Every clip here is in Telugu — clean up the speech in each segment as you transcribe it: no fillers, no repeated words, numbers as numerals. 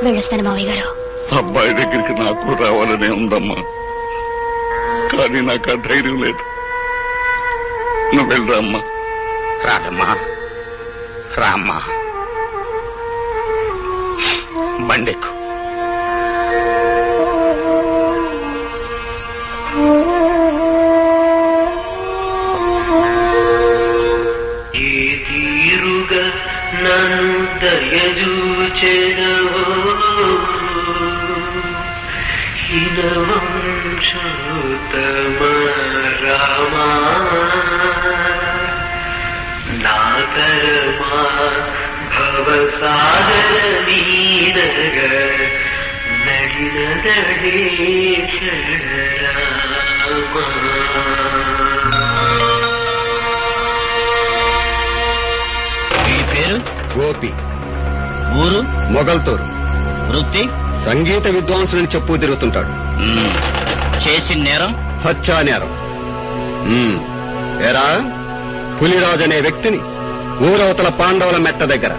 వెళ్ళొస్తాను మావయ్య గారు. అబ్బాయి దగ్గరికి నాకు రావాలనే ఉందమ్మా, కానీ నాకు ఆ ధైర్యం లేదు. నువ్వు వెళ్ళరా అమ్మా. రాదమ్మా, రామ్మా, బండెక్కు. ఏ తీరుగా నన్ను దయచూచెదవో హినవంశోత్తమ రామా, నాకరమా భవసాగర నీరగ నడినదడేశ్వర రామా. గోపి, ఊరు మొగల్తూరు. వృత్తి సంగీత విద్వాంసులని చెప్పు తిరుగుతుంటాడు. చేసిన నేరం హత్యా నేరం. ఎరా, పులిరాజు అనే వ్యక్తిని ఊరవతల పాండవుల మెట్ట దగ్గర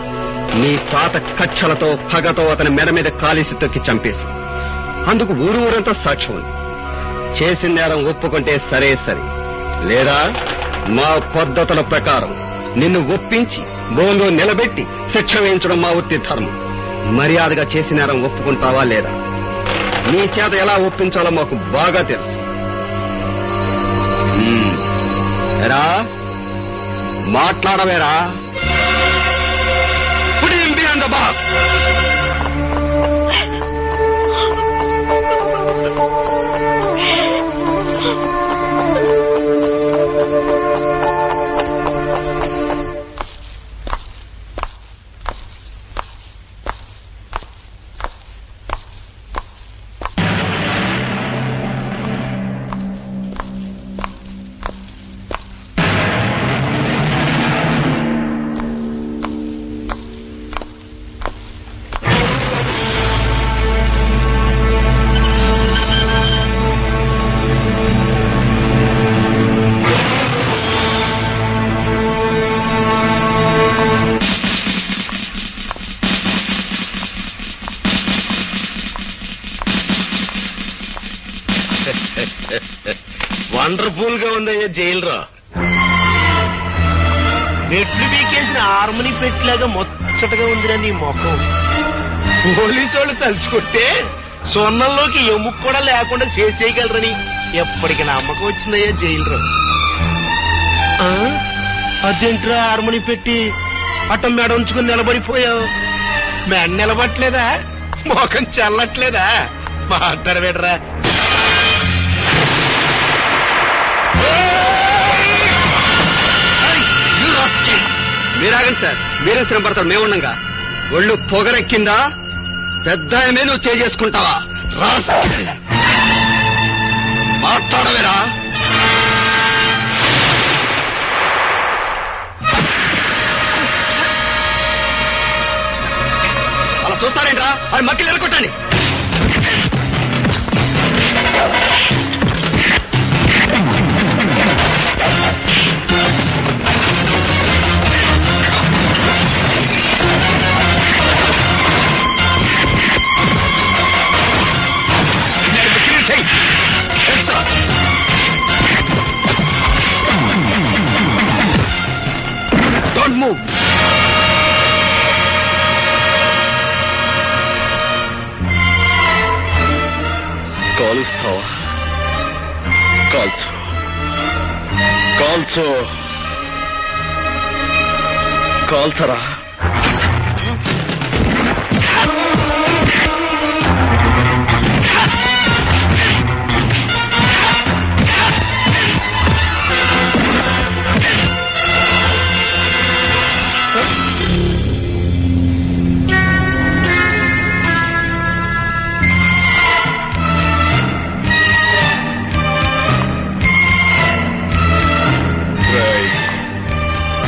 నీ పాత కచ్చలతో పగతో అతని మెడ మీద కాలిసి తొక్కి చంపేసి అందుకు ఊరంతా సాక్ష్యం ఉంది. చేసిన నేరం ఒప్పుకుంటే సరే సరే, లేదా మా పద్ధతుల ప్రకారం నిన్ను ఒప్పించి బోన్లో నిలబెట్టి శిక్ష వేయించడం మా వృత్తి ధర్మం. మర్యాదగా చేసిన నేరం ఒప్పుకుంటావా లేదా? నీ చేత ఎలా ఒప్పించాలో మాకు బాగా తెలుసు. ఎరా, మాట్లాడవేరా? వండర్ఫుల్ గా ఉందయ్యా జైలురా. మెట్లు బీకేసిన హార్మోని పెట్టిలాగా ముచ్చటగా ఉందిరా నీ ముఖం. పోలీసు వాళ్ళు తలుచుకుంటే సొన్నంలోకి ఎముక కూడా లేకుండా చేయగలరని ఎప్పటికి నమ్మకం వచ్చిందయ్యా జైలురా. అదేంట్రా హార్మోని పెట్టి అట్టం మెడ ఉంచుకుని నిలబడిపోయావు? మెడ నిలబట్లేదా? ముఖం చల్లట్లేదా? మాట్లాడ పెట్టరా. మీరాగండి సార్, మీరే శ్రమ పడతారు మేముండగా. ఒళ్ళు పొగరెక్కిందా? పెద్ద నువ్వు చేసుకుంటావా? మాట్లాడవేరా? అలా చూస్తారేంట్రా? అది మక్కిలు ఎరగొట్టండి. Don't move. కాలుస్తావా? కాల్చు, కాల్చు, కాల్చరా.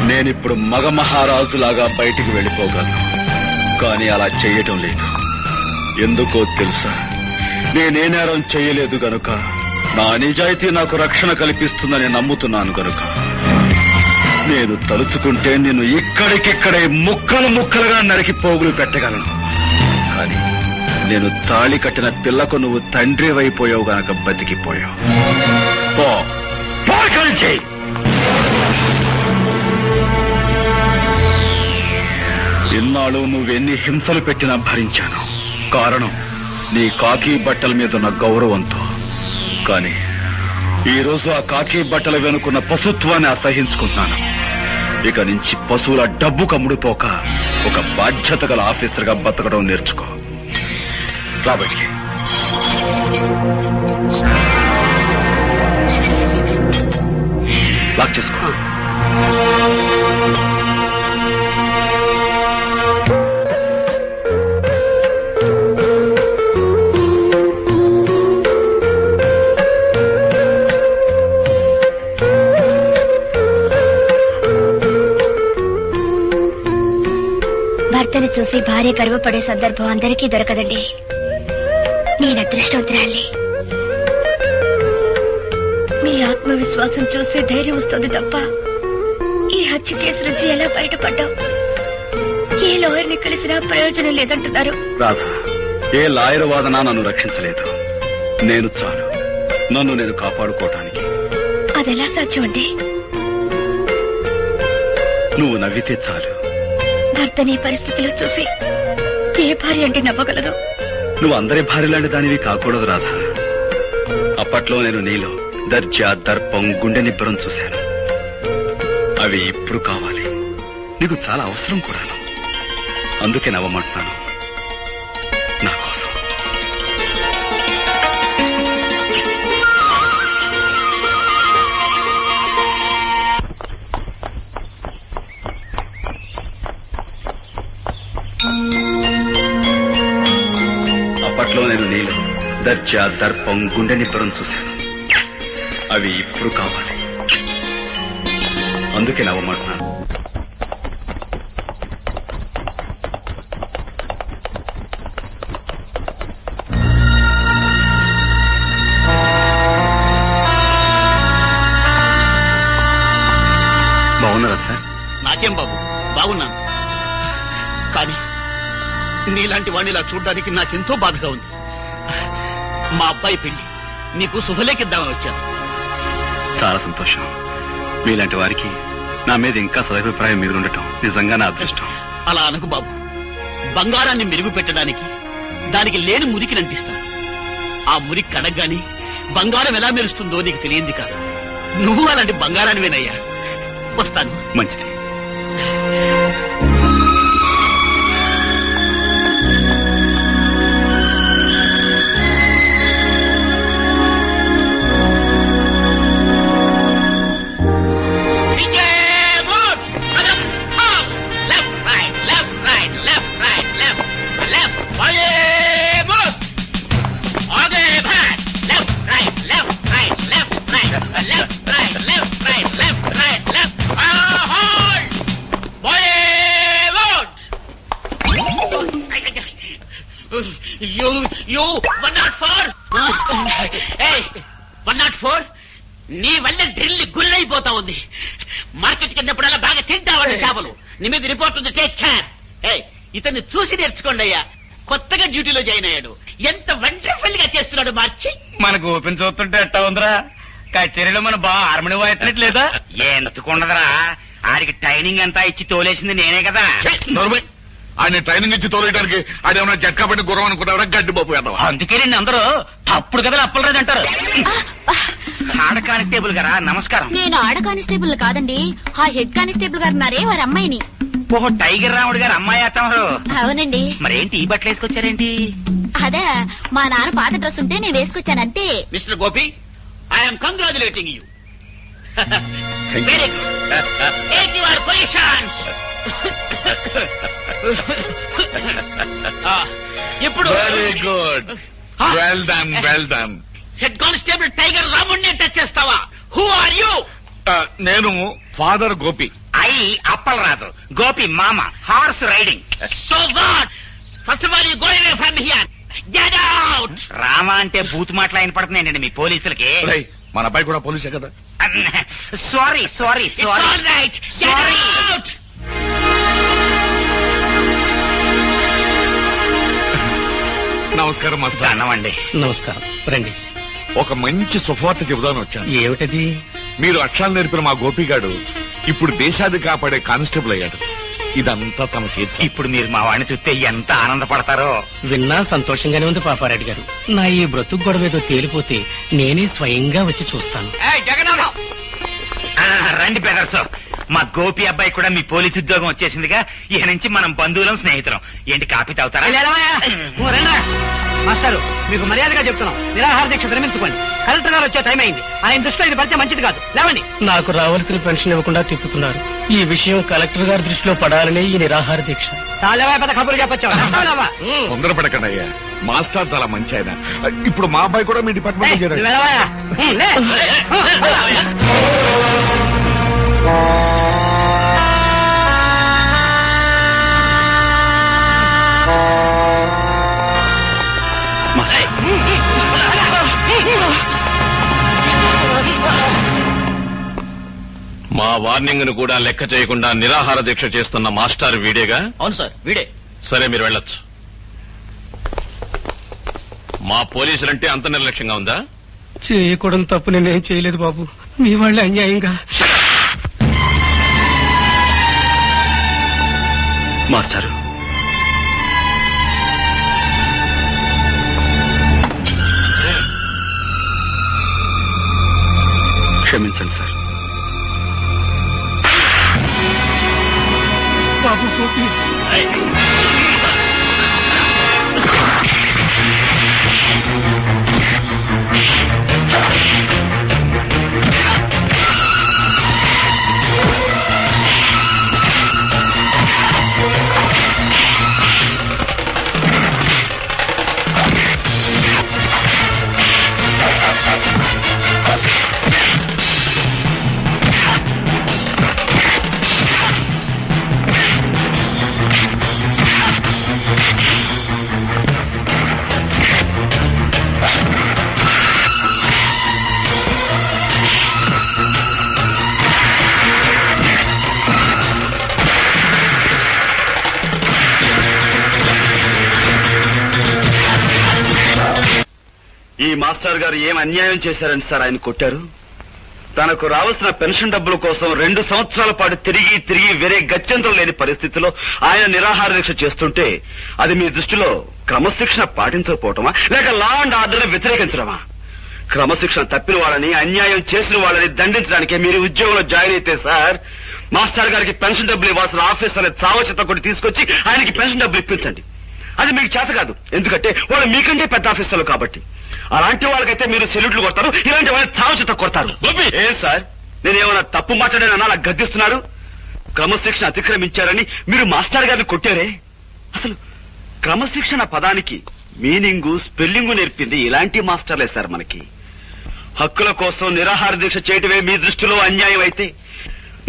నేనిప్పుడు మగ మహారాజులాగా బయటికి వెళ్ళిపోగలను, కానీ అలా చెయ్యటం లేదు. ఎందుకో తెలుసా? నేనే నేరం చెయ్యలేదు గనుక, నా నిజాయితీ నాకు రక్షణ కల్పిస్తుందని నమ్ముతున్నాను గనుక నేను తలుచుకుంటే నిన్ను ఇక్కడికిక్కడే ముక్కలు ముక్కలుగా నరికి పోగులు పెట్టగలను. కానీ నేను తాళి కట్టిన పిల్లకు నువ్వు తండ్రి అయిపోయావు గనక బతికిపోయావు. పో పో ఇక్కడి నుంచి. ఇన్నాళ్ళు నువ్వెన్ని హింసలు పెట్టినా భరించాను. కారణం నీ కాకి బట్టల మీద ఉన్న గౌరవంతో. కానీ ఈ రోజు ఆ కాకి బట్టల వెనుకున్న పశుత్వాన్ని అసహించుకుంటున్నాను. ఇక నుంచి పశువుల డబ్బు కమ్ముడుపోక ఒక బాధ్యత గల ఆఫీసర్గా బతకడం నేర్చుకో. కాబట్టి లాక్ చేసుకో. భర్తను చూసి భార్య గర్వపడే సందర్భం అందరికీ దొరకదండి. నేను అదృష్టవంతురాలి. మీ ఆత్మవిశ్వాసం చూసి ధైర్యం వస్తుంది తప్ప ఈ హత్య కేసు నుంచి ఎలా బయటపడ్డాం? ఏ లాయర్ని కలిసినా ప్రయోజనం లేదంటున్నారు. రాధా, ఏ లాయర్ వాదన నన్ను రక్షించలేదు. నేను చాలు నన్ను నేను కాపాడుకోవటానికి. అదెలా సాధ్యం అండి? నువ్వు నవ్వితే చాలు. భర్తని పరిస్థితిలో చూసి ఏ భార్య అంటే నవ్వగలదు? నువ్వు అందరి భార్య లాంటి దానివి కాకూడదు రాధా. అప్పట్లో నేను నీలో దర్జా, దర్పం, గుండె నిబ్బరం చూశాను. అవి ఇప్పుడు కావాలి. నీకు చాలా అవసరం కూడాను. అందుకే నవ్వమంటున్నాను నా కోసం. అప్పట్లో నేను నీలో దర్జా, దర్పం, గుండె నిబ్బరం చూశాను. అవి ఇప్పుడు కావాలి. అందుకే నవ్వమంటున్నాను. బాగున్నారా సార్? నాకేం బాబు, బాగున్నాను. కానీ నీలాంటి వాడిని ఇలా చూడ్డానికి నాకెంతో బాధగా ఉంది. మా అబ్బాయి పెళ్లి నీకు శుభలేఖిద్దామని వచ్చాను. చాలా సంతోషం. మీలాంటి వారికి నా మీద ఇంకా సదభిప్రాయం మీద ఉండటం నిజంగా నా అదృష్టం. అలా అనకు బాబు. బంగారాన్ని మెరుగు పెట్టడానికి దానికి లేని మురికి నంటిస్తాను. ఆ మురికి కడగ్గాని బంగారం ఎలా మెరుస్తుందో నీకు తెలియంది కాదు. నువ్వు అలాంటి బంగారానివేనయ్యా. వస్తాను. మంచిది. You 104. Hey, 104. నీ వల్ల డ్రిల్ గుల్లైపోతా ఉంది. మార్కెట్ కిందప్పుడల్లా బాగా తింటావాడు చేపలు. నీ మీద రిపోర్ట్ ఉంది. Take care. ఇతన్ని చూసి నేర్చుకోండి అయ్యా. కొత్తగా డ్యూటీలో జాయిన్ అయ్యాడు. ఎంత వండర్ఫుల్ గా చేస్తున్నాడు మార్చి. మనకు ఓపెన్ చూస్తుంటే ఎట్టా ఉందిరా? కచేరీలో మన బాగా హార్మోని వాయిట్లేదా? ఎందుకుండదురా, ఆడికి ట్రైనింగ్ అంతా ఇచ్చి తోలేసింది నేనే కదా. ఆయన ట్రైనింగ్ ఇచ్చి తోలేయడానికి ఆడేమన్నా జట్కా పట్టి గుర్రం అనుకున్నారా? గడ్డి బాబు వేద్దాం. అందుకే నేను అందరూ తప్పుడు కదా అప్పలరాదు అంటారు. ఆడ కానిస్టేబుల్ గారా, నమస్కారం. నేను ఆడ కానిస్టేబుల్ కాదండి, ఆ హెడ్ కానిస్టేబుల్ గారు ఉన్నారే వారి అమ్మాయిని. ఓహో, టైగర్ రాముడు గారు అమ్మాయి అత్తమారు. అవునండి. మరేంటి ఈ బట్టలు వేసుకొచ్చారేంటి? అదే మా నాన్న పాత డ్రెస్ ఉంటే నేను వేసుకొచ్చానంతే. Mister Gopi, I'm congratulating you. Very good. Take your positions. ఇప్పుడు very good. Well done, well done. Head constable tiger రాముడిని టచ్ చేస్తావా? Who are you? నేను ఫాదర్ గోపి. అయి అప్పలరాజు, గోపి మామ, horse riding. So what? First of all you go away from here. Get out. Rama అంటే బూత్ మాటలు ఆయన పడుతున్నాయండి మీ పోలీసులకి. రేయ్, మన అబ్బాయి కూడా పోలీసే కదా. Sorry sorry it's sorry. All right. Get out. నమస్కారం మాస్టర్. అన్నమండి. నమస్కారం, రండి. ఒక మంచి శుభవార్త చెబుదాను వచ్చాను. ఏమిటది? మీరు అక్షరాలు నేర్పిన మా గోపిగాడు ఇప్పుడు దేశాది కాపాడే కానిస్టేబుల్ అయ్యాడు. ఇదంతా తమ చేతి. ఇప్పుడు మీరు మా వాడిని చూస్తే ఎంత ఆనందపడతారో. విన్నా సంతోషంగానే ఉంది పాపారెడ్డి గారు. నా ఈ బ్రతుకు గొడవ ఏదో తేలిపోతే నేనే స్వయంగా వచ్చి చూస్తాను. రండి బ్రదర్స్, మా గోపి అబ్బాయి కూడా మీ పోలీసు ఉద్యోగం వచ్చేసిందిగా. ఇక నుంచి మనం బంధువులం, స్నేహితులం. ఏంటి కాపీ తాగుతారా? మాస్టారు, మీకు మర్యాదగా చెప్తున్నాం, నిరాహార దీక్ష విరమించుకోండి. కలెక్టర్ గారు వచ్చే టైం అయింది. ఆయన దృష్టిలో ఇది పడితే మంచిది కాదు. లేవండి. నాకు రావాల్సిన పెన్షన్ ఇవ్వకుండా తిప్పుతున్నారు. ఈ విషయం కలెక్టర్ గారి దృష్టిలో పడాలనే ఈ నిరాహార దీక్ష. చాలా పెద్ద కబుర్లు చెప్పొచ్చావు. తొందరపడకండి అయ్యా, మాస్టర్ చాలా మంచి ఆయన. ఇప్పుడు మా అబ్బాయి కూడా మీ డిపార్ట్మెంట్ లో చేరాడు. మా వార్నింగ్ ను కూడా లెక్క చేయకుండా నిరాహార దీక్ష చేస్తున్న మాస్టర్ వీడేగా? అవును సార్, వీడే. సరే, మీరు వెళ్ళొచ్చు. మా పోలీసులంటే అంత నిర్లక్ష్యంగా ఉందా? చేయకూడదు తప్పు నేనేం చేయలేదు బాబు. మీ వాళ్ళే అన్యాయంగా. మాస్టారు, క్షమించండి సార్. బాబు గోపి, ఈ మాస్టర్ గారు ఏం అన్యాయం చేశారని సార్ ఆయన కొట్టారు? తనకు రావాల్సిన పెన్షన్ డబ్బుల కోసం 2 సంవత్సరాల పాటు తిరిగి తిరిగి వేరే గత్యంతరం లేని పరిస్థితిలో ఆయన నిరాహార దీక్ష చేస్తుంటే అది మీ దృష్టిలో క్రమశిక్షణ పాటించకపోవటమా, లేక లా అండ్ ఆర్డర్ వ్యతిరేకించడమా? క్రమశిక్షణ తప్పిన వాళ్ళని, అన్యాయం చేసిన వాళ్ళని దండించడానికే మీరు ఉద్యోగంలో జాయిన్ అయితే సార్, మాస్టర్ గారికి పెన్షన్ డబ్బులు ఇవ్వాల్సిన ఆఫీసర్ని చావచిత్త కొట్టి తీసుకొచ్చి ఆయనకి పెన్షన్ డబ్బులు ఇప్పించండి. అది మీకు చేత కాదు, ఎందుకంటే వాళ్ళు మీకంటే పెద్ద ఆఫీసర్లు కాబట్టి. అలాంటి వాళ్ళకైతే మీరు సెల్యూట్లు కొడతారు, ఇలాంటి వాళ్ళని చావచిత్త కొడతారు. ఏ సార్, నేనేమన్నా తప్పు మాట్లాడానన్నా అలా గద్దిస్తున్నారు? క్రమశిక్షణ అతిక్రమించారని మీరు మాస్టర్ గారిని కొట్టారే. అసలు క్రమశిక్షణ పదానికి మీనింగు, స్పెల్లింగు నేర్పింది ఇలాంటి మాస్టర్లే సార్ మనకి. హక్కుల కోసం నిరాహార దీక్ష చేయటమే మీ దృష్టిలో అన్యాయం అయితే,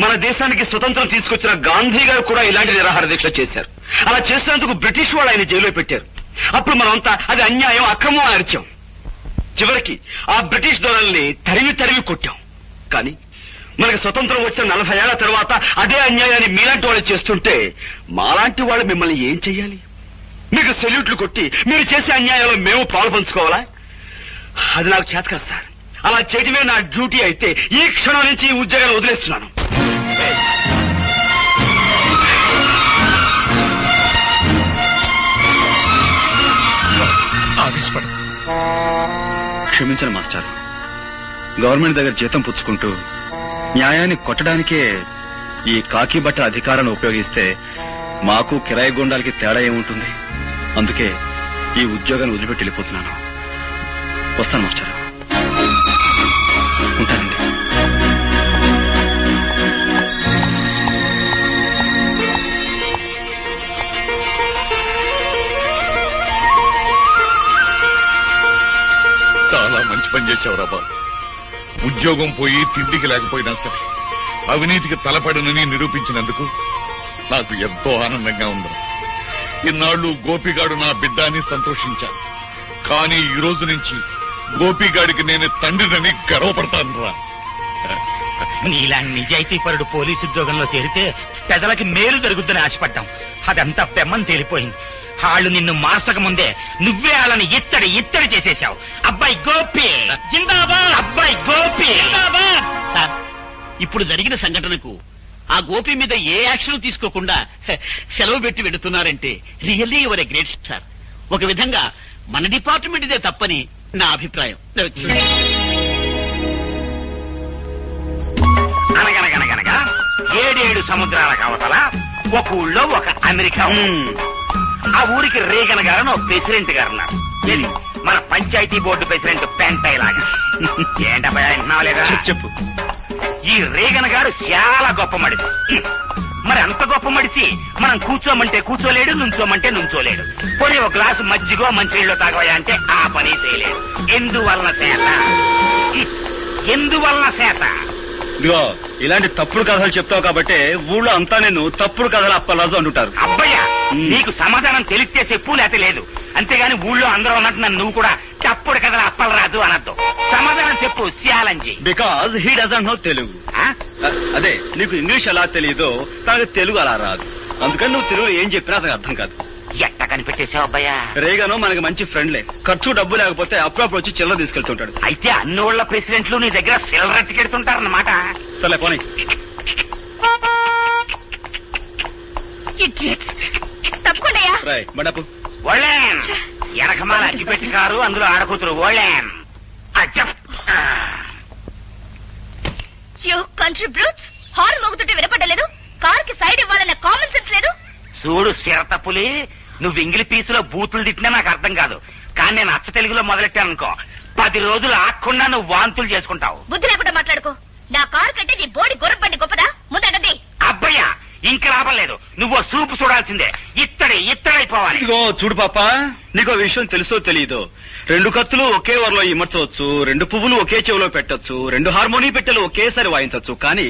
మన దేశానికి స్వతంత్రం తీసుకొచ్చిన గాంధీ గారు కూడా ఇలాంటి నిరాహార దీక్ష చేశారు. అలా చేసినందుకు బ్రిటిష్ వాళ్ళు ఆయన జైల్లో పెట్టారు. అప్పుడు మనమంతా అది అన్యాయం, అక్రమం అని అరిచాం. చివరికి ఆ బ్రిటిష్ దొరల్ని తరిమి తరిమి కొట్టాం. కానీ మనకి స్వతంత్రం వచ్చిన 40 ఏళ్ల తర్వాత అదే అన్యాయాన్ని మీలాంటి వాళ్ళు చేస్తుంటే మాలాంటి వాళ్ళు మిమ్మల్ని ఏం చెయ్యాలి? మీకు సెల్యూట్లు కొట్టి మీరు చేసే అన్యాయంలో మేము పాలు పంచుకోవాలా? అది నాకు చేత కాదు సార్. అలా చేయటమే నా డ్యూటీ అయితే ఈ క్షణం నుంచి ఈ ఉద్యోగాన్ని వదిలేస్తున్నాను. క్షమించండి మాస్టర్. గవర్నమెంట్ దగ్గర జీతం పుచ్చుకుంటూ న్యాయాన్ని కొట్టడానికే ఈ కాకి బట్ట అధికారాన్ని ఉపయోగిస్తే మాకు కిరాయి గుండాలకి తేడా ఏముంటుంది? అందుకే ఈ ఉద్యోగాన్ని వదిలిపెట్టి వెళ్ళిపోతున్నాను. వస్తాను మాస్టర్. ఉంటానండి. చాలా మంచి పని చేశావురా బాబు. ఉద్యోగం పోయి తిండికి లేకపోయినా సరే అవినీతికి తలపడనని నిరూపించినందుకు నాకు ఎంతో ఆనందంగా ఉంది. ఇన్నాళ్లు గోపిగాడు నా బిడ్డ అని సంతోషించాను. కానీ ఈ రోజు నుంచి గోపిగాడికి నేను తండ్రినని గర్వపడతాను రా. నీలాంటి నిజాయితీపరుడు పోలీసు ఉద్యోగంలో చేరితే ప్రజలకి మేలు జరుగుతుందని ఆశపడ్డాం. అదంతా పెమ్మని తేలిపోయింది. వాళ్ళు నిన్ను మార్చక ముందే నువ్వే వాళ్ళని ఇత్తడి చేసేశావు. అబ్బాయి గోపి జిందాబాద్, అబ్బాయి గోపి జిందాబాద్. సార్, ఇప్పుడు జరిగిన సంఘటనకు ఆ గోపి మీద ఏ యాక్షన్ తీసుకోకుండా సెలవు పెట్టి వెళుతున్నారంటే really your a great sir. ఒక విధంగా మన డిపార్ట్మెంట్ ఇదే తప్పని నా అభిప్రాయం. అనగనగనగనగా 7 సముద్రాలకు అవతల ఒక ఊళ్ళో ఒక అమెరికా ఉంది. ఆ ఊరికి రేగన్ గారు ఒక ప్రెసిడెంట్ గారు ఉన్నారు. ఏది మన పంచాయతీ బోర్డు ప్రెసిడెంట్ పెంటై లాగా. ఏంటబ్బా విన్నావా లేదా? చెప్పు. ఈ రేగన్ గారు చాలా గొప్ప మడిసి. మరి అంత గొప్ప మడిసి మనం కూర్చోమంటే కూర్చోలేడు, నుంచోమంటే నుంచోలేడు. పోనీ ఒక గ్లాసు మజ్జిగో మంచినీళ్ళు తాగవయా అంటే ఆ పని చేయలేడు. ఎందువలన చేత ఇదిగో ఇలాంటి తప్పుడు కథలు చెప్తావు కాబట్టి ఊళ్ళో అంతా నేను తప్పుడు కథలు అప్పలరాజు అంటుంటారు. అబ్బయ్యా, నీకు సమాధానం తెలిస్తే చెప్పు, లేకపోతే లేదు. అంతేగాని ఊళ్ళో అందరూ అన్నట్టు నన్ను నువ్వు కూడా తప్పుడు కథలు అప్పలరాజు అనద్దు. సమాధానం చెప్పు, challenge. Because he doesn't know Telugu. అదే, నీకు ఇంగ్లీష్ ఎలా తెలియదో తనకు తెలుగు అలా రాదు. అందుకని నువ్వు తెలుగులో ఏం చెప్పినా అతనికి అర్థం కాదు. ఎట్ట కనిపెట్టేశావు అబ్బయ్యా? రేగాను మనకి మంచి ఫ్రెండ్లే. ఖర్చు డబ్బు లేకపోతే అప్పుడప్పుడు వచ్చి చిల్లర తీసుకెళ్తుంటాడు. అయితే అన్ని ఊళ్ళ ప్రెసిడెంట్లు నీ దగ్గర సిల్లరెట్టుకెడుతుంటారన్నమాట. సరే పోనీ. తప్పకుండా రాయ్ బండపు. ఓళ్ళేం ఎనకమాల అగ్గిపెట్టి కారు, అందులో ఆడకూతురు ఓళ్ళేం. యూ కంట్రీ బ్రూట్స్, హార్న్ మోగుతుంటే వినపడలేదు. కార్ కి సైడ్ ఇవ్వాలన్న కామన్ సెన్స్ లేదు. చూడు చిరతపులి, నువ్వు ఇంగిలి పీసులో బూతులు తిట్టినా నాకు అర్థం కాదు. కానీ నేను అచ్చ తెలుగులో మొదలెట్టాననుకో, 10 రోజులు ఆకుండా నువ్వు వాంతులు చేసుకుంటావు. బుద్ధి లేకుండా మాట్లాడుకో. నా కార్ కంటే నీ బోడి గుర్రబండి గొప్పదా? ముందటది. అబ్బయ్యా, ఇంక లాభం లేదు. నువ్వు సూపు చూడాల్సిందే. ఇత్తడైపోవాలి. ఇదిగో చూడు పాప, నీకో విషయం తెలుసో తెలీదో, 2 కత్తులు ఒకే వరలో ఇమర్చవచ్చు, 2 పువ్వులు ఒకే చెవిలో పెట్టొచ్చు, 2 హార్మోనీ పెట్టెలు ఒకేసారి వాయించవచ్చు. కానీ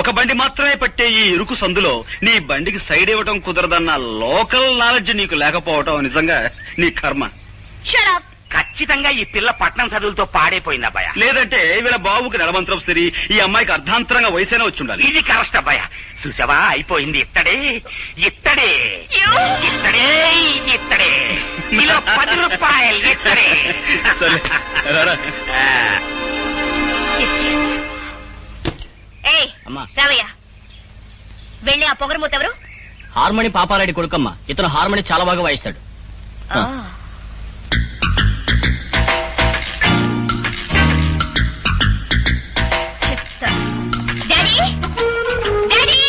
ఒక బండి మాత్రమే పట్టే ఈ ఇరుకు సందులో నీ బండికి సైడ్ ఇవ్వటం కుదరదన్న లోకల్ నాలెడ్జ్ నీకు లేకపోవటం నిజంగా నీ కర్మ. Shut up. ఖచ్చితంగా ఈ పిల్ల పట్నం చదువులతో పాడైపోయింది అబ్బాయ. లేదంటే వీళ్ళ బాబుకి నెలవంతరం సరి, ఈ అమ్మాయికి అర్ధాంతరంగా వయసైనా వచ్చి ఉండాలి. ఇది కరెక్ట్ అబ్బాయ. చూసావా, అయిపోయింది. ఇత్తడే కిలో 10 రూపాయలు. ఇత్తడే. సరే రారా. ఏయ్ రావయ్య, వెళ్ళి ఆ పొగరమూత ఎవరు? హార్మోని పాపారెడ్డి కొడుకమ్మ. ఇతను హార్మోని చాలా బాగా వాయిస్తాడు. చెప్తా. Daddy, daddy,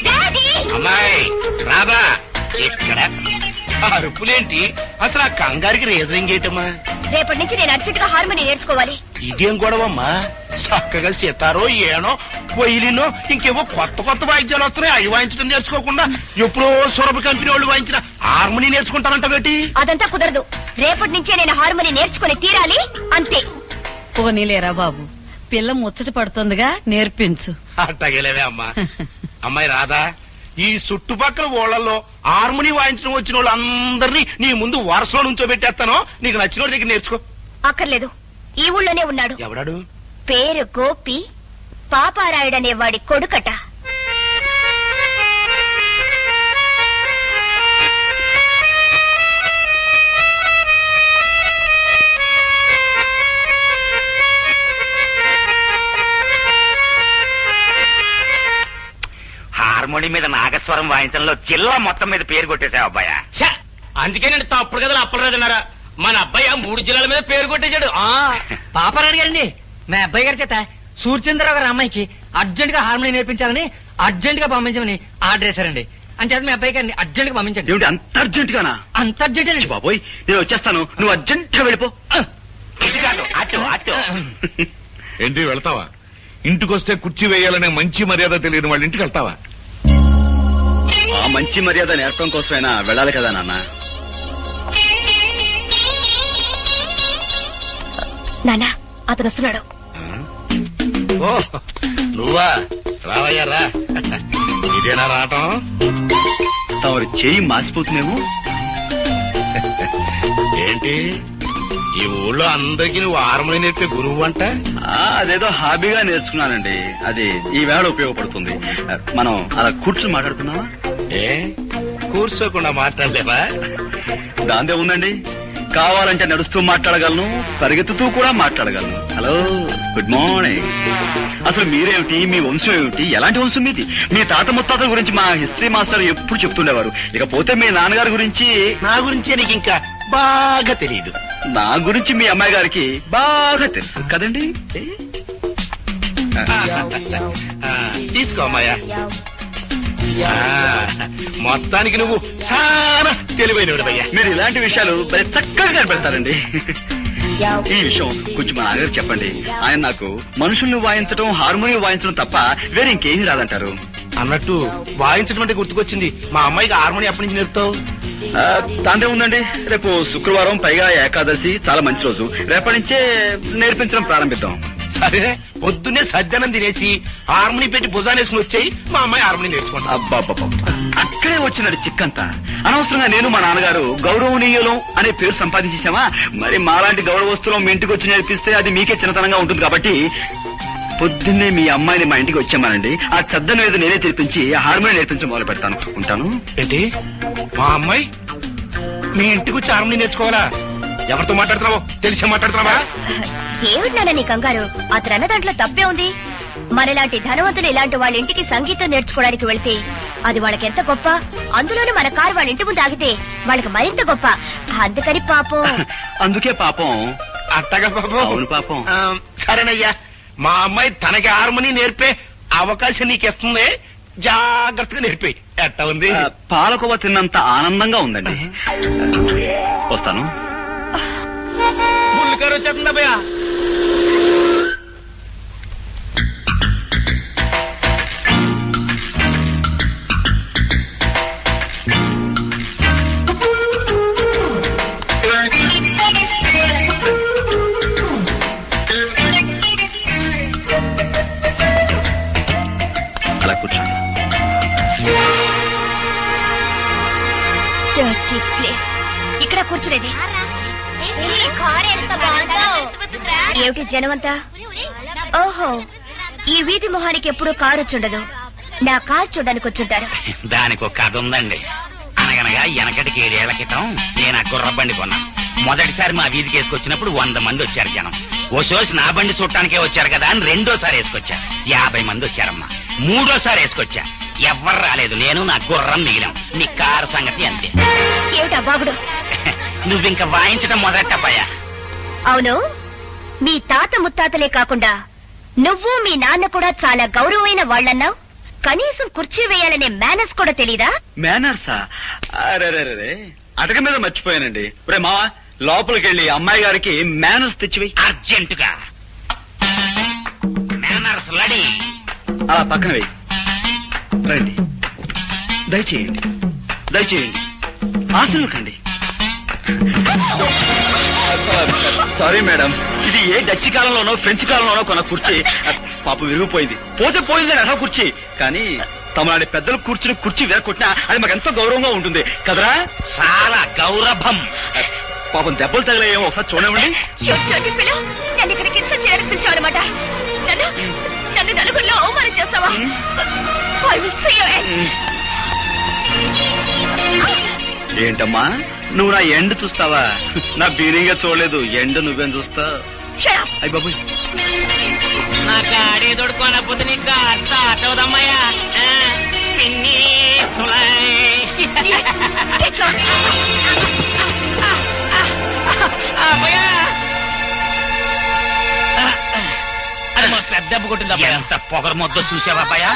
daddy. అమ్మాయి రాదా ఇక్కడ? అరుపులేంటి? అసలు ఆ కంగారికి రీజనింగ్ ఏంటమ్మా? రేపటి నుంచి నేను అర్జెంట్ గా హార్మోని నేర్చుకోవాలి. ఇదేం గొడవమ్మా? చక్కగా సితారో, ఏనో, పొయ్యిలినో, ఇంకేవో కొత్త వాయిద్యాలు వస్తున్నాయి. అవి వాయించడం నేర్చుకోకుండా ఎప్పుడో సొరబ కంపెనీ వాళ్ళు వాయించిన హార్మోని నేర్చుకుంటానంటవేటి? అదంతా కుదరదు. రేపటి నుంచే నేను హార్మోని నేర్చుకుని తీరాలి, అంతే. పోనీలేరా బాబు, పిల్ల ముచ్చట పడుతుందిగా, నేర్పించు. అట్టగలేవే అమ్మా. అమ్మాయి రాదా, ఈ చుట్టుపక్కల ఊళ్ళల్లో హార్మోని వాయించడం వచ్చిన వాళ్ళు అందరినీ నీ ముందు వరుసలో నుంచోబెట్టేస్తాను. నీకు నచ్చిన దగ్గర నేర్చుకో. అక్కర్లేదు, ఈ ఊళ్ళోనే ఉన్నాడు. ఎవడాడు? పేరు గోపి, పాపారాయుడనే వాడి కొడుకట. హార్మోని మీద నాగస్వరం వాయించడంలో జిల్లా మొత్తం మీద పేరు కొట్టేశావు అబ్బాయ. అందుకే నేను తప్పుడు కథలు అప్పలరాజన్నారా. మన అబ్బాయి 3 జిల్లాల మీద పేరు కొట్టేశాడు. పాపారాయుడు గారండి, మా అబ్బాయి గారి చేత సూర్యచంద్రరావు గారి అమ్మాయికి అర్జెంట్ గా హార్మోని నేర్పించాలని అర్జెంట్ గా పంపించమని ఆర్డర్ చేశారండి. అంచేత మీ అబ్బాయి గారిని అర్జెంట్ గా పంపించండి. ఏమిటి అంత అర్జెంట్ గానా? అంత అర్జెంట్ అండి బాబోయ్, నేను వచ్చేస్తాను, నువ్వు అర్జెంట్ గా వెళ్ళిపో. ఇది కాదు, అటు ఏంటి వెళ్తావా? ఇంటికొస్తే కుర్చీ వేయాలనే మంచి మర్యాద తెలియని వాళ్ళ ఇంటికి వెళ్తావా? ఆ మంచి మర్యాద నేర్పడం కోసమైనా వెళ్ళాలి కదా నాన్న. నాన్న, అతను వస్తున్నాడు. ఓ నువ్వా? రావయ్యా రా. ఇదేనా రావటం? తమరు చేయి మాసిపోతుందేమో. ఏంటి ఈ ఊళ్ళో అందరికి నువ్వు హార్మోని నేర్పే గురువు అంట? అదేదో హాబీగా నేర్చుకున్నానండి. అది ఈ వేళ ఉపయోగపడుతుంది. మనం అలా కూర్చుని మాట్లాడుకుందామా? ఏ కూర్చోకుండా మాట్లాడలేవా? దాందే ఉందండి, కావాలంటే నడుస్తూ మాట్లాడగలను, పరిగెత్తుతూ కూడా మాట్లాడగలను. Hello, good morning. అసలు మీరేమిటి, మీ వంశం ఏమిటి, ఎలాంటి వంశం మీది? మీ తాత ముత్తాతల గురించి మా హిస్టరీ మాస్టర్ ఎప్పుడు చెప్తుండేవారు. ఇకపోతే మీ నాన్నగారి గురించి. నా గురించే నీకు ఇంకా బాగా తెలియదు. నా గురించి మీ అమ్మాయి గారికి బాగా తెలుసు కదండి. తీసుకో అమ్మాయ్యా. మొత్తానికి నువ్వు చాలా తెలివైనవాడయ్యా. మీరు ఇలాంటి విషయాలు భలే చక్కగా కనిపెడతారండి. ఈ విషయం కొంచెం మా నాన్నగారు చెప్పండి. ఆయన నాకు మనుషుల్ని వాయించడం, హార్మోనియం వాయించడం తప్ప వేరే ఇంకేమీ రాదంటారు. అన్నట్టు వాయించడం అంటే గుర్తుకొచ్చింది, మా అమ్మాయికి హార్మోనియం ఎప్పటి నుంచి నేర్పుతావు? దాందే ఉందండి, రేపు శుక్రవారం, పైగా ఏకాదశి, చాలా మంచి రోజు. రేపటి నుంచే నేర్పించడం ప్రారంభిద్దాం. సరే, పొద్దున్నే సజ్జనం తినేసి హార్మోనియం పెట్టి భుజానేసుకుని వచ్చాయి, మా అమ్మాయి హార్మోనియం నేర్చుకుంటా. అబ్బాబ్బా, అక్కడే వచ్చినది చిక్కంతా. అనవసరంగా నేను మా నాన్నగారు గౌరవనీయులం అనే పేరు సంపాదించేసామా, మరి మాలాంటి గౌరవస్తులం మీ ఇంటికి వచ్చి నేర్పిస్తే అది మీకే చిన్నతనంగా ఉంటుంది. కాబట్టి పొద్దున్నే మీ అమ్మాయిని మా ఇంటికి వచ్చామానండి, ఆ చద్దను ఏదో నేనే తెప్పించి హార్మోనియం నేర్పించడం మొదలు పెడతాను. ఉంటాను. ఏంటి, మా అమ్మాయి మీ ఇంటికి వచ్చి హార్మోనియం నేర్చుకోవాలా? ఎవరితో మాట్లాడుతున్నావో తెలిసి మాట్లాడుతున్నావా? ఏమిటి నీ కంగారు? అతను అన్న దాంట్లో తప్పే ఉంది. మనలాంటి ధనవంతులు ఇలాంటి వాళ్ళ ఇంటికి సంగీతం నేర్చుకోవడానికి వెళ్తే అది వాళ్ళకి ఎంత గొప్ప. అందులోనే మన కారు వాళ్ళ ఇంటి ముందు ఆగితే వాళ్ళకి మరింత గొప్ప. అందుకని పాపం. అందుకే పాపం. అట్టగా పాపం. అవును పాపం. సరేనయ్యా, మా అమ్మాయి తనకి హార్మోనియం నేర్పే అవకాశం నీకిస్తుంది, జాగ్రత్తగా నేర్పే. ఎట్టా ఉంది? పాలకోవ తిన్నంత ఆనందంగా ఉందండి. వస్తాను. బుల్లికారు వచ్చేస్తుందా భయ్యా? అలా కూర్చోండి. Dirty place. ఇక్కడ కూర్చునేది ఏమిటి జనమంతా? ఓహో, ఈ వీధి మొహానికి ఎప్పుడు కారు వచ్చుండదు. నా కారు చూడడానికి వచ్చుంటారు. దానికి ఒక కథ ఉందండి. అనగనగా వెనకటికి 7 ఏళ్ల క్రితం నేను ఆ గుర్ర బండి కొన్నాను. మొదటిసారి మా వీధికి వేసుకొచ్చినప్పుడు 100 మంది వచ్చారు జనం. ఓ సోసి నా బండి చూడటానికే వచ్చారు కదా అని రెండోసారి వేసుకొచ్చా, 50 మంది వచ్చారమ్మా. మూడోసారి వేసుకొచ్చా, ఎవ్వరు రాలేదు. నేను నా గుర్రం మిగిలాం. మీ కారు సంగతి అంతే. ఏమిటా బాబుడు? నువ్వింక వాయించడం మొదలెట్టపోయా. అవును, మీ తాత ముత్తాతలే కాకుండా నువ్వు మీ నాన్న కూడా చాలా గౌరవమైన వాళ్ళన్నావు. కనీసం కుర్చీ వేయాలనే మేనర్స్ కూడా తెలీదా? మేనర్సా? అరే, అటక మీద మర్చిపోయానండి. ఇప్పుడే మావా, లోపలికి వెళ్ళి అమ్మాయి గారికి మేనర్స్ తెచ్చివేయి. అర్జెంటుగా మేనర్స్ లడి. అలా పక్కన వెయ్యి. రండి, దయచేయండి, దయచేయండి, ఆశలు కండి. సారీ మేడం, ఇది ఏ డచ్ కాలంలోనో ఫ్రెంచ్ కాలంలోనో కొన్న కుర్చీ. పాప విరిగిపోయింది. పోతే పోయిందని అసలు కుర్చీ. కానీ తమలాంటి పెద్దలు కూర్చుని కుర్చీ వేరకొట్టినా అది మాకు ఎంతో గౌరవంగా ఉంటుంది కదరా? చాలా గౌరవం. పాపం దెబ్బలు తగిలేమో ఒకసారి చూడండి. నన్ను ఇక్కడికి చేయడానికి పిలిచావన్నమాట. నన్ను నలుగురిలో అవమానం చేస్తావా? ఏంటమ్మా, నువ్వు నా ఎండ్ చూస్తావా? నా బీరింగా చూడలేదు, ఎండ్ నువ్వేం చూస్తా? అయ్య బాబు, నా గాడి దొడుకోనపోతే నీకు స్టార్ట్ అవుదమ్మయ్యా. పిన్ని అది మా పెద్ద దెబ్బ కొట్టింది. ఎంత పొగరు మొద్ద చూసావా అబ్బాయా?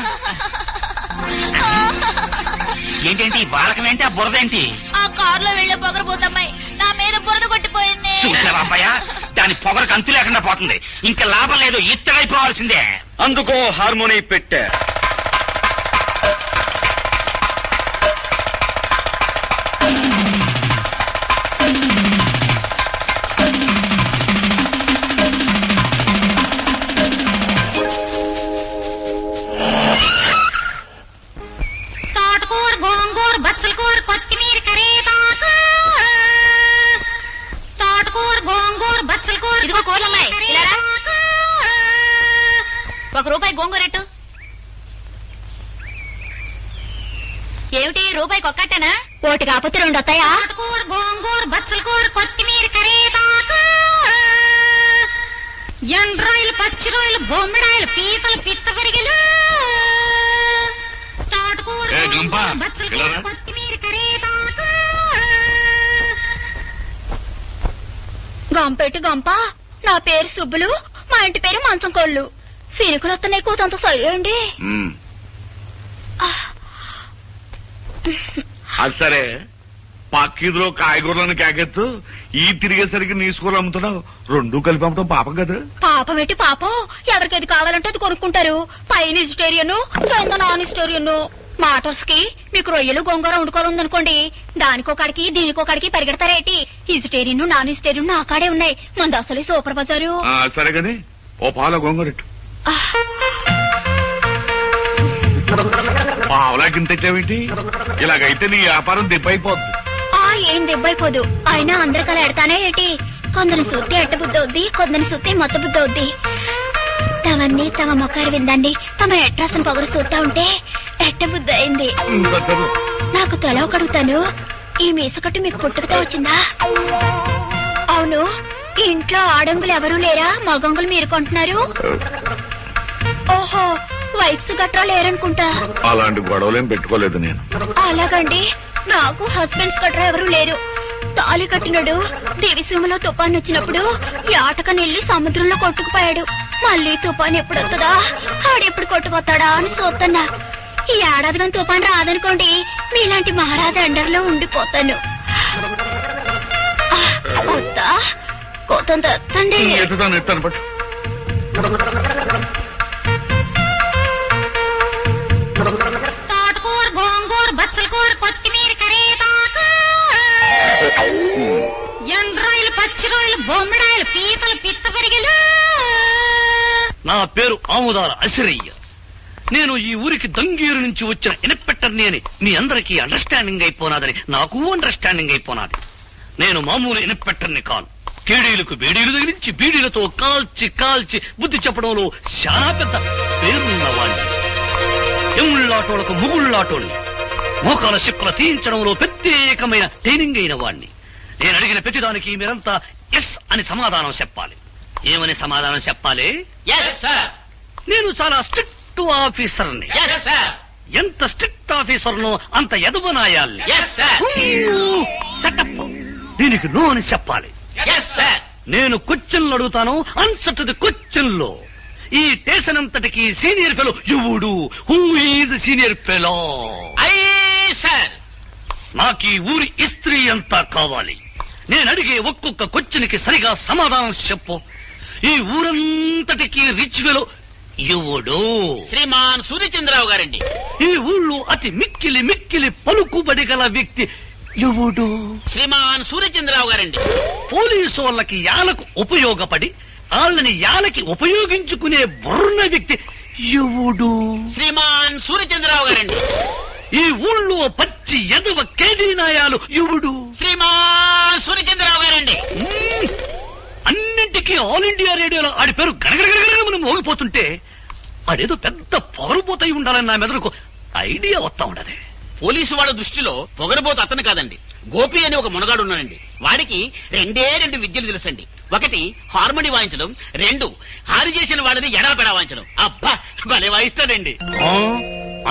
ఏంటేంటి బాలకమేంటి, ఆ బురదేంటి? ఆ కారులో వెళ్లే పొగరబోతమ్మాయి నా మీద బురద కొట్టిపోయింది. చూసావా అబ్బాయా, దాని పొగరకు అంతు లేకుండా పోతుంది. ఇంకా లాభం లేదు, ఇత్తడైపోవాల్సిందే. అందుకో హార్మోని పెట్టా. తోటకూర, గోంగూర, బచ్చల కూర, కొత్తిమీర, కరివేపాకు. తోటకూర, గోంగూర, బచ్చల కూర. ఇదిగో కూరలమ్మాయి, ₹1 గోంగూరెట్టు. ఏమిటి రూపాయికి ఒక్కటేనా? ఒకటి కాకపోతే రెండు వస్తాయా? గోంగూర బచ్చల కూర కొత్తిమీర కరేపాకు ఎండ్రాయిలు పచ్చి రొయ్యలు బొమ్మడాయిలు పీతలు పిత్త పరిగెలు తోటకూర ఏ గంప, బచ్చల ఇలా కూర రా. కొత్తిమీర కరేపాకు గంపెట్టి గంప, నా పేరు సుబ్బులు, మా ఇంటి పేరు మంచం కోళ్ళు. సీనికులు వస్తున్నాయి కూతంత సయ్యండి. అది సరే, పక్కీదులో కాయగూరలను కేకెత్తు, ఈ తిరిగేసరికి నీ స్కూల్ అమ్ముతున్నావు. రెండు కలిపి అమ్మటం పాపం కదా. పాపం ఎట్టి పాపం, ఎవరికి ఏది కావాలంటే అది కొనుక్కుంటారు. పైన వెజిటేరియన్, కింద నాన్ వెజిటేరియన్. మాటర్స్ కి మీకు రొయ్యలు గోంగూర వండుకోవాలనుకోండి, దానికొకడికి దీనికొకడికి పరిగెడతారేటి? వెజిటేరియన్ నాన్ వెజిటేరియన్ నా కాడే ఉన్నాయి. మంది అసలే సూపర్ బజారు. సరే గాని ఓ పాల గొంగరెట్టు. పావులాకింత తెచ్చావేంటి? ఇలాగైతే నీ వ్యాపారం దిబ్బైపోద్ది. ఏం దెబ్బైపోదు. అయినా అందరికలా ఎడతానే ఏంటి? కొందరిని సుత్తే ఎట్ట బుద్ధి అవుద్ది, కొందరిని సుత్తే మొత్త బుద్ధి అవుద్ది. తమన్ని తమ మొక్కారు విందండి, తమ ఎట్రాసిన పొగరు చూస్తా ఉంటే ఎట్ట బుద్ధి అయింది. నాకు తల కడుగుతాను, ఈ మీసకట్టు మీకు పుట్టుకతో వచ్చిందా? అవును, ఈ ఇంట్లో ఆడంగులు ఎవరూ లేరా? మగంగులు మీరు కొంటున్నారు. ఓహో, వైఫ్స్ గట్రా లేరనుకుంటా. అలాంటి గొడవలేం పెట్టుకోలేదు నేను. అలాగండి, నాకు హస్బెండ్స్ గట్రా ఎవరూ లేరు. తాళి కట్టినడు దివిసీమలో తుఫాన్ వచ్చినప్పుడు యాటకనెళ్లి సముద్రంలో కొట్టుకుపోయాడు. మళ్ళీ తుఫాన్ ఎప్పుడొస్తుందా, ఆడెప్పుడు కొట్టుకొస్తాడా అని చూస్తున్నా. ఈ ఏడాది కానీ తుఫాన్ రాదనుకోండి, మీలాంటి మహారాజా అండర్లో ఉండిపోతాను. కొత్త కొత్త తండ్రి ఎత్తుతాను పట్టు. తోటకూర గోంగూర బచ్చల కూర కొత్తిమీర కరేపాకు ఎండ్రాయిలు పచ్చి రొయ్యలు బొమ్మడాయిలు పీతలు పిత్త పరిగెలు. నా పేరు ఆముదాల అసిరయ్య. నేను ఈ ఊరికి దంగీరు నుంచి వచ్చిన ఇన్స్పెక్టర్ని అని మీ అందరికీ అండర్స్టాండింగ్ అయిపోనాదని నాకు అండర్స్టాండింగ్ అయిపోనాది. నేను మామూలు ఇన్స్పెక్టర్ని కాను. కేడీలకు బేడీలు తగిలించి బీడీలతో కాల్చి కాల్చి బుద్ధి చెప్పడంలో చాలా పెద్ద పేరున్న వాణ్ణి. ఎముళ్లాటోళ్లకు ముగుళ్లాటోళ్ని, మోకాల శిక్కుల తీయించడంలో ప్రత్యేకమైన ట్రైనింగ్ అయిన వాణ్ణి. నేను అడిగిన ప్రతిదానికి మీరంతా ఎస్ అని సమాధానం చెప్పాలి. ఏమని సమాధానం చెప్పాలి? నేను చాలా స్ట్రిక్ట్ ఆఫీసర్ని. ఎంత స్ట్రిక్ట్ ఆఫీసర్నో అంత ఎదవనాయాల్ని. సెటప్. దీనికి నో అని చెప్పాలి. నేను క్వశ్చన్లు అడుగుతాను, ఆన్సర్ టు ది క్వశ్చన్ లో. ఈ స్టేషన్ అంతటికి సీనియర్ ఫెలో ఎవడు? Who is senior fellow? నాకు ఈ ఊరి ఇస్త్రీ అంతా కావాలి. నేను అడిగే ఒక్కొక్క క్వశ్చన్ కి సరిగా సమాధానం చెప్పు. ఈ ఊరంతటికి రిచ్ ఫెలో ఎవడు? శ్రీమాన్ సూర్యచంద్రరావు గారండి. ఈ ఊళ్ళో అతి మిక్కిలి మిక్కిలి పలుకుబడి గల వ్యక్తి ఎవడు? శ్రీమాన్ సూర్యచంద్రరావు గారండి. పోలీసు వాళ్ళకి యాలకు ఉపయోగపడి వాళ్ళని యాలకి ఉపయోగించుకునే బుర్ర వ్యక్తి ఎవడు? శ్రీమాన్ సూర్యచంద్రరావు గారండి. ఈ ఊళ్ళో పచ్చి ఎదవ కేదీనాయాలు ఎవడు? శ్రీమాన్ సూర్యచంద్రరావు గారండి. అన్నింటికీ ఆల్ ఇండియా రేడియోలో ఆడి పేరు గడగడగడగడ మోగిపోతుంటే ఆడేదో పెద్ద పొగరుపోతాయి ఉండాలని నా మెదడుకు ఐడియా వస్తా ఉండదు. పోలీసు వాళ్ళ దృష్టిలో పొగరబోతు అతను కాదండి, గోపి అని ఒక మునగాడు ఉన్నాడండి. వాడికి రెండు విద్యలు తెలుసండి. ఒకటి హార్మోని వాయించడం, రెండు హారి చేసిన వాళ్ళని ఎడాపెడా వాయించడం. అబ్బా, భలే వాయిస్తాడండి.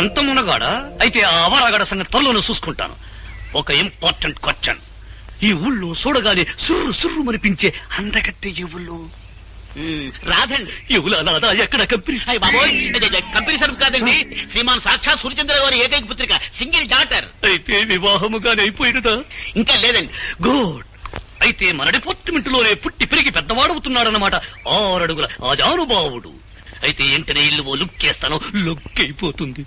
అంత మునగాడా? అయితే ఆ అవరాగడ సంగతి త్వరలోనే చూసుకుంటాను. ఒక ఇంపార్టెంట్ క్వశ్చన్. ఈ ఊళ్ళో చూడగానే సుర్రు సుర్రు మనిపించే అందగట్టె ఎవళ్ళు? రాదండి. ఎవలా ఎక్కడ కంపెనీ? బాబోయ్, కంపెనీ సరుకు కాదండి. శ్రీమాన్ సాక్షాత్ సూర్యచంద్ర గారి ఏకైక పుత్రిక, సింగిల్ డాటర్. అయితే వివాహముగానే అయిపోయినదా? ఇంకా లేదండి. గుడ్. అయితే మన డిపార్ట్మెంట్ లోనే పుట్టి పెరిగి పెద్దవాడవుతున్నాడన్నమాట. 6 అడుగుల ఆజానుభావుడు. అయితే వెంటనే ఇల్లు ఓ లుక్ చేస్తాను, లుక్ అయిపోతుంది.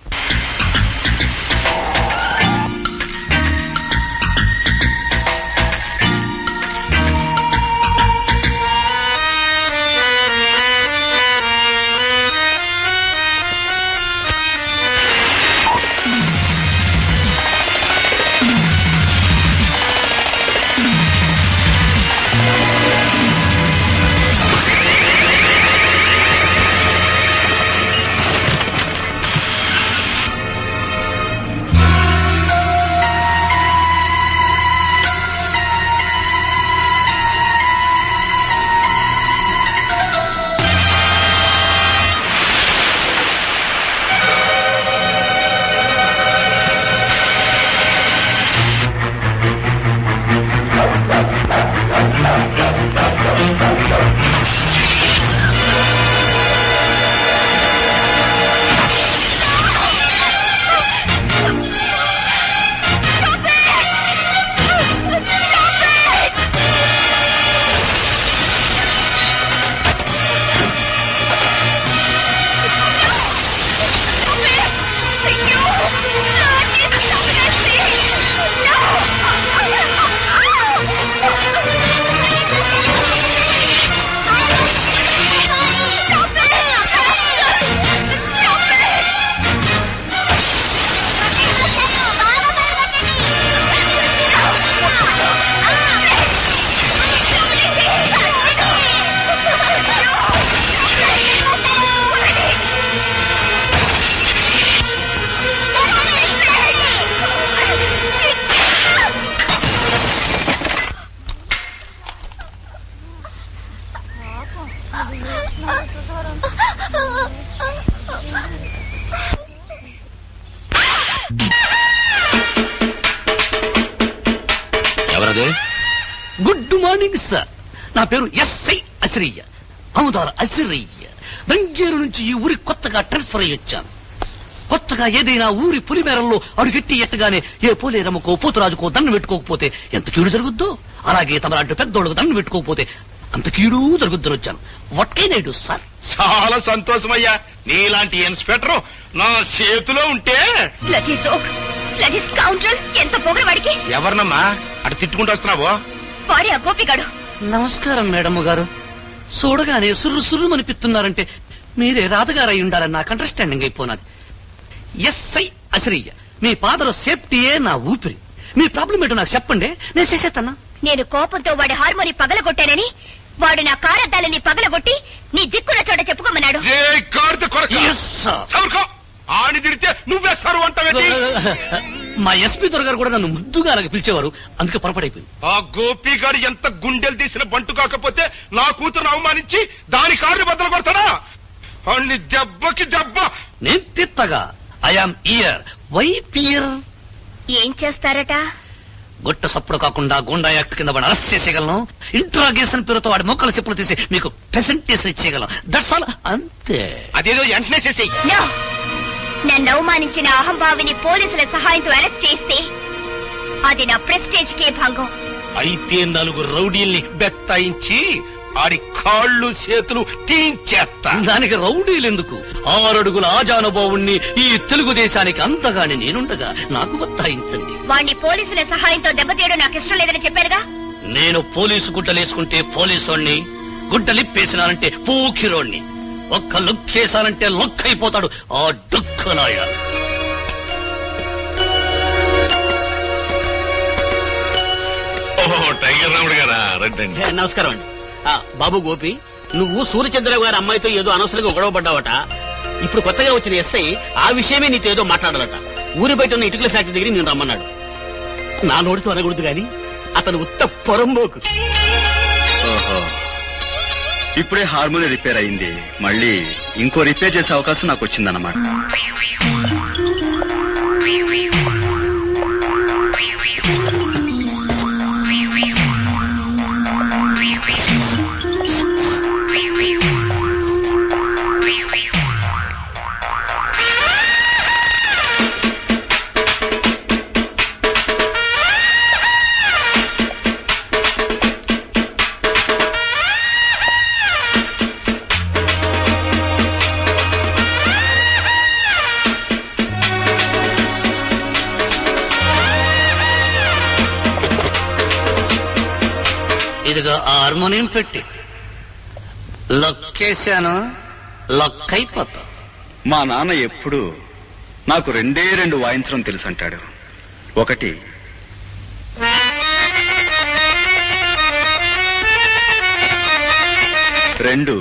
Good morning sir. నా పేరు ఎస్ఐ అసిరయ్య, అముదాల అసిరయ్య. రంగేరు నుంచి ఈ ఊరికి కొత్తగా ట్రాన్స్ఫర్ అయ్యి వచ్చాను. కొత్తగా ఏదైనా ఊరి పులిమేరల్లో అడుగెట్టి ఎట్టగానే ఏ పోలేరమ్మకో పోతురాజుకో దండం పెట్టుకోకపోతే ఎంత కీడు జరుగుద్దో, అలాగే తమలాంటి పెద్దోళ్ళకు దండం పెట్టుకోకపోతే అంత కీడు జరుగుద్దని వచ్చాను. What can I do sir? చాలా సంతోషమయ్యా, నీలాంటి ఇన్స్పెక్టర్ నా చేతిలో ఉంటే. బ్లడీ రోగ్, బ్లడీ స్కౌండ్రల్, ఎంత పొగరవాడికి. ఎవరినమ్మా అటు తిట్టుకుంటూ వస్తున్నావో? వాడి ఆ గోపిగాడు. నమస్కారం మేడం గారు. చూడగానే సుర్రు సుర్రు అనిపిస్తున్నారంటే మీరే రాధగారు అయి ఉండాలని నాకు అండర్స్టాండింగ్ అయిపోయినది. ఎస్ఐ అసిరయ్య, మీ ఫాదర్ సేఫ్టీయే నా ఊపిరి. మీ ప్రాబ్లం ఏంటో నాకు చెప్పండి, నేను చేసేస్తాను. నేను కోపంతో వాడి హార్మోని పగలగొట్టానని వాడు నా కారద్దాలని పగలగొట్టి నీ దిక్కున్న చోట చెప్పుకోమన్నాడు. Yes, sir. ఆడి తిడితే నువ్వే సరు అంటావేంటి? మా ఎస్పీ దొరగారు కూడా నన్ను ముద్దుగా అలాగే పిలిచేవారు, అందుకే పొరపడైపోయింది. ఆ గోపిగాడు ఎంత గుండెలు తీసిన బంటు కాకపోతే నా కూతురు అవమానించి దాని కారుని బద్దలు కొడతాడా? అన్ని దెబ్బకి దెబ్బ. నేను తిత్తగా ఐఆమ్ ఇయర్. Why fear? ఏం చేస్తారట? గుట్ట సప్పుడు కాకుండా గుండా యాక్ట్ కింద వాడు అరెస్ట్ చేసేయగలను. ఇంట్రాగేషన్ పేరుతో వాడి మొక్కలు చెప్పులు తీసి మీకు ప్రెసెంటేషన్ ఇచ్చేయగలను. దట్స్ ఆల్, అంతే. అదేదో వెంటనే చేసేయి. No! నన్ను అవమానించిన అహంభావిని పోలీసుల సహాయంతో అరెస్ట్ చేస్తే అది నా ప్రెస్టేజ్ కే భంగం. అయితే 4 రౌడీల్ని బెత్తాయించి ఆడి కాళ్ళు చేతులు తీయించేస్తా. దానికి రౌడీలు ఎందుకు? 6 అడుగుల ఆజానుభావుణ్ణి ఈ తెలుగుదేశానికి అంతగాని నేనుండగా నాకు బత్తాయించండి. వాణ్ణి పోలీసుల సహాయంతో దెబ్బతీయడం నాకు ఇష్టం లేదని చెప్పారుగా. నేను పోలీసు గుడ్డలేసుకుంటే పోలీసోణ్ణి, గుడ్డలిప్పేసినానంటే పూకిరోణ్ణి. ఒక్క లుక్కేశానంటే లొక్కైపోతాడు ఆ దుఃఖనాయ. ఓహో, టైగర్ రాముడు గారా, రండి. నమస్కారం అండి. బాబు గోపి, నువ్వు సూర్యచంద్రరావు గారి అమ్మాయితో ఏదో అనవసరంగా గొడవ పడ్డావట. ఇప్పుడు కొత్తగా వచ్చిన ఎస్ఐ ఆ విషయమే నీతో ఏదో మాట్లాడాలట. ఊరి బయట ఉన్న ఇటుకల ఫ్యాక్టరీ దగ్గర నేను రమ్మన్నాడు. నా నోటితో అనకూడదు గాని అతను ఉత్త పొరంబోకు. ఓహో, ఇప్పుడే హార్మోని రిపేర్ అయింది, మళ్ళీ ఇంకో రిపేర్ చేసే అవకాశం నాకు వచ్చిందన్నమాట. ఇదిగో హార్మోనియం పెట్టి లొక్కేశాను, లొక్కైపోతా. మా నాన్న ఎప్పుడు నాకు 2 వాయించడం తెలుసు అంటాడు. ఒకటి రెండు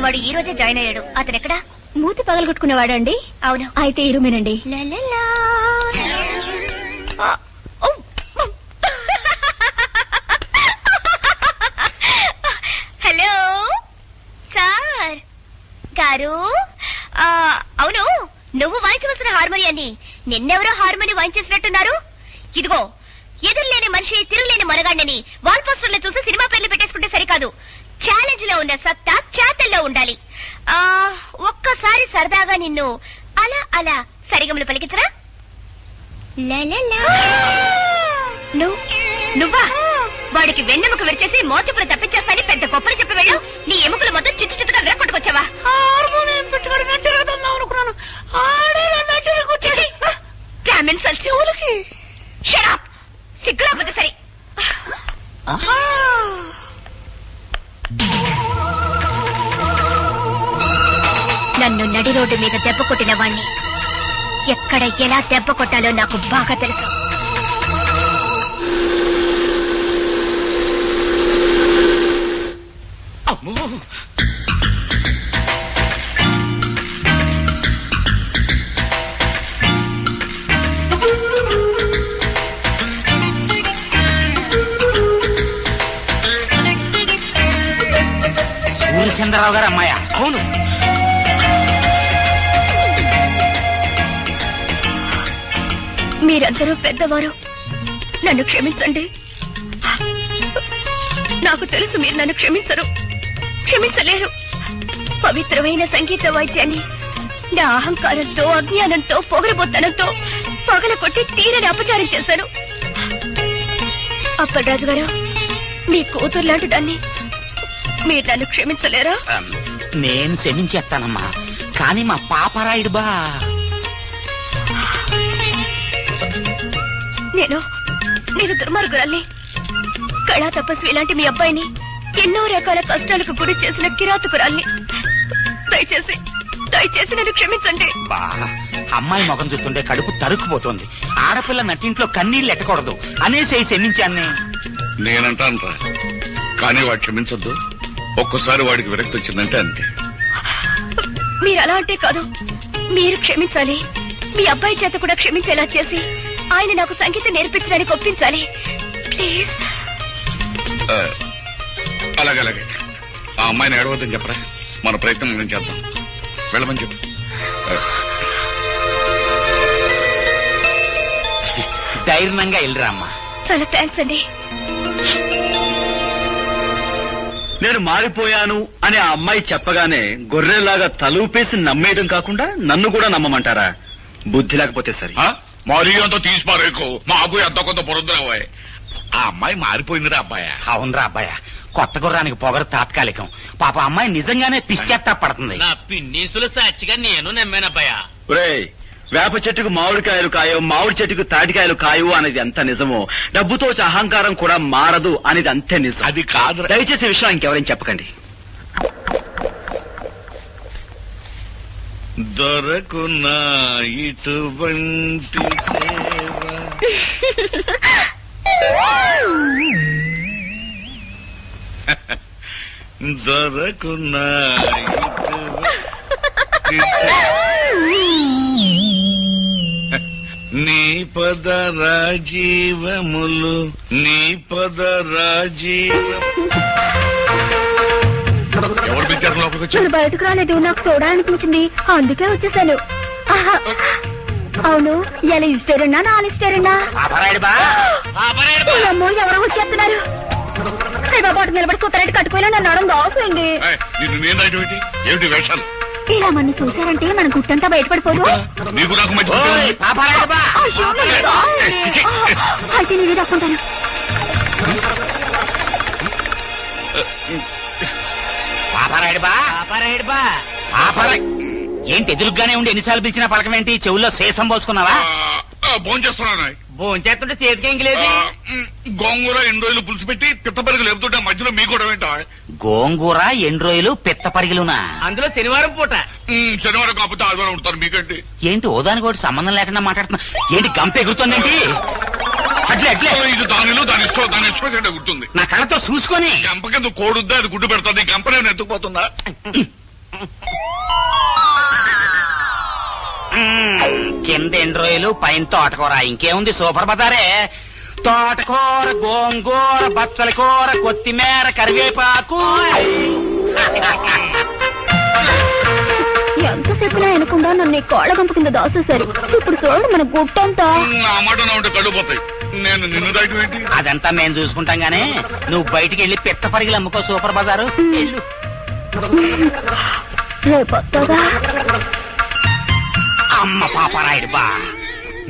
వాడు ఈ రోజే జాయిన్ అయ్యాడు. అతను ఎక్కడా? మూతి పగలగొట్టుకునేవాడండి? అవును. అయితే ఈ రూమేనండి. హలో సార్ గారు, అవును, నువ్వు వాయించవలసిన హార్మోనియాన్ని నిన్నెవరో హార్మోని వాయించేసినట్టున్నారు. ఇదిగో, ఎదురులేని మనిషి తిరుగులేని మనగాండని వాల్ పోస్టర్లో చూసి సినిమా పేర్లు పెట్టేసుకుంటే సరికాదు. ఛాలెంజ్ లో ఉన్న సత్తా చేతల్లో ఉండాలి. ఒక్కసారి సరదాగా నిన్ను అలా అలా సరిగమలు పలికించరా? నువ్వా? వాడికి వెన్నెముక విరిచేసి మోచపులు తప్పించేస్తాని పెద్ద గొప్పలు చెప్పి వెళ్ళు. నీ ఎముకలు మొత్తం చిత్తు చిత్తుగా విరక్కొట్టుకొచ్చావా? హార్మోనియం పెట్టుకుని అనుకున్నాను. చెవులకి సిగ్గురాకపోతే సరే. నన్ను నడి రోడ్డు మీద దెబ్బ కొట్టిన వాణ్ణి ఎక్కడ ఎలా దెబ్బ కొట్టాలో నాకు బాగా తెలుసు. సూర్యచంద్రరావు గారు అమ్మాయ? అవును. మీరందరూ పెద్దవారు, నన్ను క్షమించండి. నాకు తెలుసు మీరు నన్ను క్షమించలేరు. పవిత్రమైన సంగీత వాయిద్యాన్ని నా అహంకారంతో, అజ్ఞానంతో, పొగరబోత్తనంతో పగలకొట్టి తీరని అపచారం చేశాను. అప్పలరాజు గారు, మీ కూతురు లాంటి దాన్ని మీరు నన్ను క్షమించలేరా? నేను క్షమించేస్తానమ్మా, కానీ మా పాపరాయుడు బా. నేను దుర్మార్గురాల్ని, కళా తపస్వి ఇలాంటి మీ అబ్బాయిని ఎన్నో రకాల కష్టాలకు గురి చేసిన కిరాతకురాల్ని. దయచేసి నన్ను క్షమించండి. బా, అమ్మాయి ముఖం చూస్తుంటే కడుపు తరుక్కుపోతుంది. ఆడపిల్ల నట్టింట్లో కన్నీళ్ళు ఎట్టకూడదు అనేసి క్షమించాన్ని. నేనంటాను, కానీ వాడు క్షమించద్దు. ఒక్కసారి వాడికి విరక్తి వచ్చిందంటే అంతే. మీరు అలా అంటే కాదు, మీరు క్షమించాలి. మీ అబ్బాయి చేత కూడా క్షమించేలా చేసి ఆయన నాకు సంగీతం నేర్పించడానికి ఒప్పించాలి. ప్లీజ్. అలాగే ఆ అమ్మాయిని ఏడవద్దని చెప్పరా. మన ప్రయత్నం మనం చేద్దాం. వెళ్ళమని చెప్పు. ధైర్యంగా వెళ్ళరా అమ్మా. చాలా థ్యాంక్స్ అండి. నేను మారిపోయాను అని ఆ అమ్మాయి చెప్పగానే గొర్రెలాగా తలూపేసి నమ్మేయడం కాకుండా నన్ను కూడా నమ్మమంటారా? బుద్ధి లేకపోతే సరే. మరీ అంత తీసి పారేకు, మాకు ఎంత కొంత పొరుద్రావాయ్. ఆ అమ్మాయి మారిపోయిందిరా అబ్బాయ. అవునరా అబ్బాయ, కొత్త గుర్రానికి పొగరు తాత్కాలికం. పాప అమ్మాయి నిజంగానే పిచ్చేత్తా పడుతుంది. నా పిన్నీసులు సాక్షిగా నేను నమ్మానబ్బాయా. ఒరేయ్, వేప చెట్టుకు మామిడికాయలు కాయో, మామిడి చెట్టుకు తాటికాయలు కాయవు అనేది ఎంత నిజమో, డబ్బుతో అహంకారం కూడా మారదు అనేది అంతే నిజం. అది కాదు. దయచేసి విషయం ఇంకెవరైనా చెప్పకండి. దొరకున్నా ఇటువంటి దొరకున్నా నీ పద రాజీవములు, నీ పద ఎవరు పిలిచారు లోపలికి వచ్చి? నేను బయటకు రాలేదు, నాకు చూడాలనిపించింది, అందుకే వచ్చేసాను. అవును, ఎలా ఇస్తారన్నా నానిస్తారన్నా? అమ్మో, ఎవరో వచ్చేస్తున్నారు. బాబు నిలబడి కూతారెడ్డి కట్టుకోయినా నన్ను అడం దోసండి. ఏమిటి వేషాలు? ఇలా మన చూసారంటే మన గుట్టంతా బయటపడిపోదు. నీకు నాకు మంచి అయితే నేను దక్కుంటాను. ఏంటి ఎదురుగానే ఉండి ఎన్నిసార్లు పిలిచినా పలకమేంటి? చెవుల్లో శేషం పోసుకున్నావా? భోంచేస్తున్నాను. భోంచేస్తుంటే చేతికేం లేదు. గోంగూర 2 రోజులు పులుసు పెట్టి పిత్తపరిగలు లేపుతుంటే మధ్యలో మీ కూడా ఏంటా? గోంగూర 2 రోజులు పిత్త పరిగలునా? అందులో శనివారం పూట. శనివారం కాకపోతే ఆదివారం ఉంటారు మీకేంటి? ఏంటి ఓదానికి ఒకటి సంబంధం లేకుండా మాట్లాడుతున్నా? ఏంటి గంప ఎగురుతుందేంటి? ఇది దానిలో దాని ఇష్టం గుర్తుంది. నా కళ్ళతో చూసుకొని. గంప కింద కోడుద్దా, అది గుడ్డు పెడుతుంది. గంప నేను ఎత్తుకుపోతుందా? కింద ఎండ్రోయలు పైన తోటకూర ఇంకేముంది సూపర్ బజారే. తోటకూర, గోంగూర, బచ్చల కూర, కొత్తిమీర, కరివేపాకు. ఎంతసేపులా వెనకుండా నన్ను ఈ కోళ్ళ గంప కింద దాచేశారు. ఇప్పుడు చూడండి మన గుట్టంతా. నా మాట నా ఉంటే కళ్ళు పోతాయి. నేను నిన్ను దాయటం ఏంటి? అదంతా మేము చూసుకుంటాం గానీ నువ్వు బయటికి వెళ్ళి పిత్త పరిగిలు అమ్ముకో సూపర్ బజారు. వెళ్ళు. రేపొస్తాగా. అమ్మ పాపారాయుడు బా,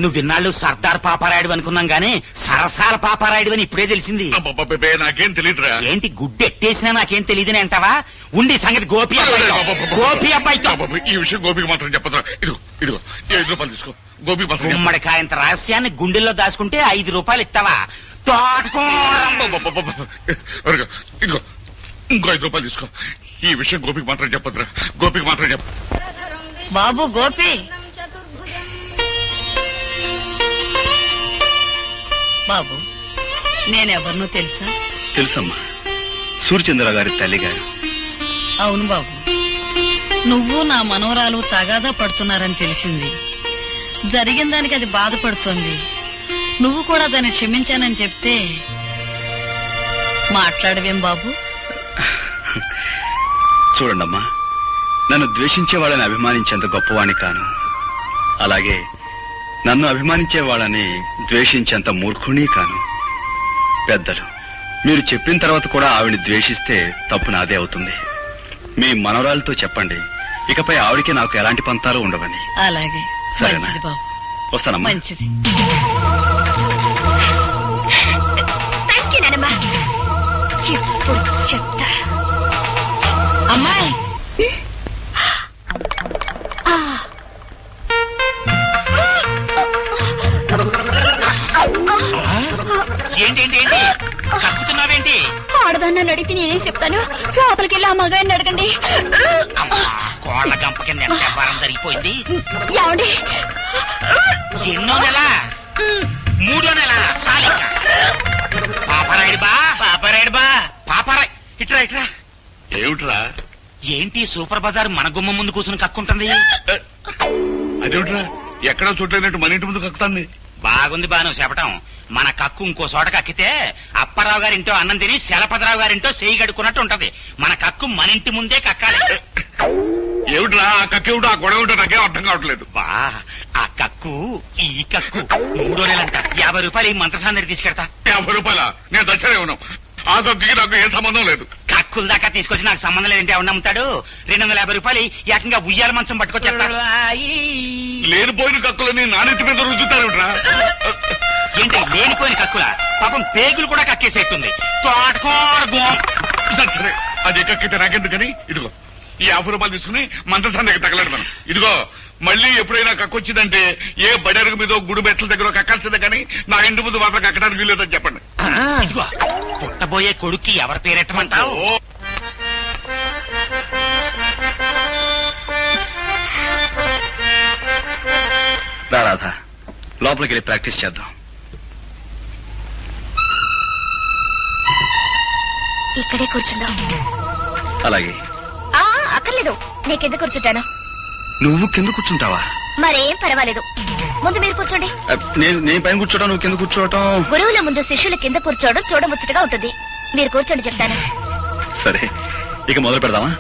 నువ్వు విన్నాళ్ళు సర్దార్ పాపారాయుడు అనుకున్నాం గానీ సరసాల పాపారాయుడు అని ఇప్పుడే తెలిసింది. అబ్బబ్బబ్బే, నాకేం తెలియదురా. ఏంటి గుడ్డు ఎట్టేసినా నాకేం తెలియదని అంటావా? ఉండి సంగతి గోపి అబ్బాయితో. గోపి అబ్బాయితో అబ్బబ్బే, ఈ విషయం గోపికి మాత్రం చెప్పదురా. ఇదిగో ఇదిగో 5 రూపాయలు తీసుకో. గోపి మాత్రం చెప్పు. గుమ్మడికాయంత రహస్యాన్ని గుండెల్లో దాచుకుంటే 5 రూపాయలు ఇస్తావా? తోటకూర. అబ్బబ్బబ్బబ్బ. ఇదిగో ఇదిగో ఇంకో 5 రూపాయలు తీసుకో. ఈ విషయం గోపికి మాత్రం చెప్పదురా. గోపికి మాత్రం చెప్పు. బాబు గోపి, బాబు నేనెవరినో తెలుసా? తెలుసమ్మా, సూర్యచంద్ర గారి తల్లి గారు. అవును బాబు, నువ్వు నా మనవరాలు తగాదా పడుతున్నారని తెలిసింది. జరిగిన దానికి అది బాధపడుతోంది. నువ్వు కూడా దాన్ని క్షమించానని చెప్తే మాట్లాడవేం బాబు? చూడండమ్మా, నన్ను ద్వేషించే వాళ్ళని అభిమానించేంత గొప్పవాణ్ణి కాను. అలాగే నన్ను అభిమానించే వాళ్ళని ద్వేషించేంత మూర్ఖుని కాను. పెద్దలు మీరు చెప్పిన తర్వాత కూడా ఆవిడ్ని ద్వేషిస్తే తప్పు నాదే అవుతుంది. మీ మనవరాలతో చెప్పండి, ఇకపై ఆవిడికి నాకు ఎలాంటి పంతాలు ఉండవని. అలాగే, సరేనా? మంచిది బాబు, వస్తానమ్మా. మంచిది. థ్యాంక్ యూ నానమ్మా. ఇప్పుడు చెప్తా. అమ్మాయి, ఏంటేంటి కక్కుతున్నావేంటి? ఆడదాన్ని అడిగితే నేనే చెప్తాను. లోపలికి వెళ్ళి ఆ మగాయన్ని అడగండి. కోళ్ల గంప కింద ఎంత వ్యాపారం జరిగిపోయింది. ఏమండి? ఎన్నో నెల? 3వ నెల. పాపరాయుడు బా, పాపరాయుడు బా, పాపరాయ్ ఇట్రా ఇట్రా. ఏమిట్రా? ఏంటి సూపర్ బజార్ మన గుమ్మ ముందు కూర్చుని కక్కుంటుంది? అదేమిట్రా? ఎక్కడో చూడలేనట్టు మన ఇంటి ముందు కక్కుతాంది. బాగుంది బా నువ్వు చెప్పటం. మన కక్కు ఇంకో చోట కక్కితే అప్పారావు గారింటో అన్నం తిని శలపతిరావు గారింటో చేయి గడుకున్నట్టు ఉంటది. మన కక్కు మన ఇంటి ముందే కక్కాలి. ఏమిట్రా ఆ కక్కేమిటో ఆ గొడవ ఏమిటో నాకేం అర్థం కావట్లేదు. బా ఆ కక్కు ఈ కక్కు 3వ నెలంట. 50 రూపాయలు ఈ మంత్రసాన్ని తీసుకెడతా. 50 రూపాయల? నేను దచ్చనే ఉన్నాం. ఆ కక్కుకి నాకు ఏ సంబంధం లేదు. కక్కుల దాకా తీసుకొచ్చి నాకు సంబంధం లేదంటే ఎవరు నమ్ముతాడు? 250 రూపాయలు ఏకంగా ఉయ్యాల మంచం పట్టుకొచ్చేస్తాడు. లేనిపోయిన కక్కులని నానెత్తి మీద రుద్దుతారుట్రా. ఏంటి లేనిపోయిన కక్కుల? పాపం పేగులు కూడా కక్కేసేస్తుంది. తోటకూర గోం. సరే, అది కక్కితే నాకెందుకని ఇదిగో ఈ 50 రూపాయలు తీసుకుని మంత్రసాన్ దగ్గర తగలడు మనం. ఇదిగో మళ్ళీ ఎప్పుడైనా కక్కొచ్చిందంటే ఏ బడరుగు మీద గుడి బెట్ల దగ్గర కక్కాల్సిందే కానీ నా ఇంటి ముందు మాత్రం కక్కడానికి వీల్లేదని చెప్పండి. ఇదిగో పుట్టబోయే కొడుక్కి ఎవరి పేరెట్టమంటావు? రాధా, లోపలికి వెళ్ళి ప్రాక్టీస్ చేద్దాం. ఇక్కడే కూర్చుందాం. అలాగే. అక్కర్లేదు, నేను కింద కూర్చుంటాను. నువ్వు కింద కూర్చుంటావా? మరేం పర్వాలేదు, ముందు మీరు కూర్చోండి. నేను పైన కూర్చోవటం, నువ్వు కింద కూర్చోవటం. గురువుల ముందు శిష్యుల కింద కూర్చోవడం చూడముచ్చటగా ఉంటుంది. మీరు కూర్చోండి, చెప్తాను. సరే, ఇక మొదలు పెడదామా?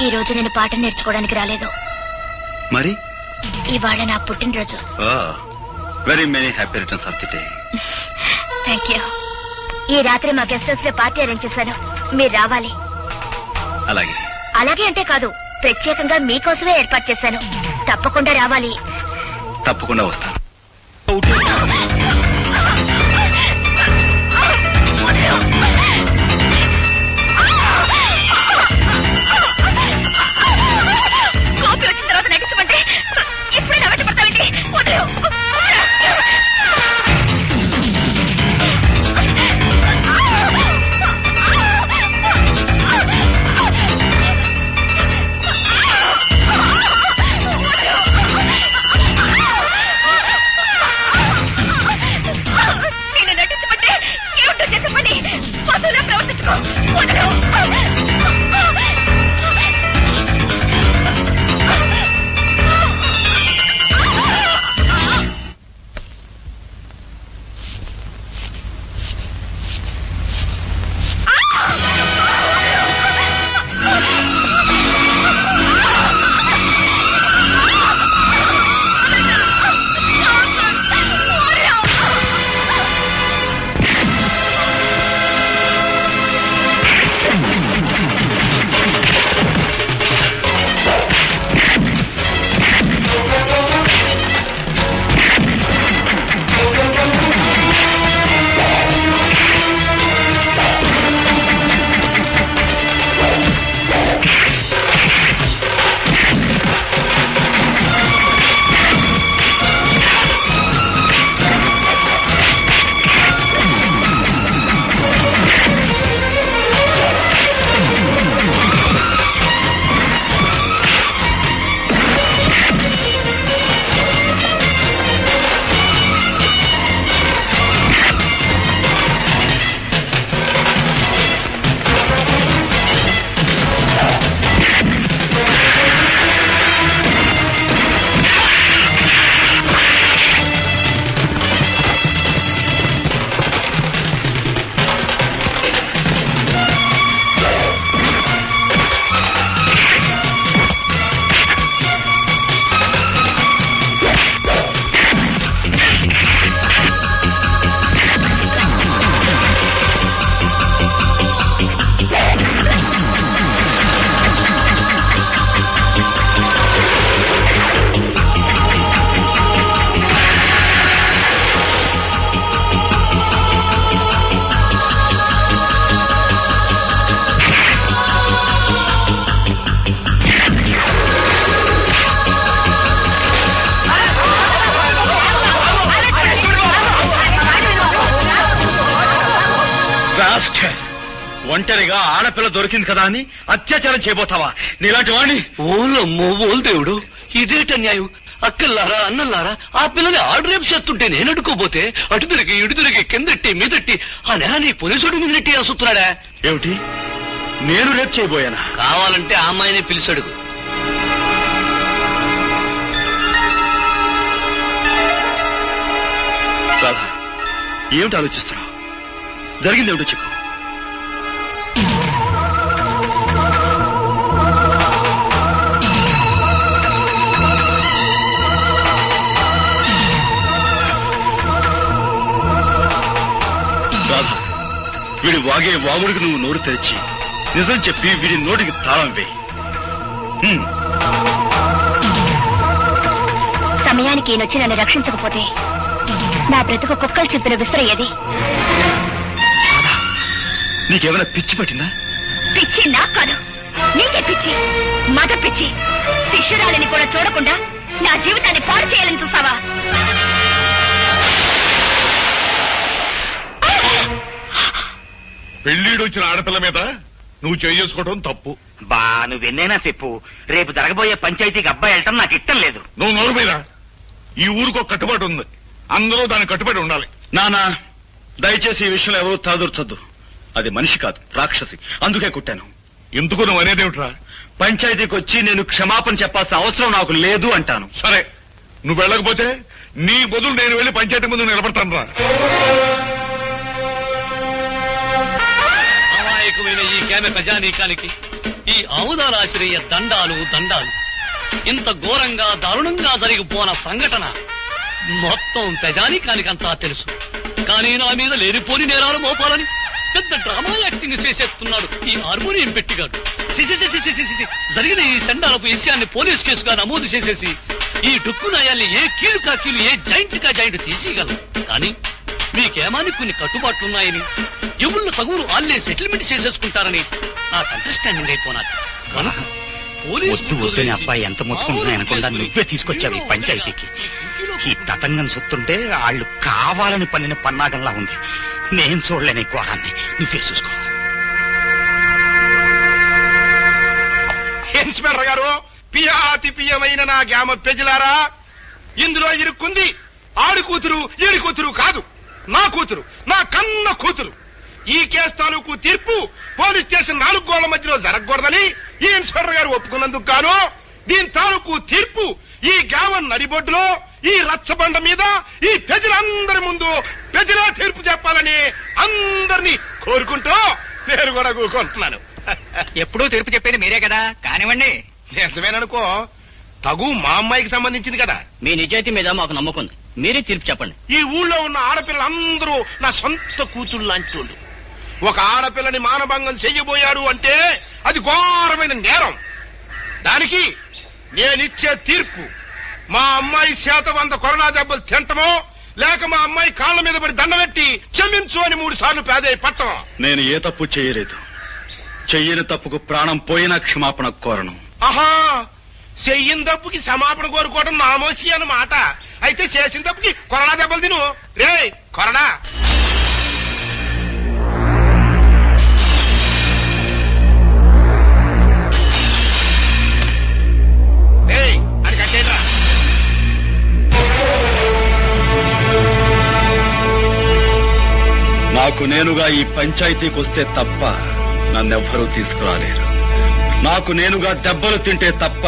ఈ రోజు నేను పాఠం నేర్చుకోవడానికి రాలేదు. మరి ఇవాళ నా పుట్టినరోజు. Very many happy returns of the day. Thank you. ఈ రాత్రి మా గెస్ట్ హౌస్ లో పార్టీ అరేంజ్ చేశాను, మీరు రావాలి. అలాగే. అలాగే అంటే కాదు, ప్రత్యేకంగా మీకోసమే ఏర్పాటు చేశాను. తప్పకుండా రావాలి. తప్పకుండా వస్తాను. కాపీ వచ్చిన తర్వాత నటిస్తామంటే ఇప్పుడే నవ్వటి పడతామండి. రాస్కెల్, ఒంటరిగా ఆడపిల్ల దొరికింది కదా అని అత్యాచారం చేయబోతావా? నీలాంటి వాణ్ణి ఓలమ్మో ఓల్ దేవుడు, ఇదేట న్యాయం? అక్కల్లారా అన్నల్లారా, ఆ పిల్లని ఆడు రేపు చేస్తుంటే నేను అడుకోపోతే అటు తిరిగి ఇటు తిరిగి కిందట్టి మీదట్టి ఆ నేలని పోలీసుడు మీద నెట్టి అసుతున్నాడా? ఏమిటి, నేను రేపు చేయబోయానా? కావాలంటే ఆ అమ్మాయిని పిలిచడుగు. రాధా, ఏమిటి ఆలోచిస్తున్నావు? జరిగింది ఏమిటో చెప్పు. రాధా, వీడి వాగే వాగుడికి నువ్వు నోరు తెరిచి నిజం చెప్పి వీడి నోటికి తాళం వేయి. సమయానికి ఈయనొచ్చి నన్ను రక్షించకపోతే నా బ్రతుకు కుక్కలు చెప్పిన విసిరయ్యేది. నీకేమైనా పిచ్చి పట్టిందా? పిచ్చి నాకు కాదు, నీకే పిచ్చి, మగ పిచ్చి. శిష్యురాలిని కూడా చూడకుండా నా జీవితాన్ని పాడు చేయాలని చూస్తావా? పెళ్లిడు వచ్చిన ఆడపిల్ల మీద నువ్వు చేసుకోవడం తప్పు. బా నువ్వెన్నైనా చెప్పు, రేపు జరగబోయే పంచాయతీకి అబ్బాయి వెళ్ళటం నాకు ఇష్టం లేదు. నువ్వు నోరు మీద. ఈ ఊరికి ఒక కట్టుబాటు ఉంది, అందరూ దానికి కట్టుబడి ఉండాలి. నానా, దయచేసి ఈ విషయంలో ఎవరూ తలదూర్చొద్దు. అది మనిషి కాదు, రాక్షసి. అందుకే కుట్టాను. ఎందుకు నువ్వు అనేదేమిట్రా? పంచాయతీకి వచ్చి నేను క్షమాపణ చెప్పాల్సిన అవసరం నాకు లేదు అంటాను. సరే, నువ్వు వెళ్ళకపోతే నీ బదులు నేను వెళ్లి పంచాయతీ ముందు నిలబడతాను రా. అమాయకమైన ఈ కేమె ప్రజానీకానికి ఈ ఆముదారాశ్రయ దండాలు దండాలు. ఇంత ఘోరంగా దారుణంగా జరిగిపోన సంఘటన మొత్తం ప్రజానీకానికంతా తెలుసు. కానీ నా మీద లేనిపోని నేరాలు మోపాలని పెద్ద డ్రామా యాక్టింగ్ చేసేస్తున్నాడు ఈ హార్మోనియం పెట్టిగాడు. జరిగిన ఈ సండాలపు విషయాన్ని పోలీస్ కేసుగా నమోదు చేసేసి ఈ డుక్కు నయాల్ని ఏ కీలు కా కీలు, ఏ జాయింట్ కా జాయింట్ తీసేయగలం. కానీ మీకేమాని కొన్ని కట్టుబాట్లున్నాయని, ఎవళ్ళు తగులు ఆల్లే సెటిల్మెంట్ చేసేసుకుంటారని నాకు అండర్స్టాండింగ్ అయిపోనాది. కనుక వద్దు అబ్బాయి ఎంత మొత్తుకుంటున్నాయనకుండా నువ్వే తీసుకొచ్చావు ఈ పంచాయతీకి. ఈ తతంగం చూస్తుంటే వాళ్ళు కావాలని పన్నిన పన్నాగంలా ఉంది. నేను చూడలేని ఘోరాన్ని, నువ్వే చూసుకో. ఇన్స్పెక్టర్ గారు, పియాతి పియమైన నా గ్రామ ప్రజలారా, ఇందులో ఇరుక్కుంది ఆడి కూతురు ఈడి కూతురు కాదు, నా కూతురు, నా కన్న కూతురు. ఈ కేసు తాలూకు తీర్పు పోలీస్ స్టేషన్ 4 గోళ్ల మధ్యలో జరగకూడదని ఈ ఇన్స్పెక్టర్ గారు ఒప్పుకున్నందుకు గాను దీని తాలూకు తీర్పు ఈ గ్రామం నడిబొడ్డులో ఈ రచ్చబండ మీద ఈ ప్రజలందరి ముందు ప్రజలా తీర్పు చెప్పాలని అందరినీ కోరుకుంటూ నేను కూడా కూకుంటున్నాను. ఎప్పుడూ తీర్పు చెప్పేది మీరే కదా, కానివ్వండి. నిజమేననుకో, తగు మా అమ్మాయికి సంబంధించింది కదా. మీ నిజాయితీ మీద మాకు నమ్మకం ఉంది, మీరే తీర్పు చెప్పండి. ఈ ఊళ్ళో ఉన్న ఆడపిల్లలందరూ నా సొంత కూతుళ్ళు లాంటి వాళ్ళు. ఒక ఆడపిల్లని మానభంగం చెయ్యబోయారు అంటే అది ఘోరమైన నేరం. దానికి నేనిచ్చే తీర్పు మా అమ్మాయి చేత 100 కొరడా దెబ్బలు తింటమో, లేక మా అమ్మాయి కాళ్ల మీద పడి దండబెట్టి క్షమించు అని 3 సార్లు పేదయ్య పట్టం. నేను ఏ తప్పు చేయలేదు. చెయ్యని తప్పుకు ప్రాణం పోయినా క్షమాపణ కోరను. ఆహా, చెయ్యిన తప్పుకి క్షమాపణ కోరుకోవడం నామోసి అన్నమాట. అయితే చేసిన తప్పుకి కొరడా దెబ్బలు తిను. రే కొరడా. అది కట్టేట్రా. నాకు నేనుగా ఈ పంచాయతీకి వస్తే తప్ప నన్నెవ్వరూ తీసుకురాలేరు. నాకు నేనుగా దెబ్బలు తింటే తప్ప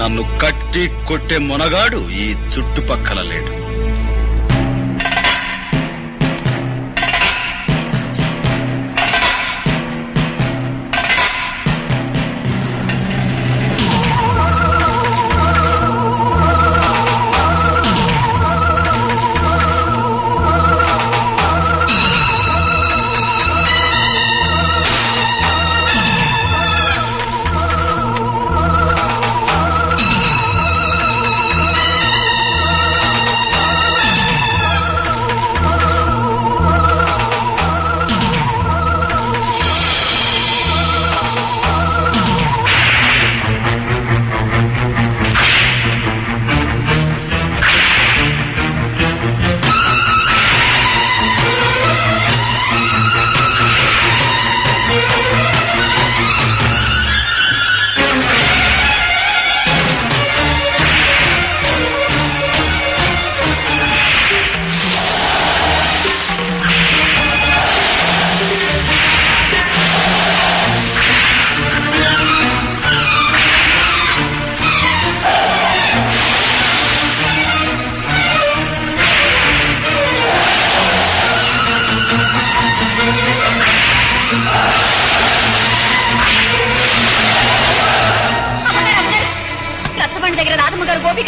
నన్ను కట్టి కొట్టే మునగాడు ఈ చుట్టుపక్కల లేడు.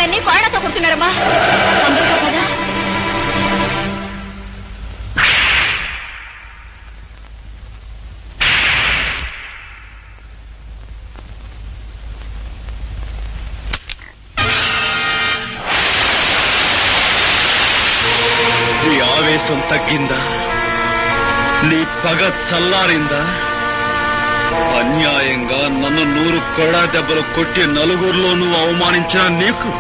ఆడవాళ్ళని కోడతో కొడుతున్నారమ్మా. తొందరగా పద. నీ ఆవేశం తగ్గిందా? నీ పగ చల్లారిందా? అన్యాయంగా నన్ను 100 కొడా దెబ్బలు కొట్టి నలుగురిలో నువ్వు అవమానించిన నీకు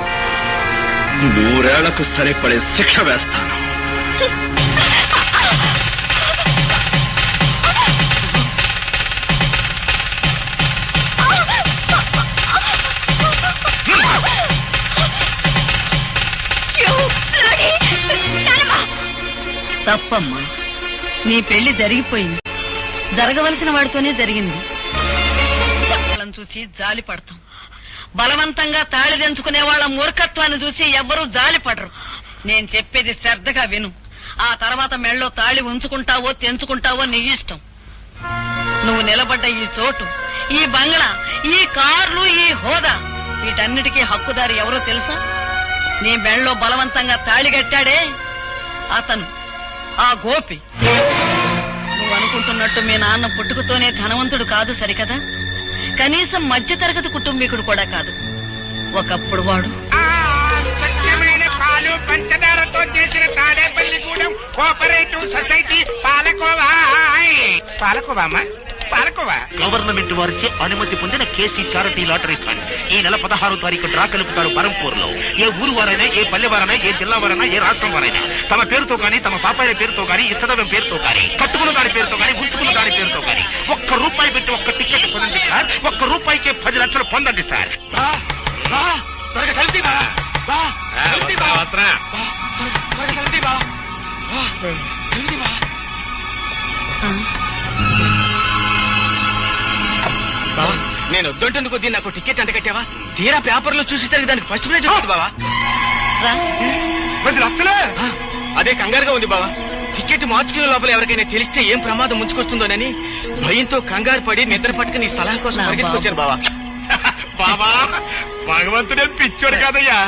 100 ఏళ్లకు సరిపడే శిక్ష వేస్తాను. తప్పమ్మా, నీ పెళ్లి జరిగిపోయింది. జరగవలసిన వాడితోనే జరిగింది. వాళ్ళని చూసి జాలి పడతాం. బలవంతంగా తాళి తెంచుకునే వాళ్ళ మూర్ఖత్వాన్ని చూసి ఎవ్వరూ జాలి పడరు. నేను చెప్పేది శ్రద్ధగా విను. ఆ తర్వాత మెళ్ళో తాళి ఉంచుకుంటావో తెంచుకుంటావో నీ ఇష్టం. నువ్వు నిలబడ్డ ఈ చోటు, ఈ బంగ్లా, ఈ కార్లు, ఈ హోదా, వీటన్నిటికీ హక్కుదారి ఎవరో తెలుసా? నీ మెళ్ళో బలవంతంగా తాళి కట్టాడే అతను, ఆ గోపి. నువ్వు అనుకుంటున్నట్టు మీ నాన్న పుట్టుకతోనే ధనవంతుడు కాదు సరికదా? కనీసం మధ్యతరగతి కుటుంబీకుడు కూడా కాదు. ఒకప్పుడు వాడు స్వచ్ఛమైన పాలు పంచదారతో చేసిన తాడేపల్లిగూడెం కోఆపరేటివ్ సొసైటీ పాలకోవా. పాలకోవామా? పాలకోవా గవర్నమెంట్ వారిచే అనుమతి పొందిన కేసీ చారిటీ లాటరీ ఫండ్ ఈ నెల 16వ తారీఖు డ్రా కలుపుతారు బరంపూర్లో. ఏ ఊరు వారైనా, ఏ పల్లె వారైనా, ఏ జిల్లా వారైనా, ఏ రాష్ట్రం వారైనా తమ పేరుతో గాని, తమ పాపాయ పేరుతో గాని, ఇష్టదైవం పేరుతో గాని, కట్టుకున్న దాని పేరుతో గాని, ఉంచుకున్న దాని పేరుతో గాని ₹1 పెట్టి ఒక్క టికెట్ పొందండి సార్. ₹1కే 10 లక్షలు పొందండి సార్. నేను వద్దంటేందుకు దీన్ని నాకు టికెట్ అంట కట్టావా? తీరా పేపర్లో చూసేసరికి దానికి ఫస్ట్ ప్రైజ్ వచ్చింది బావా. 10 లక్షలే? అదే కంగారుగా ఉంది బావా. టికెట్ మార్చుకునే లోపల ఎవరికైనా తెలిస్తే ఏం ప్రమాదం ముంచుకొస్తుందోనని భయంతో కంగారు పడి నిద్ర పట్టుకుని సలహా కోసం పరిగెత్తుకొచ్చాను బావా. బాబా భగవంతుడే పిచ్చోడు కాదయ్యా.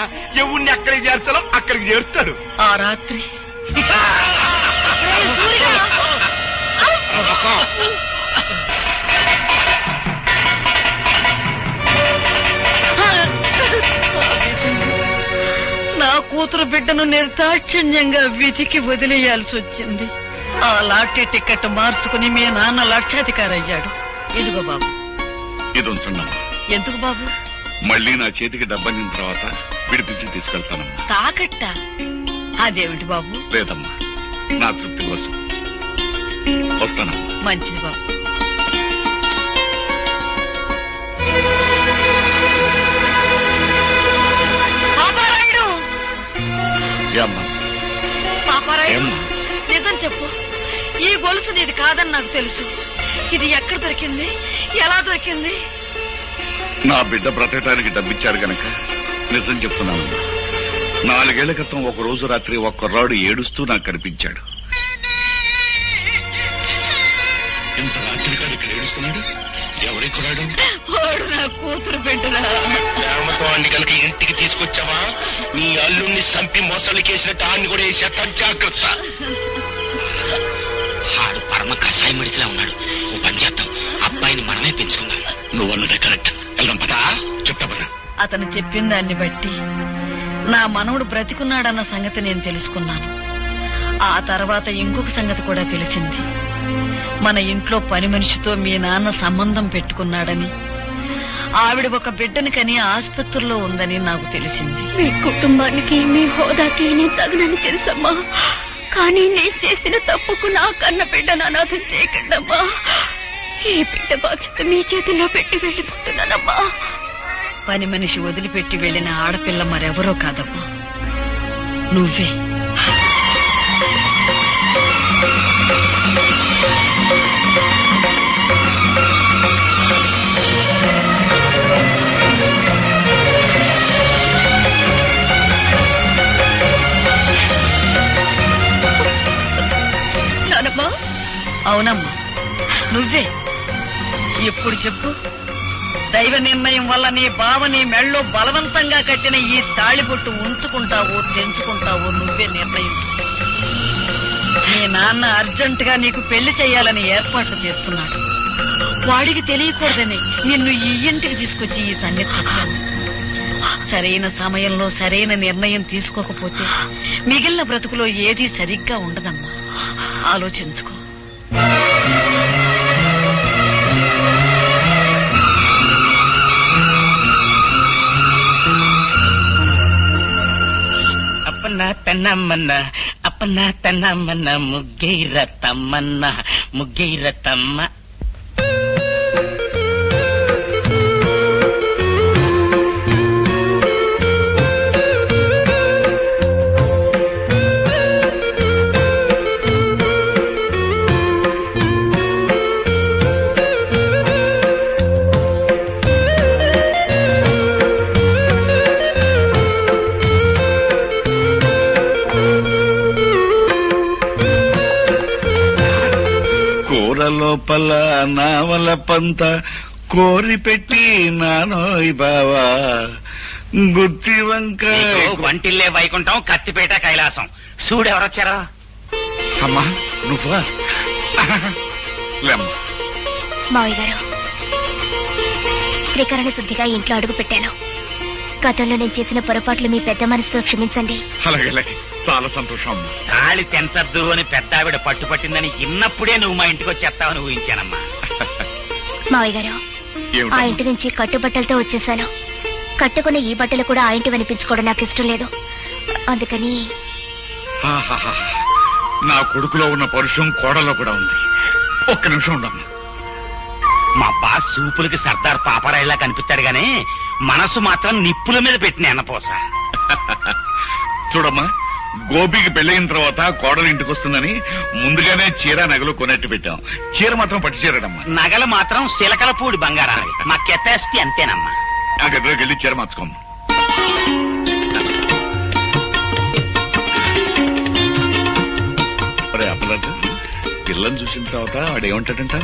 ఎవరిని ఎక్కడికి చేర్చాలో అక్కడికి చేరుతాడు. ఆ రాత్రి నా కూతురు బిడ్డను నిర్దాక్షిణ్యంగా విధికి వదిలేయాల్సి వచ్చింది. ఆ లాటరీ టికెట్ మార్చుకుని మీ నాన్న లక్షాధికారి అయ్యాడు. ఇదిగో బాబు. ఇది ఉంచండమ్మా. ఎందుకు బాబు? మళ్ళీ నా చేతికి డబ్బనిన తర్వాత విడిపించి తీసుకెళ్తానమ్మా. తాకట్ట? అదేమిటి బాబు? లేదమ్మా, నా తృప్తి కోసం. వస్తానమ్మా. మంచిది బాబు. పాపారాయుడు, నిజం చెప్పు. ఈ గొలుసు నీది కాదని నాకు తెలుసు. ఇది ఎక్కడ దొరికింది? ఎలా దొరికింది? నా బిడ్డ బ్రతకడానికి డబ్బిచ్చాడు గనక నిజం చెప్తున్నాను. 4 ఏళ్ల క్రితం ఒక రోజు రాత్రి ఒక కుర్రాడు ఏడుస్తూ నాకు కనిపించాడు. ఇంత రాత్రి కాదు ఇక్కడ ఏడుస్తున్నాడు. ఎవరి కుర్రాడు? వాడు నా కూతురు బిడ్డరా. ప్రేమతో అన్ని కనుక ఇంటికి తీసుకొచ్చావా? నీ అల్లుణ్ణి చంపి మొసలికేసినట్టు ఆన్ని కూడా వేసేస్తా. జాగ్రత్త. ఆడు పరమ కషాయం మడిచిలా ఉన్నాడు. ఓ పని చేద్దాం, అబ్బాయిని మనమే పెంచుకుందాం. నువ్వు అన్నదే కరెక్ట్. వెళ్దాం పదా. చెప్తా పదా. అతను చెప్పిన దాన్ని బట్టి నా మనవడు బ్రతికున్నాడన్న సంగతి నేను తెలుసుకున్నాను. ఆ తర్వాత ఇంకొక సంగతి కూడా తెలిసింది. మన ఇంట్లో పని మనిషితో మీ నాన్న సంబంధం పెట్టుకున్నాడని, ఆవిడ ఒక బిడ్డని కని ఆసుపత్రిలో ఉందని నాకు తెలిసింది. మీ కుటుంబానికి, మీ హోదాకి నేను తగనని తెలుసమ్మా. కానీ నేను చేసిన తప్పుకు నా కన్న బిడ్డను అనాథం చేయకండమ్మా. ఈ బిడ్డ బాధ్యత మీ చేతుల్లో పెట్టి వెళ్ళిపోతున్నానమ్మా. పని మనిషి వదిలిపెట్టి వెళ్లిన ఆడపిల్ల మరెవరో కాదమ్మా, నువ్వే. అవునమ్మా, నువ్వే. ఎప్పుడు చెప్పు. దైవ నిర్ణయం వల్ల నీ బావని మెళ్ళో బలవంతంగా కట్టిన ఈ తాళిబొట్టు ఉంచుకుంటావో తెంచుకుంటావో నువ్వే నిర్ణయించు. మీ నాన్న అర్జెంటుగా నీకు పెళ్లి చేయాలని ఏర్పాట్లు చేస్తున్నాడు. వాడికి తెలియకూడదని నిన్ను ఈ ఇంటికి తీసుకొచ్చి ఈ సంగతి చెప్పాను. సరైన సమయంలో సరైన నిర్ణయం తీసుకోకపోతే మిగిలిన బ్రతుకులో ఏదీ సరిగ్గా ఉండదమ్మా. ఆలోచించుకో. అప్పన్న తన్నమ్మన్న అప్పన్న తన్నమ్మన్న ముగ్గైర తమ్మన్న ముగ్గైర తమ్మ. కూర లోపల నావల పంత కోరి పెట్టి నానోయ్ బావా గుత్తి వంకాయ. నీకు వంటిల్లే వైకుంఠం, కత్తిపేట కైలాసం. చూడు ఎవరొచ్చారో. అమ్మా నువ్వా? లేమ్మా. మావయ్య గారు, త్రికరణ శుద్ధిగా ఇంట్లో అడుగు పెట్టాను. గతంలో నేను చేసిన పొరపాట్లు మీ పెద్ద మనసుతో క్షమించండి. అలాగే అలాగే, చాలా సంతోషం అమ్మా. తాళి తెంచద్దు అని పెద్ద ఆవిడ పట్టుపట్టిందని ఇన్నప్పుడే నువ్వు మా ఇంటికి వచ్చేస్తావని ఊహించానమ్మా. మావయ్య గారు, ఆ ఇంటి నుంచి కట్టుబట్టలతో వచ్చేసాను. కట్టుకున్న ఈ బట్టలు కూడా ఆ ఇంటి వినిపించుకోవడం నాకు ఇష్టం లేదు. అందుకని ఆహాహా. నా కొడుకులో ఉన్న పరుషం కోడలో కూడా ఉంది. ఒక్క నిమిషం ఉండమ్మా. మా బాస్ సూపులకి సర్దార్ పాపరాయిలా కనిపిస్తాడు గానీ మనసు మాత్రం నిప్పుల మీద పెట్టిన ఎన్నపోస. చూడమ్మా, గోపికి పెళ్ళయిన తర్వాత కోడలు ఇంటికి వస్తుందని ముందుగానే చీర నగలు కొనట్టు పెట్టాం. చీర మాత్రం పట్టు చీరడమ్మా. నగలు మాత్రం సిలకలపూడి బంగారాలు. మా కెపాసిటీ అంతేనమ్మా. ఆ గదిలోకి వెళ్ళి చీర మార్చుకోమ్మా. అప్పలట్టు పిల్లని చూసిన తర్వాత వాడు ఏమంటాడంట?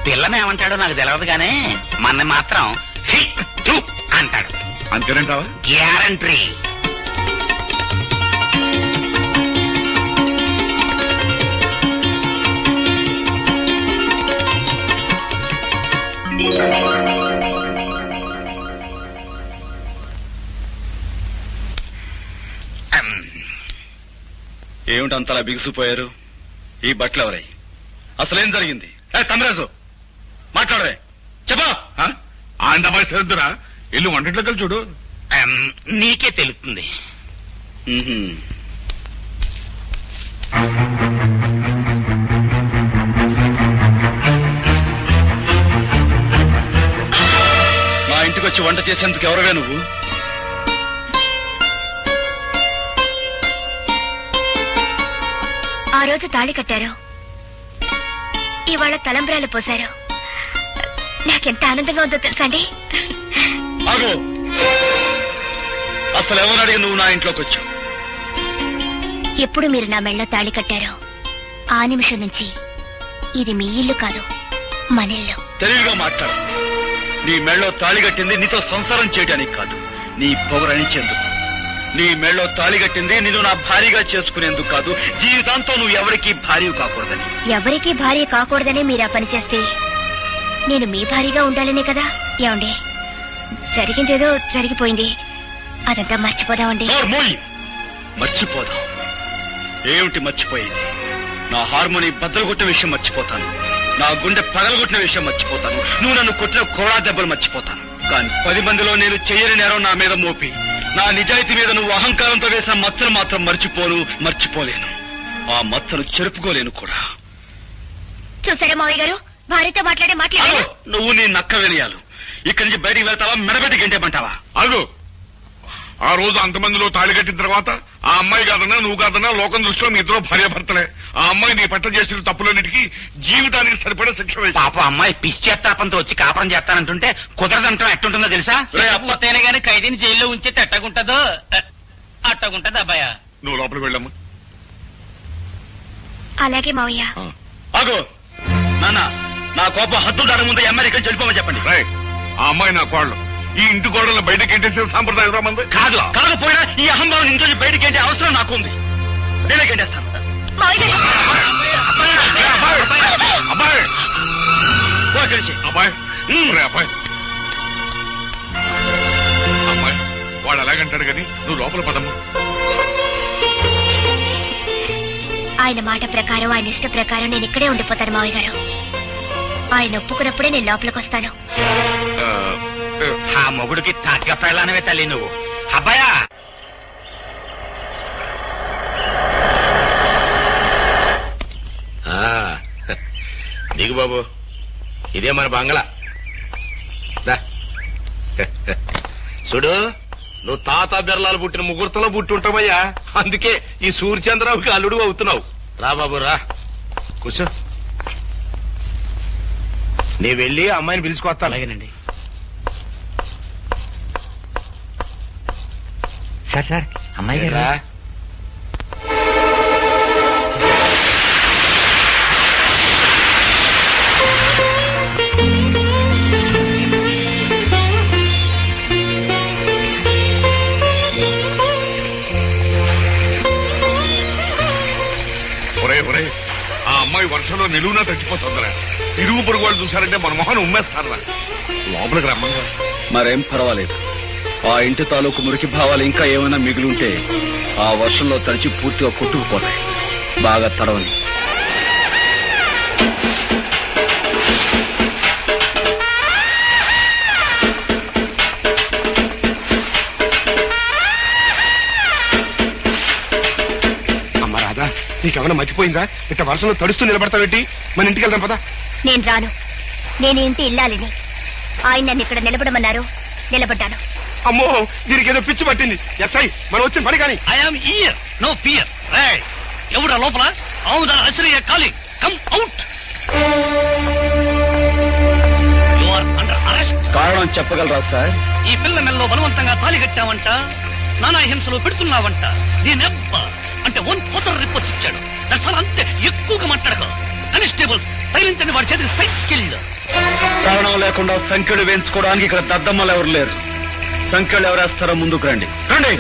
పిల్లని ఏమంటాడో నాకు తెలియదు గానీ మన మాత్రం ఛీ, థు అంటాడు. అంతేనంటావా? గ్యారంటీ. ఏమిటి అంతలా బిగుసిపోయారు? ఈ బట్టలు ఎవరై? అసలేం జరిగింది? తమరాజు మాట్లాడవే, చెప్పా. ఆండమా శ్రద్ధరా, ఇల్లు వంటట్లోకి చూడు. నీకే తెలుస్తుంది. మా ఇంటికి వచ్చి వంట చేసేందుకు ఎవరవే నువ్వు? ఆ రోజు తాళి కట్టారు, ఇవాళ తలంబ్రాలు పోశారు. నాకెంత ఆనందంగా ఉందో తెలుసా అండి. ఆగు. అసలు ఎవరు అడిగి నువ్వు నా ఇంట్లోకి వచ్చావు? ఎప్పుడు మీరు నా మెళ్ళో తాళి కట్టారో ఆ నిమిషం నుంచి ఇది మీ ఇల్లు కాదు, మన ఇల్లు. తెలివిగా మాట్లాడు. నీ మెళ్ళో తాళి కట్టింది నీతో సంసారం చేయడానికి కాదు, నీ పొగరనిచ్చేందుకు. నీ మెళ్ళో తాళి కట్టింది నిన్ను నా భార్యగా చేసుకునేందుకు కాదు, జీవితాంతం నువ్వు ఎవరికీ భార్య కాకూడదని. ఎవరికీ భార్య కాకూడదనే మీరు ఆ పని చేస్తే నేను మీ భార్యగా ఉండాలనే కదా. ఏమండి, జరిగిందేదో జరిగిపోయింది, అదంతా మర్చిపోదామండి. మర్చిపోదాం? ఏమిటి మర్చిపోయేది? నా హార్మోని బద్దలుగొట్టిన విషయం మర్చిపోతాను, నా గుండె పగలగొట్టిన విషయం మర్చిపోతాను, నువ్వు నన్ను కొట్టిన కోడా దెబ్బలు మర్చిపోతాను. కానీ 10 మందిలో నేను చెయ్యని నేరం నా మీద మోపి నా నిజాయితీ మీద నువ్వు అహంకారంతో వేసిన మచ్చను మాత్రం మర్చిపోలేను. ఆ మచ్చను చెరుపుకోలేను కూడా. చూసారా మావయ్య గారు, భార్యతో మాట్లాడారు. నువ్వు నీ నక్క వినయాలు. ఇక్కడి నుంచి బయటికి వెళ్తావా, మెడబెట్టి గంటేమంటావా? అగు, ఆ రోజు అంతమందిలో తాళి కట్టిన తర్వాత ఆ అమ్మాయి కాదన్నా నువ్వు కాదన్నా లోకం దృష్టిలో మీ ఇద్దరు భార్యాభర్తలే. ఆ అమ్మాయి నీ పట్ల చేసిన తప్పులన్నిటికీ జీవితానికి సరిపడే శిక్ష వేసి. పాప అమ్మాయి పిచ్చేత్తాపంతో వచ్చి కాపురం చేస్తానంటుంటే కుదరదంటాం ఎట్టుంటుందో తెలుసా? అప్పతేనే గాని ఖైదీని జైల్లో ఉంచి అట్టగుంటదో అట్టగుంటది అబ్బాయ. నువ్వు లోపలికి వెళ్ళమ్మా. అలాగే మావయ్య. ఆగో నాన్న, నా కోపం హద్దు దాని ముందు అమెరికా చెడిపోమని చెప్పండి. ఆ అమ్మాయి నా కోడలు. ఈ ఇంటి కోడలు బయటకి ఎంటేసే సాంప్రదాయం రా మంది. కాకపోయినా ఈ అహంభావం ఇంట్లో బయటికి ఏంటి అవసరం నాకు ఉంది. నేనే గంటేస్తాను. అబ్బాయి అబ్బాయి ఒరే అబ్బాయి అమ్మాయి వాడు అలాగంటాడు కానీ నువ్వు లోపల పదమ్మా. ఆయన మాట ప్రకారం, ఆయన ఇష్ట ప్రకారం నేను ఇక్కడే ఉండిపోతాను మావయ్య గారు. ఆయన ఒప్పుకున్నప్పుడే నేను లోపలికి వస్తాను. ఆ మొగుడికి తగ్గ పెళ్ళానవే తల్లి నువ్వు. అబ్బాయా దిగు బాబు, ఇదే మన బంగ్లా. చూడు, నువ్వు తాత బిర్లాలు పుట్టిన ముహూర్తంలో పుట్టి ఉంటావయ్యా. అందుకే ఈ సూర్యచంద్రరావుకి అల్లుడు అవుతున్నావు. రా బాబు రా, కూర్చో. నీ వెళ్ళి అమ్మాయిని పిలుచుకొస్తా. అలాగేనండి సార్ అమ్మాయి రా. ఒరే ఆ అమ్మాయి వర్షంలో నిలువునా తగ్గిపోతుందిరా. ఇరుగు పొరుగు వాళ్ళు చూసారంటే మన మొహన్ ఉమ్మేస్తారా. లోపలికి రమ్మంగా. మరేం పర్వాలేదు. ఆ ఇంటి తాలూకు మురికి భావాలు ఇంకా ఏమైనా మిగిలి ఉంటే ఆ వర్షంలో తడిచి పూర్తిగా కొట్టుకుపోతాయి. బాగా తడవని. అమ్మ రాధా, నీకేమైనా మర్చిపోయిందా? ఇట్ట వర్షంలో తడుస్తూ నిలబడతావేంటి? మన ఇంటికి వెళ్దాం పదా. నేను రాను. నేను ఇంటి ఇల్లాలిని. ఆయన నన్ను ఇక్కడ నిలబడమన్నారు, నిలబడ్డాను. అమ్మో, దీనికి ఏదో పిచ్చి పట్టింది. ఎస్ఐ, మనం వచ్చిన పని కానీ. I am here, no fear. ఎవడా లోపల? అవుదా అసలు calling, come out. You are under arrest. కారణం చెప్పగలరా సార్? ఈ పిల్ల మెల్లో బలవంతంగా తాలి కట్టావంట, నానా హింసలు పెడుతున్నావంట. దీనెబ్బ అంటే 1/4 రిపోర్ట్ ఇచ్చాడు. దర్శనం అంతే, ఎక్కువగా మాట్లాడక. కానిస్టేబుల్స్ తగిలించండి వాడి చేతికి సైకిల్. కారణం లేకుండా సంఖ్యలు వేయించుకోవడానికి ఇక్కడ దద్దమ్మలు ఎవరు లేరు. సంఖ్యలు ఎవరేస్తారో ముందుకు రండి. రండి.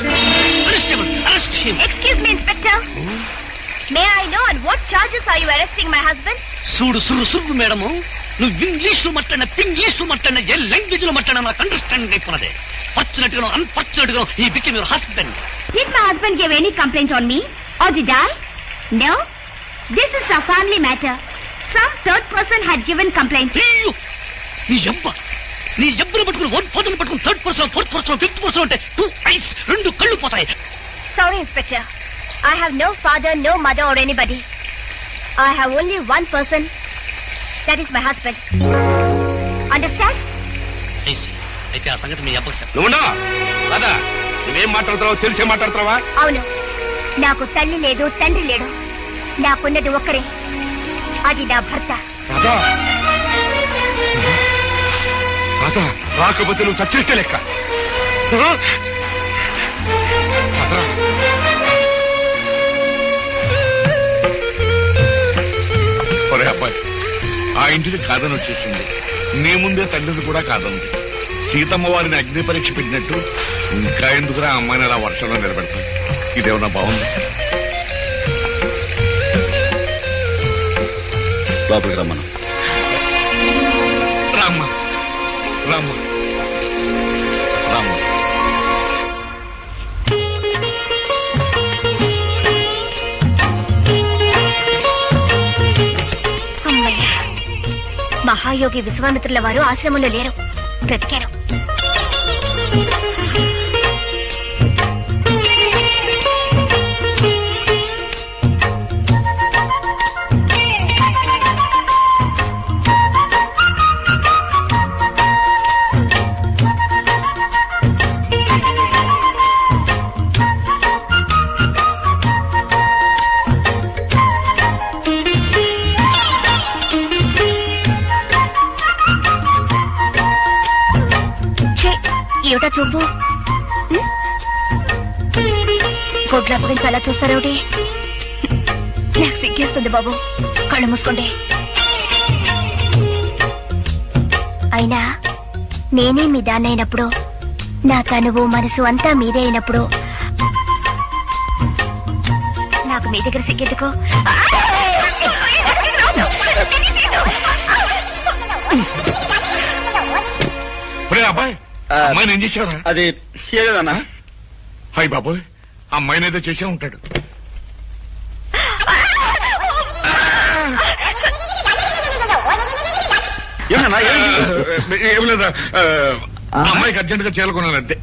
Constables arrest him. Excuse me inspector. May I know on what charges are you arresting my husband? చూడు సుర్రు మేడము, నువ్వు ఇంగ్లీష్ లో మాట్లాడిన, పింగ్లీష్ లో మాట్లాడిన, ఏ లాంగ్వేజ్ లో మాట్లాడినా నాకు అండర్స్టాండింగ్ అయిపోయినదే. ఫార్చునేట్ గా అన్ఫార్చునేట్ గా ఈ became your husband. Did my husband give any complaint on me? Or did I? No. This is a family matter. Some third person had given complaint. నీ ఎవ్వరు పట్టుకుని 1/4 పట్టుకుని 3rd person, 4th person, 5th person అంటే 2 eyes, 2 కళ్ళు పోతాయి. Sorry, Inspector. I have no father, no mother or anybody. I have only one person. That is my husband. Understand? అయితే ఆ సంగతి మీ అబ్బకి చెప్పు. నువ్వున్నా రాదా, నువ్వేం మాట్లాడుతున్నావు తెలిసే మాట్లాడుతున్నావా? అవును, నాకు తల్లి లేదు, తండ్రి లేడు. నాకున్నది ఒక్కరే, అది నా భర్త. రాధా, రాధా, రాకపోతే నువ్వు చచ్చినట్టే లెక్క. రాధా, ఒరే అబ్బాయి, ఆ ఇంటిని కాదని వచ్చేసింది. నీ ముందే తండ్రిని కూడా కాదంది. సీతమ్మ వారిని అగ్ని పరీక్ష పెట్టినట్టు ఇంకా ఎందుకురా అమ్మాయిని అలా వర్షంలో నిలబెడతాం? ఇదేమన్నా బాగుంది? లోపలికి రమ్మను. రామ్మ రామ్మ రామ్మ. అమ్మయ్య, మహాయోగి విశ్వామిత్రుల వారు ఆశ్రమంలో లేరు, బ్రతికారు. ఏమిటా చూపు? గొడ్ల గురించి అలా చూస్తారేమిటి? నాకు సిగ్గేస్తుంది బాబు. కళ్ళు మూసుకోండి. అయినా నేనే మీ దాన్నైనప్పుడు, నా తనువు మనసు అంతా మీదే అయినప్పుడు నాకు మీ దగ్గర సిగ్గెందుకో? అబ్బాయి అమ్మాయిని ఏం చేశారా? అది ఏదన్నా హాయ్ బాబోయ్, అమ్మాయిని ఏదో చేసే ఉంటాడు. ఏం లేదా, అమ్మాయికి అర్జెంట్ గా చేరుకున్నానంతే.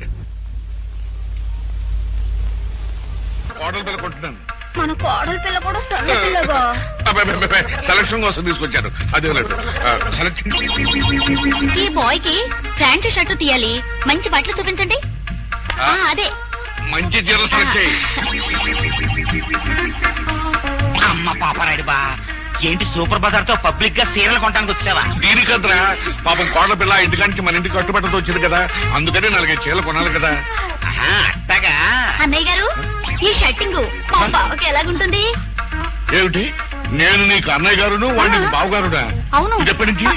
ఆర్డర్ మీద కొంటున్నాను. మన కోడల పిల్ల కూడా సన్నపిల్లగా సెలక్షన్ కోసం తీసుకొచ్చారు. అదే లేదు సెలక్షన్. ఈ బాయ్ కి ఫ్యాంట్ షర్ట్ తీయాలి, మంచి బట్టలు చూపించండి. అదే మంచి చీరలు సెలెక్ట్ చేయి. అమ్మ పాపరాయుడు బా, ఏంటి సూపర్ బజార్ తో పబ్లిక్ గా సీరియల్ కొనడానికి వచ్చావా? దీనికద్రా పాపం కోడల పిల్ల ఇంటికాంచి మన ఇంటికి కట్టుబట్టతో వచ్చింది కదా, అందుకని 4 చీరలు కొనాలి కదా. అట్టగా అన్నయ్య గారు, ఈ షర్టింగ్ మా బావకి ఎలాగుంటుంది? ఏమిటి, నేను నీకు అన్నయ్య గారును, వాడు నీకు బావగారుడా? అవును. ఇది ఎప్పటి నుంచి?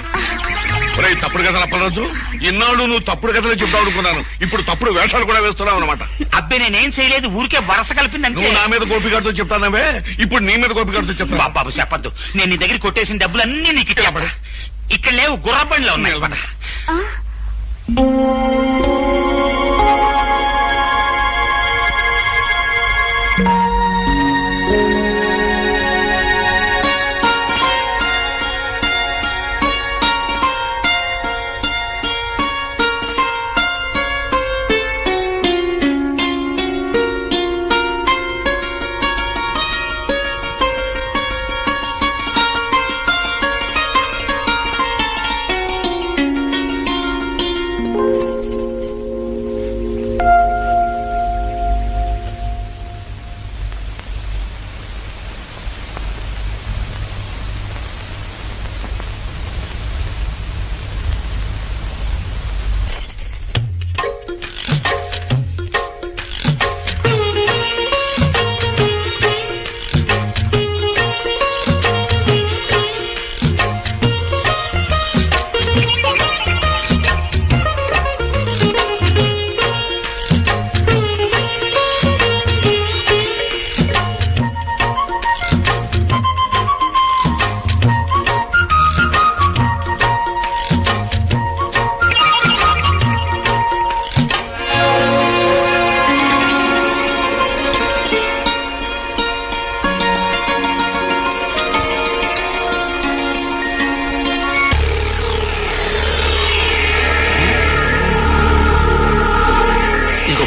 ఒరేయ్ తప్పుడు కథలు అప్పలరాజు, ఇన్నాళ్ళు నువ్వు తప్పుడు కథలు చెప్తావు అనుకున్నాను, ఇప్పుడు తప్పుడు వేషాలు కూడా వేస్తున్నావు అనమాట. అబ్బే నేనేం చేయలేదు, ఊరికే వరస కలిపిందంటే. నువ్వు నా మీద గోపిగారితో చెప్తానవే, ఇప్పుడు నీ మీద గోపిగారితో చెప్తా. బాబు చెప్పద్దు, నేను నీ దగ్గర కొట్టేసిన డబ్బులన్నీ నీకు ఇచ్చేపడ. ఇక్కడ లేవు, గుర్రబండిలో ఉన్నాయి.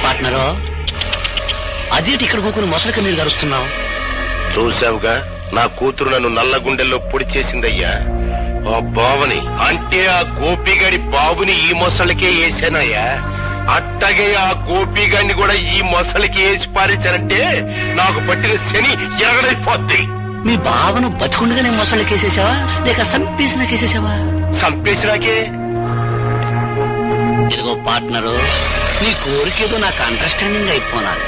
పార్ట్నరో, అదేంటి ఇక్కడ కూకుని మొసలిక మీరు గరుస్తున్నావు? చూసావుగా, నా కూతురు నన్ను నల్ల గుండెల్లో పొడి చేసిందయ్యా. ఆ బావని అంటే ఆ గోపిగాడి బాబుని ఈ మొసలికే వేసానయ్యా. అట్టగే ఆ గోపిగాడిని కూడా ఈ మొసలికి వేసి పారించారంటే నాకు పట్టిన శని ఎరగడైపోద్ది. మీ బావను బతికుండగానే మొసలికేసేసావా లేక సంపేసినాకేసేసావా? సంపేసినాకే. ఇదిగో పార్ట్నరు, నీ కోరికేదో నాకు అండర్స్టాండింగ్ అయిపోనాలి.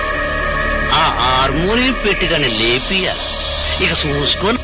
ఆ హార్మోనియం పెట్టిగానే లేపియాలి. ఇక చూసుకొని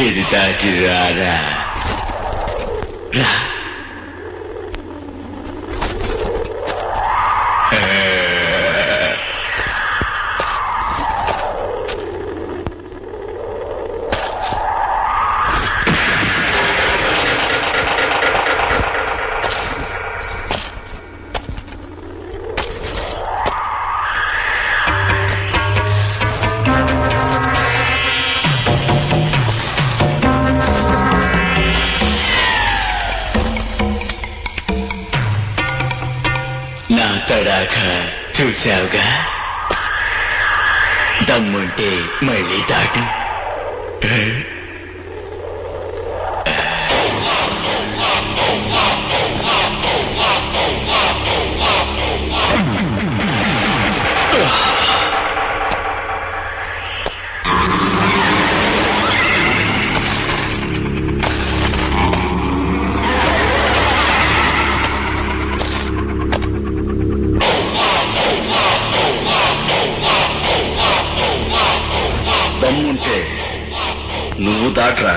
ఇది దాటి రారా రా. నా తడాక చూశావుగా, దమ్ముంటే మళ్ళీ దాటు. నువ్వు దాట్రా.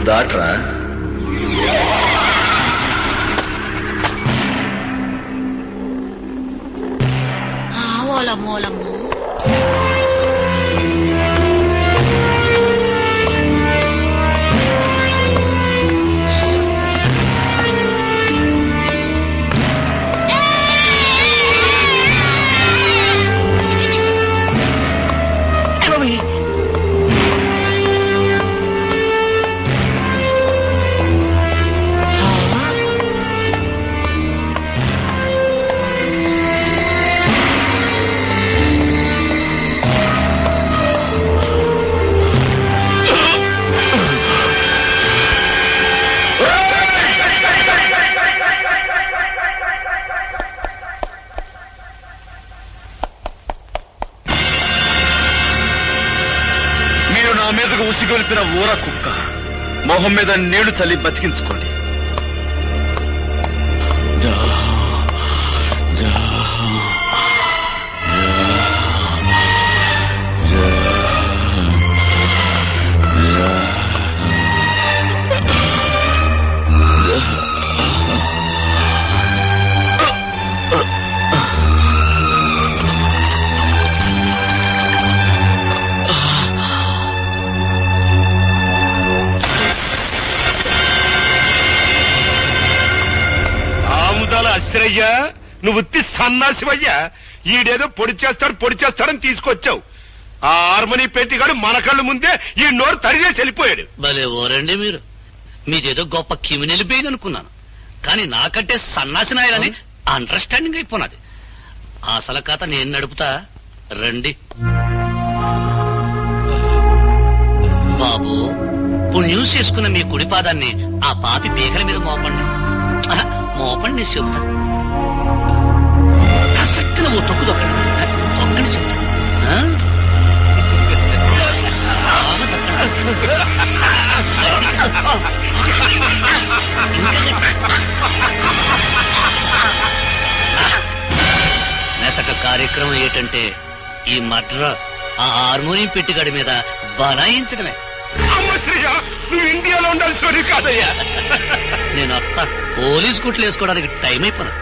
దాట్రా. ఓలమ్మోలమ్మ. మీదకు ఉసిగొల్పిన ఊర కుక్క మొహం మీద నీళ్లు చల్లి బతికించుకోండి. అశ్రయ్యా, నువ్వు సన్నాసివయ్యా. ఈడేదో పొడి చేస్తాడని తీసుకొచ్చావు. ఆ హార్మోని పెట్టిగాడు మన కళ్ళు ముందే ఈ నోరు తడిచేసి వెళ్ళిపోయాడు. భలే ఓరండి మీరు. మీదేదో గొప్ప క్రిమినల్ బెయిన్ అనుకున్నాను, కానీ నాకంటే సన్నాసి నాయలని అండర్స్టాండింగ్ అయిపోయినది. అసలు కథ నేను నడుపుతా, రండి. బాబు, పుణ్యం చేసుకున్న మీ కుడి పాదాన్ని ఆ పాపి పీకల మీద మోపండి. మోపండి చెబుతా. చక్కన ఓ తొక్కు తొక్కండి చెబుతా. నెసక కార్యక్రమం ఏంటంటే ఈ మడ్ర ఆ హార్మోనియం పెట్టిగడి మీద బనాయించడమే. నువ్వు ఇండియాలో ఉండాల్సి కాదయ్యా. నేను అత్త పోలీస్ కుట్లు వేసుకోవడానికి టైం అయిపోయినా.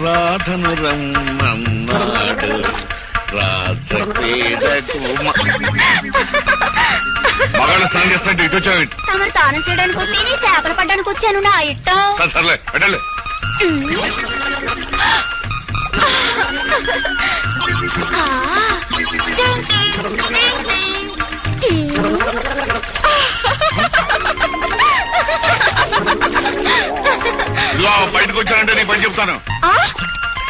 రాధను రమ్మన్నాడు మగాళ్ళ స్నానం చేస్తాంటే ఇటు వచ్చావు. తమరు స్నానం చేయడానికి వచ్చి నీ చేపలు పడ్డానికి వచ్చాను నా ఇట్టం. సర్లే అడలే. బయటకు వచ్చానంటే నీ పని చెప్తాను.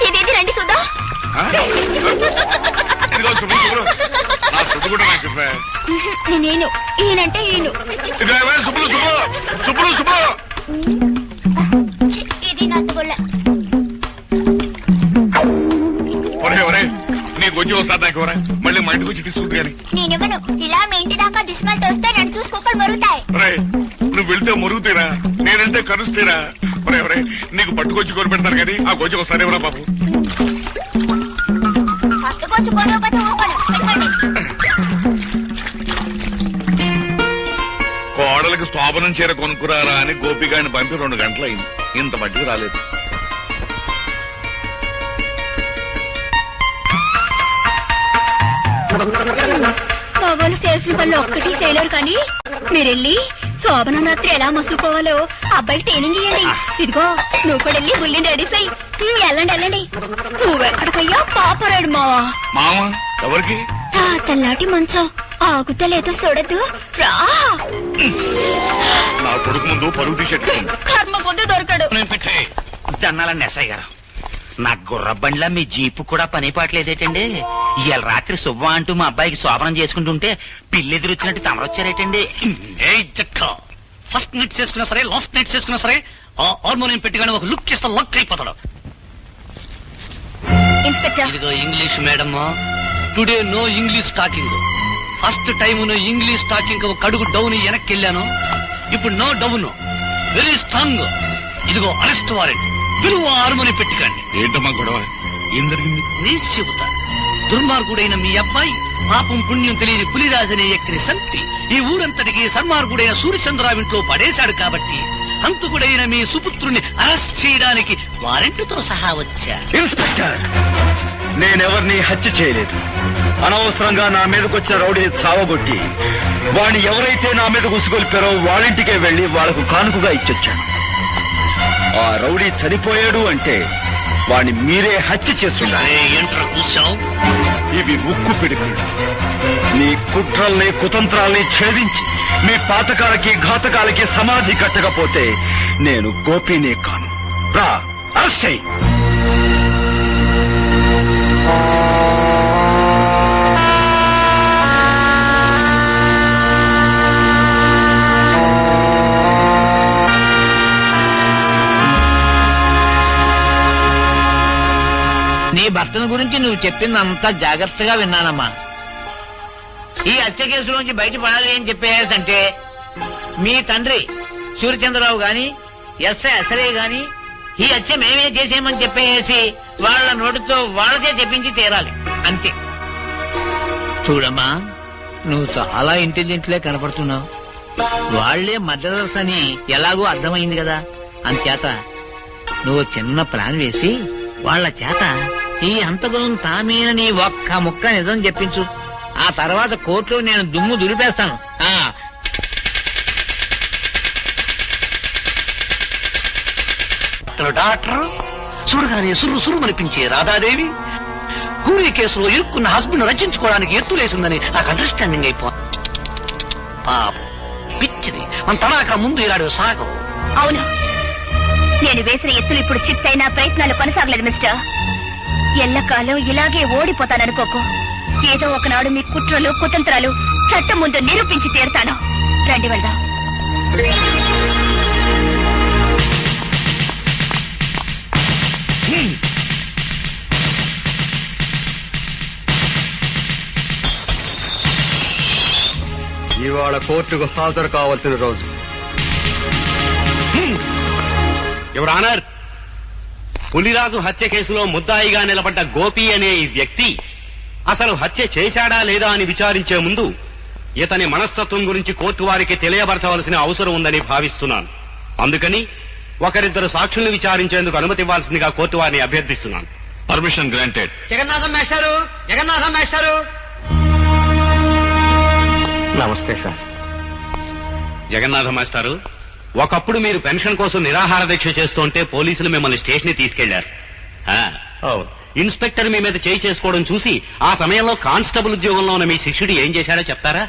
ఇదేది రండి చూద్దాం. ఇదిగో శుభ్రు శుభ్రు నా శుభ్రు కూడా నాకు చెప్పా. నేను ఈయనంటే ఈయన. శుభ్రు శుభ్రు శుభ్రు శుభ్రు ఇది నచ్చగొల్ల. ఒరే ఒరే నీకు వచ్చి వస్తా నాకు ఎవరా మళ్ళీ మా ఇంటికి వచ్చి తీసుకుంటు కానీ. నేనేమను ఇలా మీ ఇంటి దాకా దుష్మలతో వస్తే నన్ను చూసి కుక్కలు మరుగుతాయి. ఒరే నువ్వు వెళ్తే మరుగుతీరా, నేనంటే కరుస్తీరా. ఒరే ఒరే నీకు పట్టుకొచ్చి కొని పెడతాను కానీ ఆ గొచ్చి ఒకసారి ఎవరా బాబు. పట్టుకొచ్చి కొనకపోతే ఊపను. కోడలకు శోభనం చీర కొనుక్కురారా అని గోపిగాని పంపి 2 గంటలైంది, ఇంత మట్టికి రాలేదు. శోభను చేసిన పనులు ఒక్కటి చేయలేరు కానీ మీరెళ్ళి శోభన రాత్రి ఎలా మసులుకోవాలో అబ్బాయికి ట్రైనింగ్ ఇవ్వండి. ఇదిగో నువ్వు కూడా వెళ్ళి గుళ్ళిని రెడీ చేయి. వెళ్ళండి. నువ్వెక్కడికయ్యా పాపరాడు మావా. మామ ఎవరికి? తెల్లాటి మంచం ఆగుతలేదో చూడద్దు రా. నా కొడుకు ముందు పరుగు తీసేట్టు కర్మ కొద్ది దొరకడు. జన్నాలండి ఎస్ఐ గారు, నా గుర్ర బండ్లా మీ జీపు కూడా పని పాటలేదేటండి? ఇవాళ రాత్రి శుభ్వ అంటూ మా అబ్బాయికి శోభనం చేసుకుంటుంటే పిల్లెదురొచ్చినట్టు తమరొచ్చారేటండి. ఫస్ట్ నైట్ చేసుకున్నా సరే, లాస్ట్ నైట్ చేసుకున్నా సరే, ఆ హార్మోనియం పెట్టిగానే ఒక లుక్ ఇస్తా లక్ అయిపోతాడు. ఇన్స్పెక్టర్, ఇదిగో English madam, today no English talking. First time no English talking ఒక అడుగు డౌన్ వెనక్కి వెళ్ళాను. ఇప్పుడు నో డౌన్, వెరీ స్ట్రాంగ్. ఇదిగో అరెస్ట్ వారెంట్, పిలువ హార్మోనియం పెట్టికండి. ఏంటమ్మా గొడవ, ఏం జరిగింది? నీ చెబుతా. దుర్మార్గుడైన మీ అబ్బాయి పాపం పుణ్యం తెలియని పులిరాజనే ఎక్కిని సంపి ఈ ఊరంతటికి సన్మార్గుడైన సూర్యచంద్రరావు ఇంట్లో పడేశాడు కాబట్టి హంతకుడైన మీ సుపుత్రుని అరెస్ట్ చేయడానికి వారెంట్తో సహా వచ్చా. ఇన్స్పెక్టర్, నేనెవరిని హత్య చేయలేదు. అనవసరంగా నా మీదకొచ్చిన రౌడీని చావగొట్టి వాడిని ఎవరైతే నా మీద ఉసుగొల్పారో వాళ్ళింటికే వెళ్లి వాళ్లకు కానుకగా ఇచ్చొచ్చాను. ఆ రౌడీ చనిపోయాడు అంటే వాణ్ణి మీరే హత్య చేస్తున్నారు. ఏంట్రా కూర్చావు? ఇవి ఉక్కు పిడుగులు. మీ కుట్రల్ని కుతంత్రాల్ని ఛేదించి మీ పాతకాలకి ఘాతకాలకి సమాధి కట్టకపోతే నేను గోపినే కాను. రా, అరెస్ట్ చెయ్యి. నీ భర్తను గురించి నువ్వు చెప్పిందంతా జాగ్రత్తగా విన్నానమ్మా. ఈ హత్య కేసులోంచి బయటపడాలి అని చెప్పేసంటే మీ తండ్రి సూర్యచంద్రరావు గాని ఎస్ఐ అసరే గాని ఈ హత్య మేమే చేసేయమని చెప్పేసి వాళ్ళ నోటితో వాళ్ళకే చెప్పించి తీరాలి, అంతే. చూడమ్మా, నువ్వు చాలా ఇంటెలిజెంట్లే కనపడుతున్నావు. వాళ్లే మర్డరర్స్ అని ఎలాగో అర్థమైంది కదా. అంచేత నువ్వు చిన్న ప్లాన్ వేసి వాళ్ళ చేత ఈ హంతకులను తామేనని ఒక్క ముక్క నిజం చెప్పించు. ఆ తర్వాత కోర్టులో నేను దుమ్ము దులిపేస్తాను. డాక్టర్ చూడగానే సుర్రు సురుమనిపించే రాధాదేవి కూలీ కేసులో ఇరుక్కున్న హస్బెండ్ రచించుకోవడానికి ఎత్తులేసిందని నాకు అండర్స్టాండింగ్ అయిపో. పిచ్చిది మన తడాక ముందు ఇలాడు సాగం. అవును, నేను వేసిన ఎత్తులు ఇప్పుడు చిత్తైన ప్రయత్నాలు కొనసాగలేదు మిస్టర్. ఎల్లకాలం ఇలాగే ఓడిపోతాననుకోకు. ఏదో ఒకనాడు మీ కుట్రలు కుతంత్రాలు చట్టం ముందు నిరూపించి తీరుతాను. రండి వెళ్దాం. ఇవాళ కోర్టుకు హాజరు కావాల్సిన రోజు. యువర్ ఆనర్, పులిరాజు హత్య కేసులో ముద్దాయిగా నిలబడ్డ గోపి అనే ఈ వ్యక్తి అసలు హత్య చేశాడా లేదా అని విచారించే ముందు ఇతని మనస్తత్వం గురించి కోర్టు వారికి తెలియబరచవలసిన అవసరం ఉందని భావిస్తున్నాను. అందుకని ఒకరిద్దరు సాక్షుల్ని విచారించేందుకు అనుమతి ఇవ్వాల్సిందిగా కోర్టు వారిని అభ్యర్థిస్తున్నాను. Permission granted. జగన్నాథం మేస్టారు, జగన్నాథం మేస్టారు. నమస్తే సార్. జగన్నాథ మాస్టారు, ఒకప్పుడు మీరు పెన్షన్ కోసం నిరాహార దీక్ష చేస్తుంటే పోలీసులు మిమ్మల్ని స్టేషన్ తీసుకెళ్లారు. ఇన్స్పెక్టర్ మీ మీద చేయి చేసుకోవడం చూసి ఆ సమయంలో కానిస్టేబుల్ ఉద్యోగంలో ఉన్న మీ శిష్యుడు ఏం చేశాడో చెప్తారా?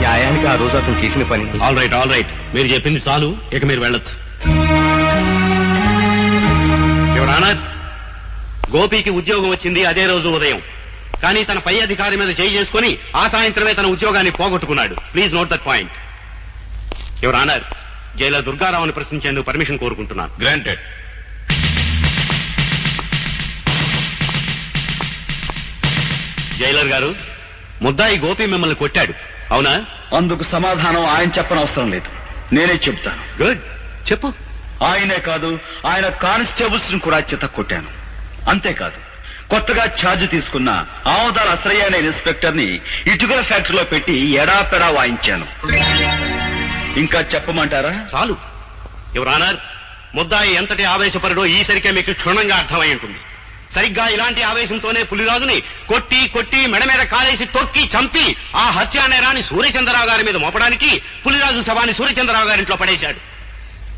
న్యాయానికి ఆ రోజు అతను చేసిన పని. ఆల్ రైట్, మీరు చెప్పింది చాలు, ఇక మీరు వెళ్ళొచ్చు. యువర్ ఆనర్, గోపికి ఉద్యోగం వచ్చింది అదే రోజు ఉదయం. కానీ తన పై అధికారి మీద చేయి చేసుకుని ఆ సాయంత్రమే తన ఉద్యోగాన్ని పోగొట్టుకున్నాడు. Please note that point. Your honour, jailer దుర్గారావుని ప్రశ్నించేందుకు పర్మిషన్ కోరుకుంటున్నాను. గ్రాంటెడ్. జైలర్ గారు, ముద్దాయి గోపి మిమ్మల్ని కొట్టాడు, అవునా? అందుకు సమాధానం ఆయన చెప్పనవసరం లేదు, నేనే చెప్తాను. గుడ్, చెప్పు. ఆయనే కాదు, ఆయన కానిస్టేబుల్స్ ను కూడా చిత కొట్టాను. అంతేకాదు, కొత్తగా ఛార్జ్ తీసుకున్న ఆమదాల అసరయ్య అనే ఇన్స్పెక్టర్ ని ఇటుకల ఫ్యాక్టరీలో పెట్టి ఎడాపెడా వాయించాను. ఇంకా చెప్పమంటారా? చాలు. యువర్ ఆనర్, ముద్దాయి ఎంతటి ఆవేశపరుడో ఈసరికే మీకు క్షుణ్ణంగా అర్థమై ఉంటుంది. సరిగ్గా ఇలాంటి ఆవేశంతోనే పులిరాజుని కొట్టి కొట్టి మెడ మీద కాలేసి తొక్కి చంపి ఆ హత్యా నేరాన్ని సూర్యచంద్రరావు గారి మీద మోపడానికి పులిరాజు శవాన్ని సూర్యచంద్రరావు గారింట్లో పడేశాడు.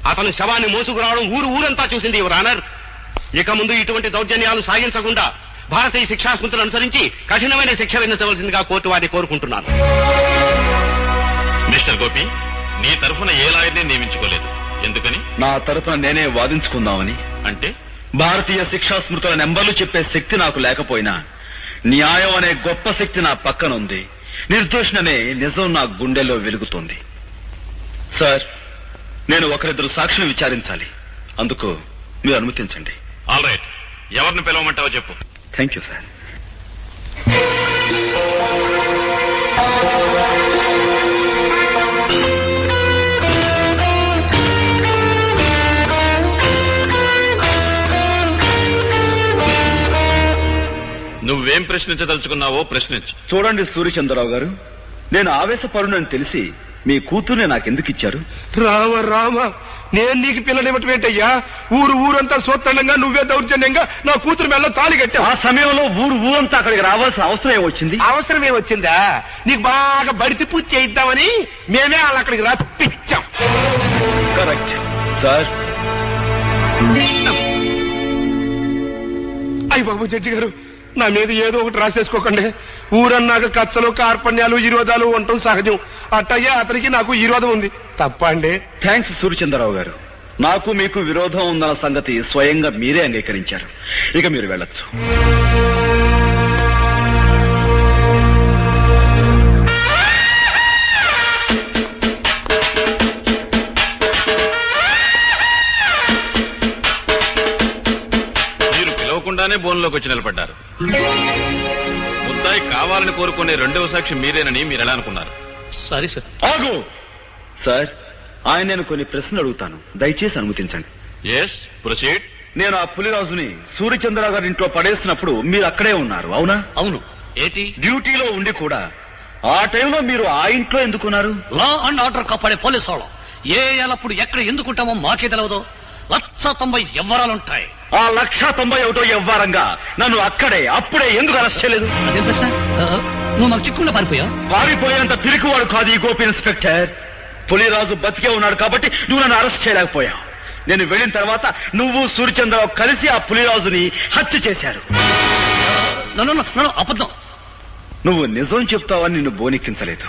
అతను శవాన్ని మోసుకురావడం ఊరంతా చూసింది యువర్ ఆనర్. ఇక ముందు ఇటువంటి దౌర్జన్యాలు సాగించకుండా భారతీయ శిక్షా స్మృతులు అనుసరించి కఠినమైన శిక్ష విధించవలసిందిగా కోర్టు వారిని కోరుకుంటున్నాను. మిస్టర్ గోపి, నీ తరఫున ఏ లాయర్ని నియమించుకోలేదు, ఎందుకని? నా తరపున నేనే వాదించుకుందామని. అంటే భారతీయ శిక్షా స్మృతుల నెంబర్లు చెప్పే శక్తి నాకు లేకపోయినా న్యాయం అనే గొప్ప శక్తి నా పక్కనుంది. నిర్దోషణనే నిజం నా గుండెల్లో వెలుగుతోంది. సార్, నేను ఒకరిద్దరు సాక్షులు విచారించాలి. అందుకు మీరు అనుమతించండి. ఆల్ రైట్, ఎవరిని పిలవమంటావో చెప్పు. Thank you sir. నువ్వేం ప్రశ్నించదలుచుకున్నావో ప్రశ్నించు. చూడండి సూర్యచంద్రరావు గారు, నేను ఆవేశపరునని తెలిసి మీ కూతుర్ని నాకెందుకు ఇచ్చారు? రామ, నేను నీకు పిల్లనివ్వటం ఏంటయ్యా? ఊరంతా సోత్తండంగా నువ్వే దౌర్జన్యంగా నా కూతురు మెల్ల తాళి కట్టావు. ఆ సమయంలో ఊరంతా అక్కడికి రావాల్సిన అవసరం ఏమొచ్చింది? అవసరం ఏమొచ్చిందా? నీకు బాగా బడితి పూజ చేయిద్దామని మేమే వాళ్ళు అక్కడికి రప్పించాం. Correct sir. అయ్య బాబు జడ్జి గారు, నా మీద ఏదో ఒకటి రాసేసుకోకండి. ఊరన్నాక కచ్చలు కార్పణ్యాలు ఈరోధాలు ఉండటం సహజం. అట్టయ్యా అతనికి నాకు ఈరోధం ఉంది. తప్ప అండి? థ్యాంక్స్ సూర్యచంద్రరావు గారు. నాకు మీకు విరోధం ఉందన్న సంగతి స్వయంగా మీరే అంగీకరించారు. ఇక మీరు వెళ్ళొచ్చు. మీరు పిలవకుండానే బోన్లోకి వచ్చి నిలబడ్డారు. ముద్దాయి కావాలని కోరుకునే రెండవ సాక్షి మీరేనని మీరు ఎలా అనుకున్నారు? Sorry sir. ఆగు సార్, ఆయన నేను కొన్ని ప్రశ్నలు అడుగుతాను, దయచేసి అనుమతించండి. Yes, proceed. నేను ఆ పులిరాజుని సూర్యచంద్రరావు గారి ఇంట్లో పడేసినప్పుడు మీరు అక్కడే ఉన్నారు, అవునా? అవును. ఏంటి? డ్యూటీలో ఉండి కూడా ఆ టైంలో మీరు ఆ ఇంట్లో ఎందుకున్నారు? లా అండ్ ఆర్డర్ కాపాడే పోలీసు వాళ్ళం ఏ ఎల్లప్పుడు ఎక్కడ ఎందుకుంటామో మాకే తెలవదు. 190 ఎవ్వరాలుంటాయి. ఆ 191 ఎవ్వారంగా నన్ను అప్పుడే ఎందుకు అరెస్ట్ చేయలేదు? అదే ప్రశ్న. నువ్వు మాకు చిక్కుల్లో పారిపోయావు. పారిపోయేంత పిరికివాడు కాదు ఈ గోపి ఇన్స్పెక్టర్. పులిరాజు బతికే ఉన్నాడు కాబట్టి నువ్వు నన్ను అరెస్ట్ చేయలేకపోయావు. నేను వెళ్ళిన తర్వాత నువ్వు సూర్యచంద్రరావు కలిసి ఆ పులిరాజుని హత్య చేశారు. అబద్ధం. నువ్వు నిజం చెప్తావని నిన్ను బోనెక్కించలేదు.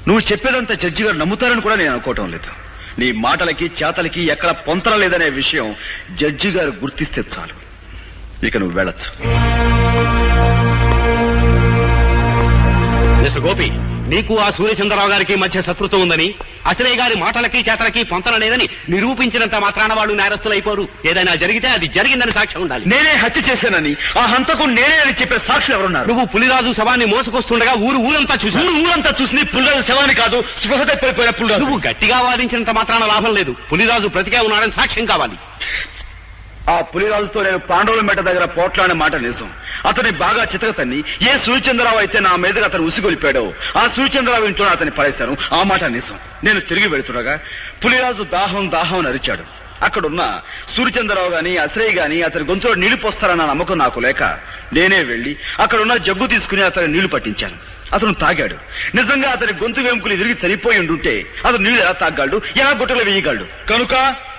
నువ్వు చెప్పేదంతా జడ్జి గారు నమ్ముతారని కూడా నేను అనుకోవటం లేదు. నీ మాటలకి చేతలకి ఎక్కడ పొంతన లేదనే విషయం జడ్జి గారు గుర్తిస్తే చాలు. ఇక నువ్వు వెళ్ళొచ్చు. మిస్టర్ గోపి, నీకు ఆ సూర్యచంద్రరావు గారికి మధ్య శత్రుత్వం ఉందని, అసలే గారి మాటలకి చేతలకి పొంతన లేదని నిరూపించినంత మాత్రాన వాళ్ళు నేరస్తులైపోరు. ఏదైనా జరిగితే అది జరిగిందని సాక్ష్యం ఉండాలి. నేనే హత్య చేశానని, ఆ హంతకు నేనే అని చెప్పే సాక్షులు ఎవరున్నారు? నువ్వు పులిరాజు శవాన్ని మోసుకొస్తుండగా ఊరంతా చూసి పులిరాజు శవాన్ని కాదు, స్పృహ తప్పిపోయిన పులిరాజు. నువ్వు గట్టిగా వాదించినంత మాత్రాన లాభం లేదు. పులిరాజు బ్రతికే ఉన్నాడని సాక్ష్యం కావాలి. ఆ పులిరాజుతో నేను పాండవుల మెట్ట దగ్గర పోట్లాడిన మాట నిజం. అతని బాగా చితకతన్ని ఏ సూర్యచంద్రరావు అయితే నా మీదగా అతను ఉసిగొలిపాడో ఆ సూర్యచంద్రరావు ఇంట్లో అతన్ని పడేశాను. ఆ మాట నిజం. నేను తిరిగి వెళుతుండగా పులిరాజు దాహం అని అరిచాడు. అక్కడున్న సూర్యచంద్రరావు గాని అశ్రయ్ గాని అతని గొంతులో నీళ్లు పోస్తారన్న నమ్మకం నాకు లేక నేనే వెళ్లి అక్కడున్న జగ్గు తీసుకుని అతని నీళ్లు పట్టించాను. అతను తాగాడు. నిజంగా అతని గొంతు వెంకులు ఎదిగి చనిపోయి ఉండుంటే అతను నీళ్లు ఎలా తాగలడు, ఎలా గుట్టలు వేయగలడు? కనుక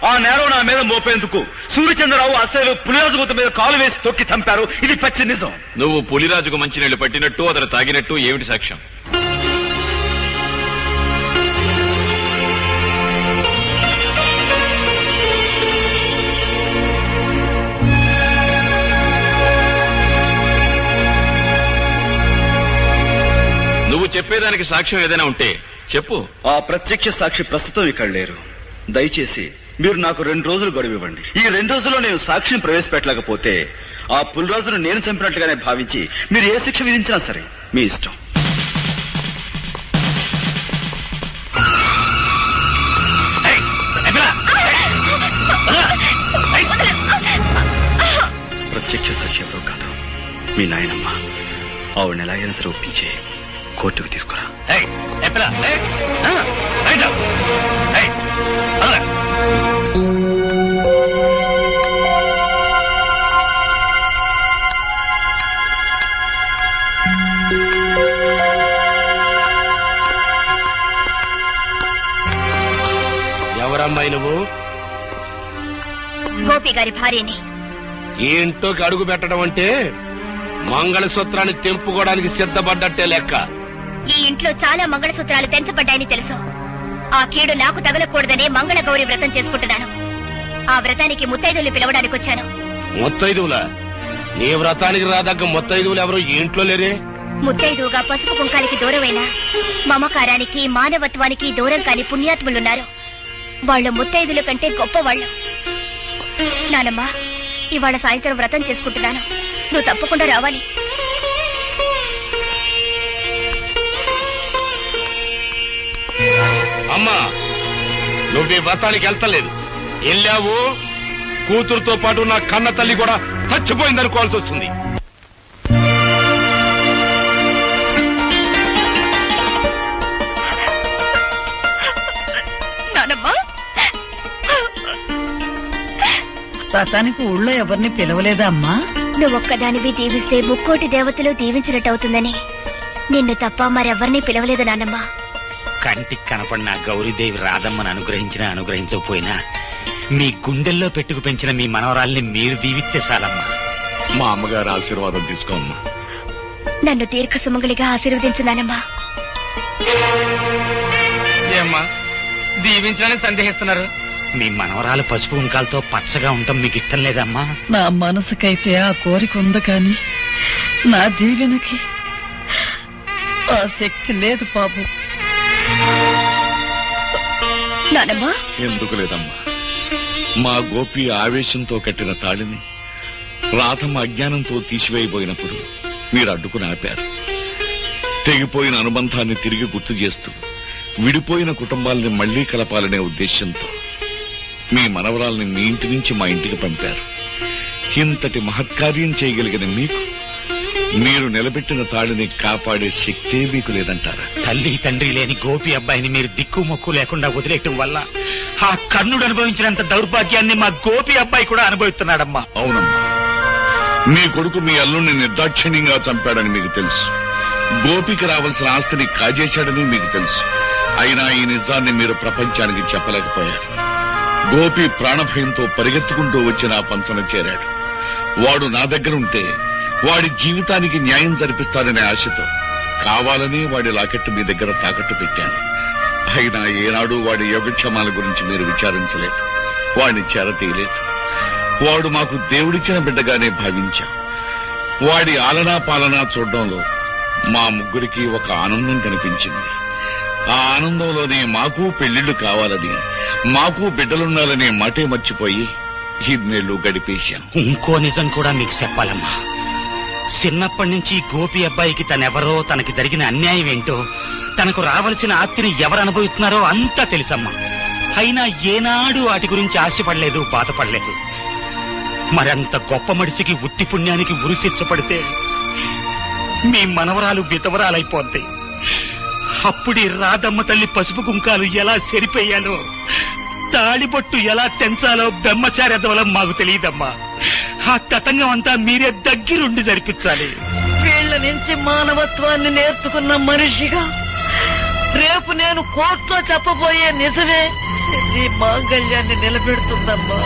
ఆ నేరం నా మీద మోపేందుకు సూర్యచంద్రరావు అసలు పులిరాజు గొంతు మీద కాలు వేసి తొక్కి చంపారు. ఇది పచ్చి నిజం. నువ్వు పులిరాజుకు మంచినీళ్లు పట్టినట్టు అతను తాగినట్టు ఏమిటి సాక్ష్యం? నువ్వు చెప్పేదానికి సాక్ష్యం ఏదైనా ఉంటే చెప్పు. ఆ ప్రత్యక్ష సాక్షి ప్రస్తుతం ఇక్కడ లేరు. దయచేసి మీరు నాకు 2 రోజులు గడువు ఇవ్వండి. ఈ 2 రోజుల్లో నేను సాక్షిని ప్రవేశపెట్టలేకపోతే ఆ పులిరాజును నేను చంపినట్లుగానే భావించి మీరు ఏ శిక్ష విధించినా సరే మీ ఇష్టం. ప్రత్యక్ష సాక్షి ఎవరో కాదు, మీ నాయనమ్మ. ఆవిడని ఎలాగైనా సరే ఒప్పించి కోర్టుకు తీసుకురా. ఎవరమ్మాయి నువ్వు? గోపి గారి భార్యని. ఈ ఇంట్లోకి అడుగు పెట్టడం అంటే మంగళసూత్రాన్ని తెంపుకోవడానికి సిద్ధపడ్డట్టే లెక్క. ఈ ఇంట్లో చాలా మంగళసూత్రాలు తెంచబడ్డాయని తెలుసు. ఆ కీడు నాకు తగలకూడదనే మంగళ గౌరి వ్రతం చేసుకుంటున్నాను. ఆ వ్రతానికి ముత్తైదువులు పిలవడానికి వచ్చాను. ముత్తైదువులా? నీ వ్రతానికి రాదగ్గ ముత్తైదువులు ఎవరు ఈ ఇంట్లో లేరే? ముత్తైదువుగా పసుపు కుంకాలకి దూరమైన, మమకారానికి మానవత్వానికి దూరం కాని పుణ్యాత్ములున్నారు. వాళ్ళు ముత్తైదుల కంటే గొప్పవాళ్ళు. నానమ్మా, ఇవాళ సాయంత్రం వ్రతం చేసుకుంటున్నాను. నువ్వు తప్పకుండా రావాలి. అమ్మా, నువ్వు ఈ వ్రతానికి వెళ్తలేదు. వెళ్ళావు, కూతురుతో పాటు నా కన్న తల్లి కూడా చచ్చిపోయిందనుకోవాల్సి వస్తుంది. వ్రతానికి ఊళ్ళో ఎవరిని పిలవలేదా అమ్మా? నువ్వొక్కదానివి దీవిస్తే ముక్కోటి దేవతలు దీవించినట్టవుతుందని నిన్ను తప్ప మరెవరిని పిలవలేదు నాన్నమ్మా. కంటికి కనపడిన గౌరీదేవి రాధమ్మను అనుగ్రహించకపోయినా మీ గుండెల్లో పెట్టుకు పెంచిన మీ మనవరాల్ని మీరు దీవిస్తే చాలమ్మా. మా అమ్మగారు ఆశీర్వాదం తీసుకోమ్మా. నన్ను దీర్ఘ సుమంగళిగా ఆశీర్వదించున్నానమ్మా. ఏమ్మా దీవించాలని సందేహిస్తున్నారు? మీ మనవరాలు పసుపు కుంకాలతో పచ్చగా ఉండటం మీకు ఇష్టం లేదమ్మా? నా మనసుకైతే ఆ కోరిక ఉంది కాని నా దీవెనకి ఆ శక్తి లేదు బాబు. నానమ్మా, ఎందుకు లేదమ్మా? మా గోపి ఆవేశంతో కట్టిన తాళిని రాధమ్మ అజ్ఞానంతో తీసివేయబోయినప్పుడు మీరు అడ్డుకుని ఆపారు. తెగిపోయిన అనుబంధాన్ని తిరిగి గుర్తు చేస్తూ విడిపోయిన కుటుంబాలని మళ్లీ కలపాలనే ఉద్దేశంతో మీ మనవరాల్ని మీ ఇంటి నుంచి మా ఇంటికి పంపారు. ఇంతటి మహత్కార్యం చేయగలిగిన మీకు మీరు నిలబెట్టిన తాళిని కాపాడే శక్తే మీకు లేదంటారా? తల్లి తండ్రి లేని గోపి అబ్బాయిని మీరు దిక్కు మొక్కు లేకుండా వదిలేయటం వల్ల ఆ కర్ణుడు అనుభవించినంత దౌర్భాగ్యాన్ని మా గోపి అబ్బాయి కూడా అనుభవిస్తున్నాడమ్మా. అవునమ్మా, మీ కొడుకు మీ అల్లుణ్ణి నిర్దాక్షిణ్యంగా చంపాడని మీకు తెలుసు. గోపికి రావాల్సిన ఆస్తిని కాజేశాడని మీకు తెలుసు. అయినా ఈ నిజాన్ని మీరు ప్రపంచానికి చెప్పలేకపోయారు. గోపి ప్రాణభయంతో పరిగెత్తుకుంటూ వచ్చి నా పంచన చేరాడు. వాడు నా దగ్గర ఉంటే వాడి జీవితానికి న్యాయం జరిపిస్తాననే ఆశతో కావాలని వాడి లాకెట్టు మీ దగ్గర తాకట్టు పెట్టాను. అయినా ఏనాడు వాడి యోగక్షేమాల గురించి మీరు విచారించలేదు, వాడిని చేరతీయలేదు. వాడు మాకు దేవుడిచ్చిన బిడ్డగానే భావించాం. వాడి ఆలనా పాలనా చూడడంలో మా ముగ్గురికి ఒక ఆనందం కనిపించింది. ఆ ఆనందంలోనే మాకు పెళ్లిళ్లు కావాలని, మాకు బిడ్డలుండాలనే మాటే మర్చిపోయి 2 గడిపేశాం. ఇంకో నిజం కూడా మీకు చెప్పాలమ్మా. చిన్నప్పటి నుంచి గోపి అబ్బాయికి తనెవరో, తనకి జరిగిన అన్యాయం ఏంటో, తనకు రావలసిన ఆస్తిని ఎవరు అనుభవిస్తున్నారో అంతా తెలుసమ్మా. అయినా ఏనాడు వాటి గురించి ఆశపడలేదు, బాధపడలేదు. మరంత గొప్ప మనిషికి ఉత్తి పుణ్యానికి ఉరిశిచ్చపడితే మీ మనవరాలు విధవరాలైపోద్ది. అప్పుడి రాధమ్మ తల్లి పసుపు కుంకాలు ఎలా సరిపోయాలో, తాళిబొట్టు ఎలా తెంచాలో బ్రహ్మచార్యత్వం మాకు తెలియదమ్మా. ఆ తతంగం అంతా మీరే దగ్గరుండి జరిపించాలి. వీళ్ళ నుంచి మానవత్వాన్ని నేర్చుకున్న మనిషిగా రేపు నేను కోర్టులో చెప్పబోయే నిజమే నీ మాంగళ్యాన్ని నిలబెడుతుందమ్మా.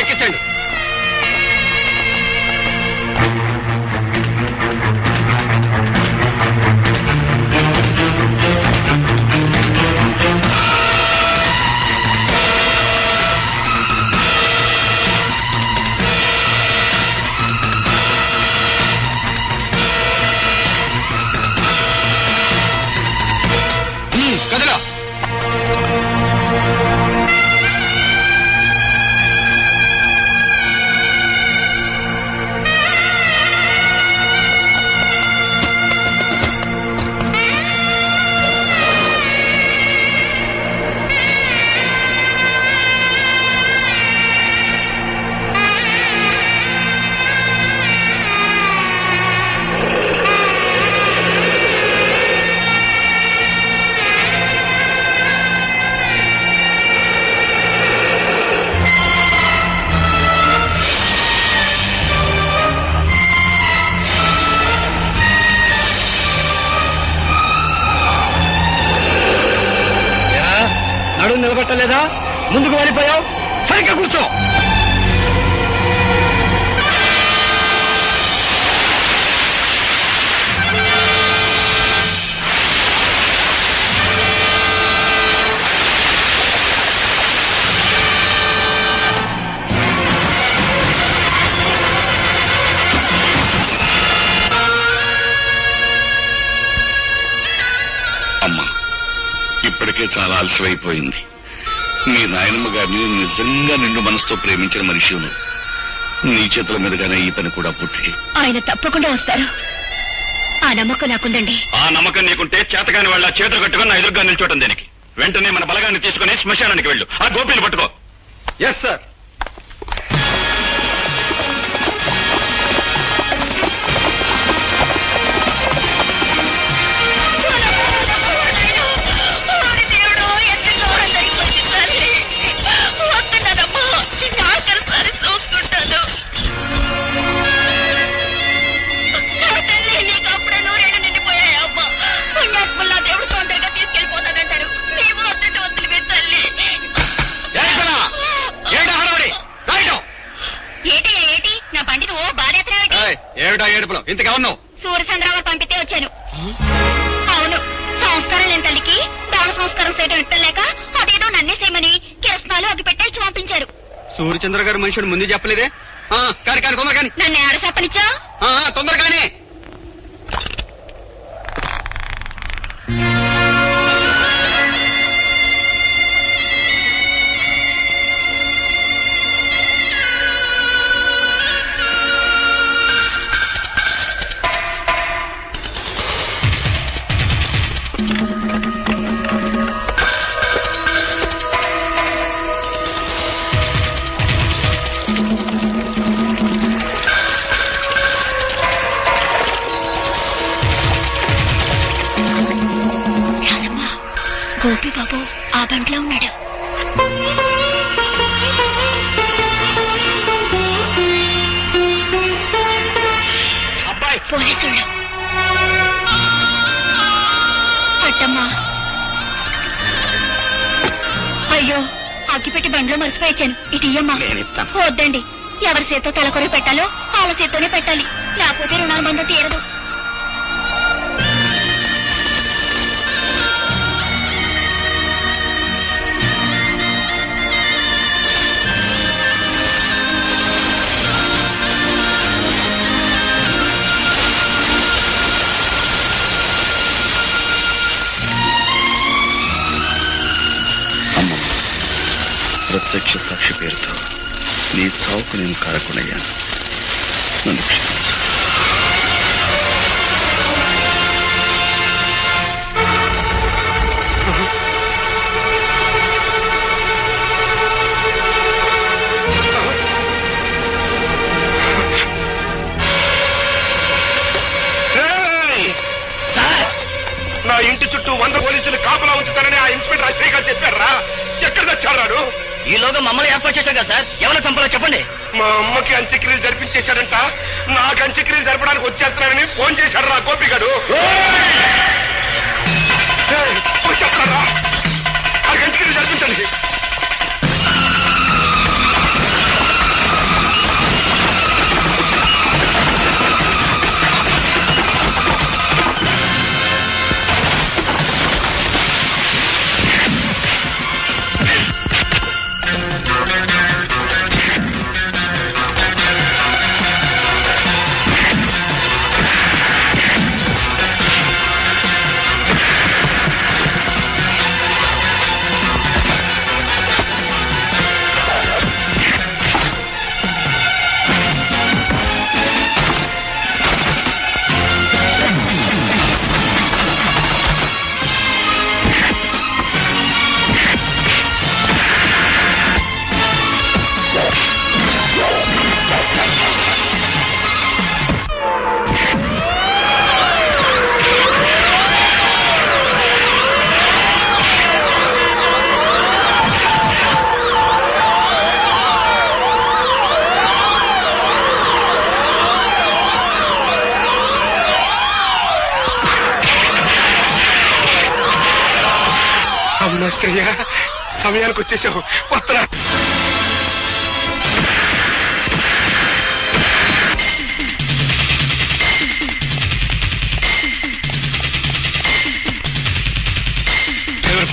ఎక్కించండి. కదలా. నడుము నిలబట్టలేదా? ముందుకు వెళ్ళిపోయావు. సరిగ్గా కూర్చో. అమ్మా, ఇప్పటికే చాలా ఆలస్యమైపోయింది. మీ నాయనమ్మ గారిని నిజంగా నిండు మనసుతో ప్రేమించిన మనిషి నీ చేతుల మీదుగానే ఈ పని కూడా పూర్తి. ఆయన తప్పకుండా వస్తారు, ఆ నమ్మకం నాకుందండి. ఆ నమ్మకం నీకుంటే చేతగాని వాళ్ళ చేతులు కట్టుకుని నా ఎదురుగా నిల్చోటం దేనికి? వెంటనే మన బలగాన్ని తీసుకుని శ్మశానానికి వెళ్ళు. ఆ గోపీలు పట్టుకో. Yes sir. ఏమిటా ఏడుపులో? ఇంతకెవన్నావు? సూర్యచంద్రరావు పంపితే వచ్చాను. అవును, సంస్కారం లేని తల్లికి దాన సంస్కారం చేయడం ఎట్టలేక అదేదో నన్నే చేయమని కిరసనాలు అగ్గి పెట్టేసి పంపించారు. సూర్యచంద్ర గారు మనుషుడు ముందు చెప్పలేదే? కానీ కానీ తొందర కానీ నన్ను ఏడ చెప్పనిచ్చా తొందర కానీ. గోపి బాబు ఆ బంట్లో ఉన్నాడు. అబ్బాయి పోలీసుళ్ళు. అట్టమ్మా, అయ్యో అగ్గిపెట్టి బండ్లో మర్చిపోయాను. ఇటు ఇయ్యమ్మా. వద్దండి, ఎవరి చేత్తో తలకొర పెట్టాలో వాళ్ళ చేత్తోనే పెట్టాలి, లేకపోతే రుణాల బంధం తీరదు. ప్రత్యక్ష సాక్షి పేరుతో నీ చావుకు నేను కారకునయ్యాను. నన్ను క్షమించు. నా ఇంటి చుట్టూ 100 పోలీసులు కాపలా ఉంచుతానని ఆ ఇన్స్పెక్టర్ శ్రీకాంత్ చెప్పారా? ఎక్కడ తెచ్చాడు? ఈలోగా మమ్మల్ని ఏర్పాటు చేశాం కదా సార్, ఎవరైనా చంపాలో చెప్పండి. మా అమ్మకి అంత్యక్రియలు జరిపించేశాడంట. నాకు అంత్యక్రియలు జరపడానికి వచ్చేస్తున్నానని ఫోన్ చేశాడు రా గోపిగాడు. వచ్చేస్తారా? నాకు అంత్యక్రియలు జరిపించండి. అమ్మా శ్రేయ, సమయానికి వచ్చేసావు. వస్తా.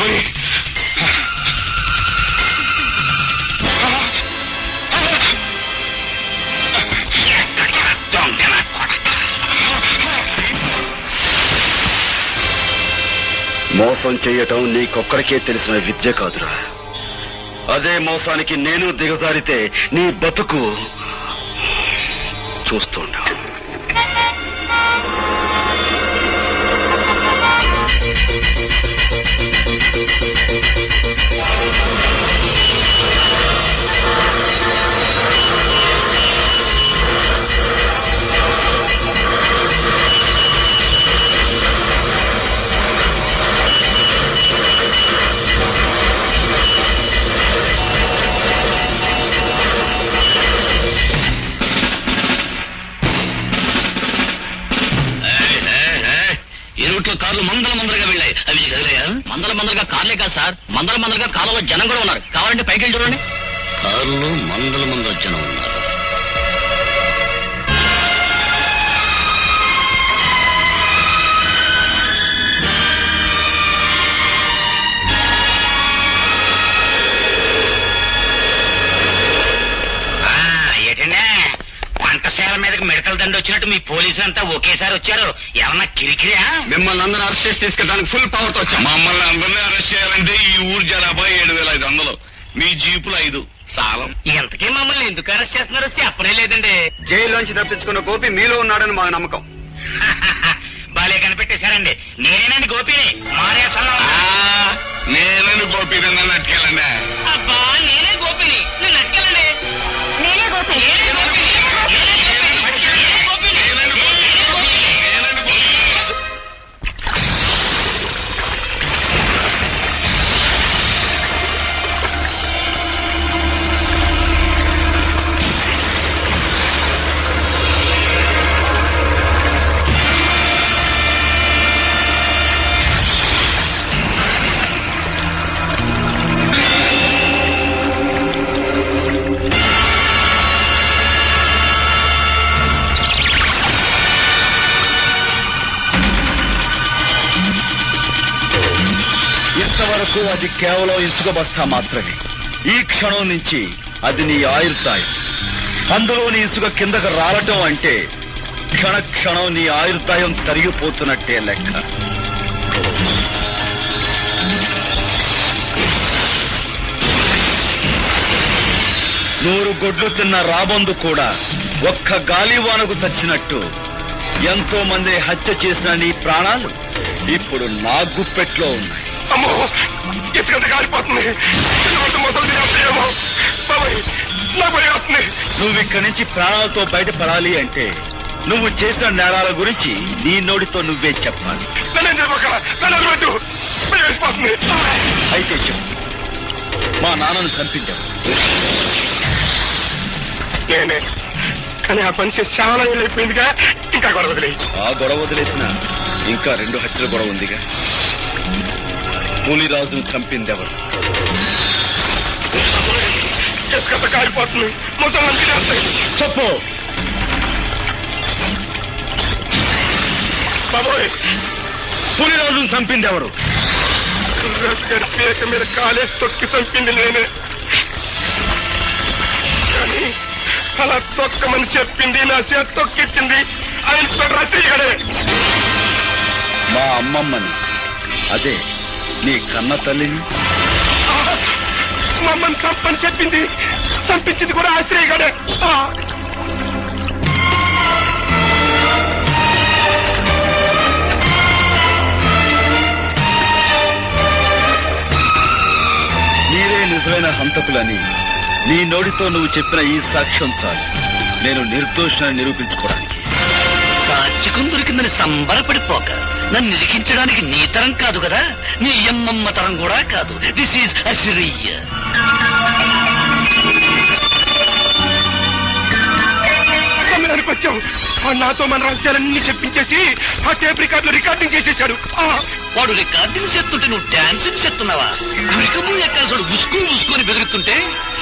పోయి మోసం చేయటం నీకొక్కడికే తెలిసిన విద్య కాదురా. అదే మోసానికి నేను దిగజారితే నీ బతుకు చూస్తుండా. ఈ రూట్లో కార్లు మందలుగా వెళ్ళాయి. అవి కదిలేయా? మందలుగా కార్లే కాదు సార్, మందలుగా కాలంలో జనం కూడా ఉన్నారు. కావాలంటే పైకి వెళ్ళి చూడండి. కార్లు మందల జనం ఉన్నారు. ఏంటండి పట్టశాల మీదకి మిడతల దండ వచ్చినట్టు మీ పోలీసులంతా ఒకేసారి వచ్చారు. ఏమన్నా కిరికిరియా? మిమ్మల్ని అందరూ అరెస్ట్ చేసి తీసుకెళ్ళడానికి ఫుల్ పవర్ తో వచ్చాం. మమ్మల్ని అందరినీ అరెస్ట్ చేయాలంటే ఈ ఊరు జనాభా 7,500. మీ జీపులు 5 సాలం. ఇంతకీ మమ్మల్ని ఎందుకు అరెస్ట్ చేస్తున్నారో చెప్పనే లేదండి. జైల్లోంచి తప్పించుకున్న గోపి మీలో ఉన్నాడని మాకు నమ్మకం. బాలే కనిపెట్టేశారండి. నేనేనండి గోపిని మారేసన్నా. నేనని గోపీనంగా నట్టుకెళ్ళండి. అబ్బా నేనే గోపిని, నేను అట్టుకెళ్ళండి. నేనే గోపి నేనే గోపిని, నేనే గోపిని, నేనే గోపిని, నేనే గోపిని. ఇంతవరకు అది కేవలం ఇసుక బస్తా మాత్రమే. ఈ క్షణం నుంచి అది నీ ఆయుర్దాయం. అందులోని ఇసుక కిందకు రాలటం అంటే క్షణ క్షణం నీ ఆయుర్దాయం తరిగిపోతున్నట్టే లెక్క. నూరు గొడ్లు తిన్న రాబందు కూడా ఒక్క గాలివానకు చచ్చినట్టు ఎంతో మంది హత్య చేసిన నీ ప్రాణాలు ఇప్పుడు నా గుప్పెట్లో ఉన్నాయి. అమ్మో ఇసుకంత కాలిపోతుంది. నువ్వు ఇక్కడి నుంచి ప్రాణాలతో బయటపడాలి అంటే నువ్వు చేసిన నేరాల గురించి నీ నోటితో నువ్వే చెప్పాలి. అయితే చెప్పు, మా నాన్నను చంపించావు. నేనే, కానీ ఆ పని చేసి చాలా ఏళ్ళు అయిపోయిందిగా. ఇంకా గొడవ వదిలే. ఆ గొడవ వదిలేసిన ఇంకా 2 హత్యల గొడవ ఉందిగా. పులిరాజును చంపిందెవరు? ఇసుకంత కాలిపోతుంది. మొత్తం చెప్పు. బాబోయ్, పులిరాజును చంపిందెవరు? పీక మీద కాలేసి తొక్కి చంపింది నేనే. కానీ అలా తొక్కమని చెప్పింది, నా చేత తొక్కిచ్చింది ఆ ఇన్స్పెక్టర్ రచ్చయ్యగాడే. మా అమ్మమ్మని, అదే నీ కన్న తల్లిని. మమ్మల్ని చంపని చెప్పింది, చంపించింది కూడా ఆశ్రయగాడే. మీరే నిజమైన హంతకులని నీ నోటితో నువ్వు చెప్పిన ఈ సాక్ష్యం చాలు నేను నిర్దోషాన్ని నిరూపించుకోవడానికి. సాక్షికం దొరికిందని సంబరపడిపోక నన్ను నిలికించడానికి నీ తరం కాదు కదా, నీ అమ్మమ్మ తరం కూడా కాదు. దిస్ ఈజ్ అసిరియ్. సమయానికి వచ్చాం. నాతో మన రహస్యాలన్నీ చెప్పించేసి ఆ టేప్ రికార్డులు రికార్డింగ్ చేసేశాడు. వాడు రికార్డింగ్ చేస్తుంటే నువ్వు డాన్సింగ్ చేస్తున్నావా? ఉరికము ఎక్కాల్సి ఉసుకొని బెదురుతుంటే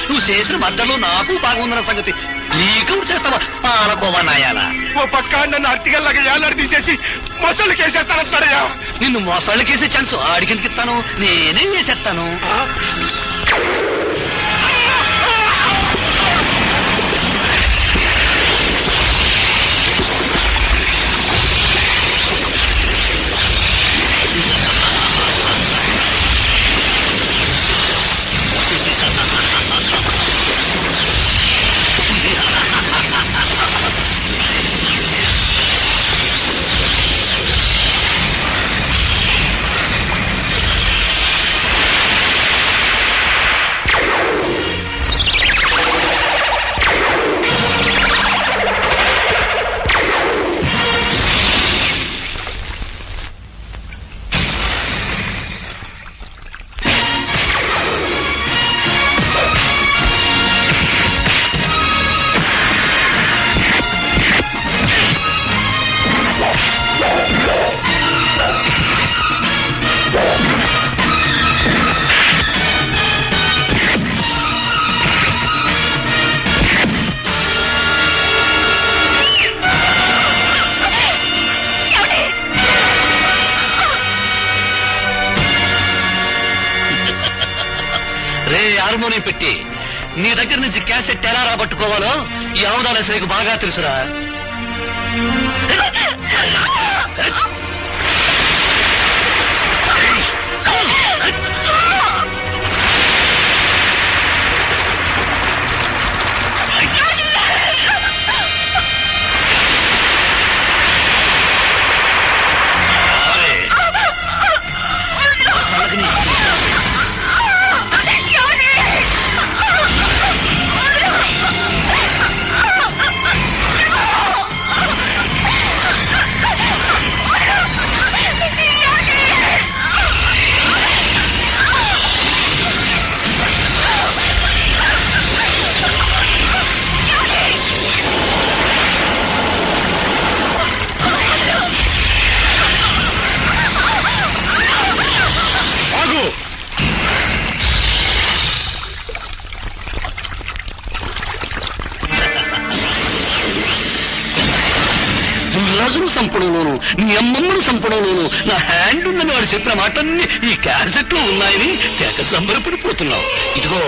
నువ్వు చేసిన మద్దలో నాకు బాగుందన్న సంగతి నీకవుడు చేస్తావా? పాలకోవా నాయాలా. ఓ పక్క నన్ను అర్టిగల్లాగా ఏలాడి తీసేసి మొసళ్ళకి వేసేస్తానంటాడయ్యా. నిన్ను మోసాళ్ళకేసే ఛాన్స్ ఆడికెందుకు ఇస్తాను? నేనే వేసేస్తాను. హార్మోనియం పెట్టి నీ దగ్గర నుంచి క్యాసెట్ ఎలా రాబట్టుకోవాలో ఈ అవధాన శ్రీకు బాగా తెలుసురా. రాజును సంపడంలోను నీ అమ్మమ్మను సంపడంలోను నా హ్యాండ్ ఉందని వాడు చెప్పిన మాటన్ని ఈ క్యాసెట్ లో ఉన్నాయని తెగ సంబరపడిపోతున్నావు. ఇదిగో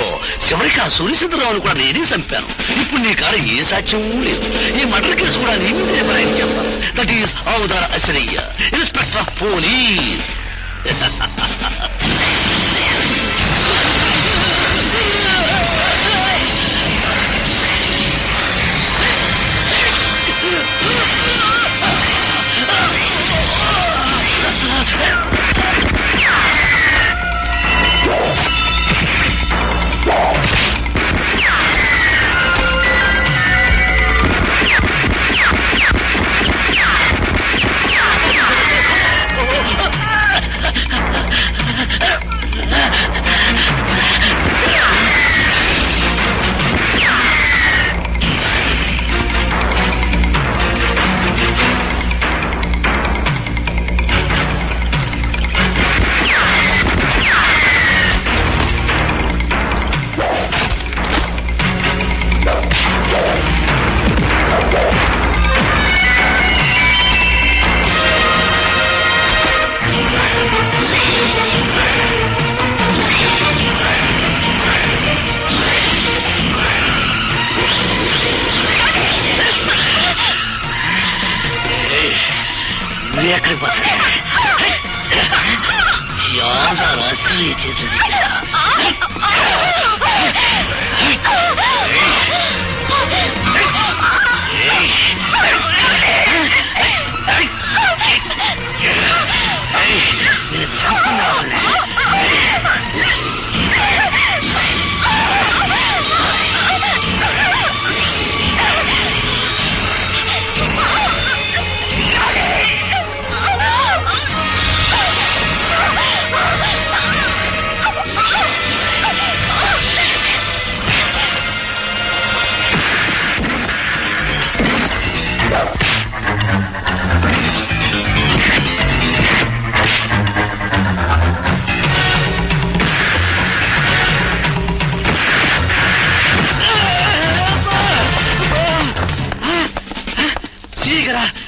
చివరికి ఆ సూర్యచంద్రరావును కూడా నేనే చంపాను. ఇప్పుడు నీ కాడ ఏ సాక్ష్యం లేదు. ఈ మర్డర్ కేసు కూడా నీ మీదే బరాయి చెప్తాను. That is Avadhana Asaraiah, inspector of police. ఎక్కడికి పోతా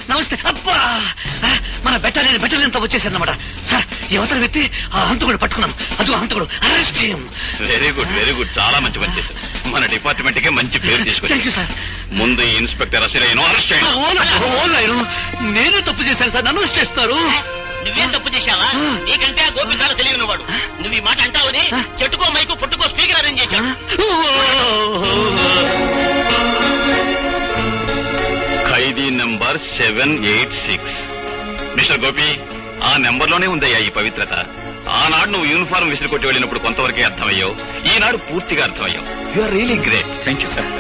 నమస్తే. అబ్బా, మన బెటాలియన్ తో వచ్చేసారన్నమాట. సార్, ఈ అవతల వ్యక్తి ఆ హంతకుడు పట్టుకున్నాం. అదో హంతకుడు, అరెస్ట్ చేయం. వెరీ గుడ్, చాలా మంచి పని చేశారు. మన డిపార్ట్మెంట్ కే మంచి పేరు తీసుకొచ్చారు సార్. ముందు ఈ ఇన్స్పెక్టర్ అసలు అరెస్ట్ చేయండి. నేనే తప్పు చేశాను సార్, నన్ను అరెస్ట్ చేస్తారు. నువ్వేం తప్పు చేశావా? నీకంటే ఆ గోపి చాలా తెలియని వాడు. నువ్వు ఈ మాట అంటావని చెట్టుకో మైకు పుట్టుకో స్పీకర్ అరేంజ్ చేశాడు. ఖైదీ నంబర్ 786. మిస్టర్ గోపి, ఆ నెంబర్ లోనే ఉందయ్యా ఈ పవిత్రత. ఆనాడు నువ్వు యూనిఫారం విసిరి కొట్టి వెళ్ళినప్పుడు కొంతవరకే అర్థమయ్యావు. ఈనాడు పూర్తిగా అర్థమయ్యావు. You are really great. Thank you sir.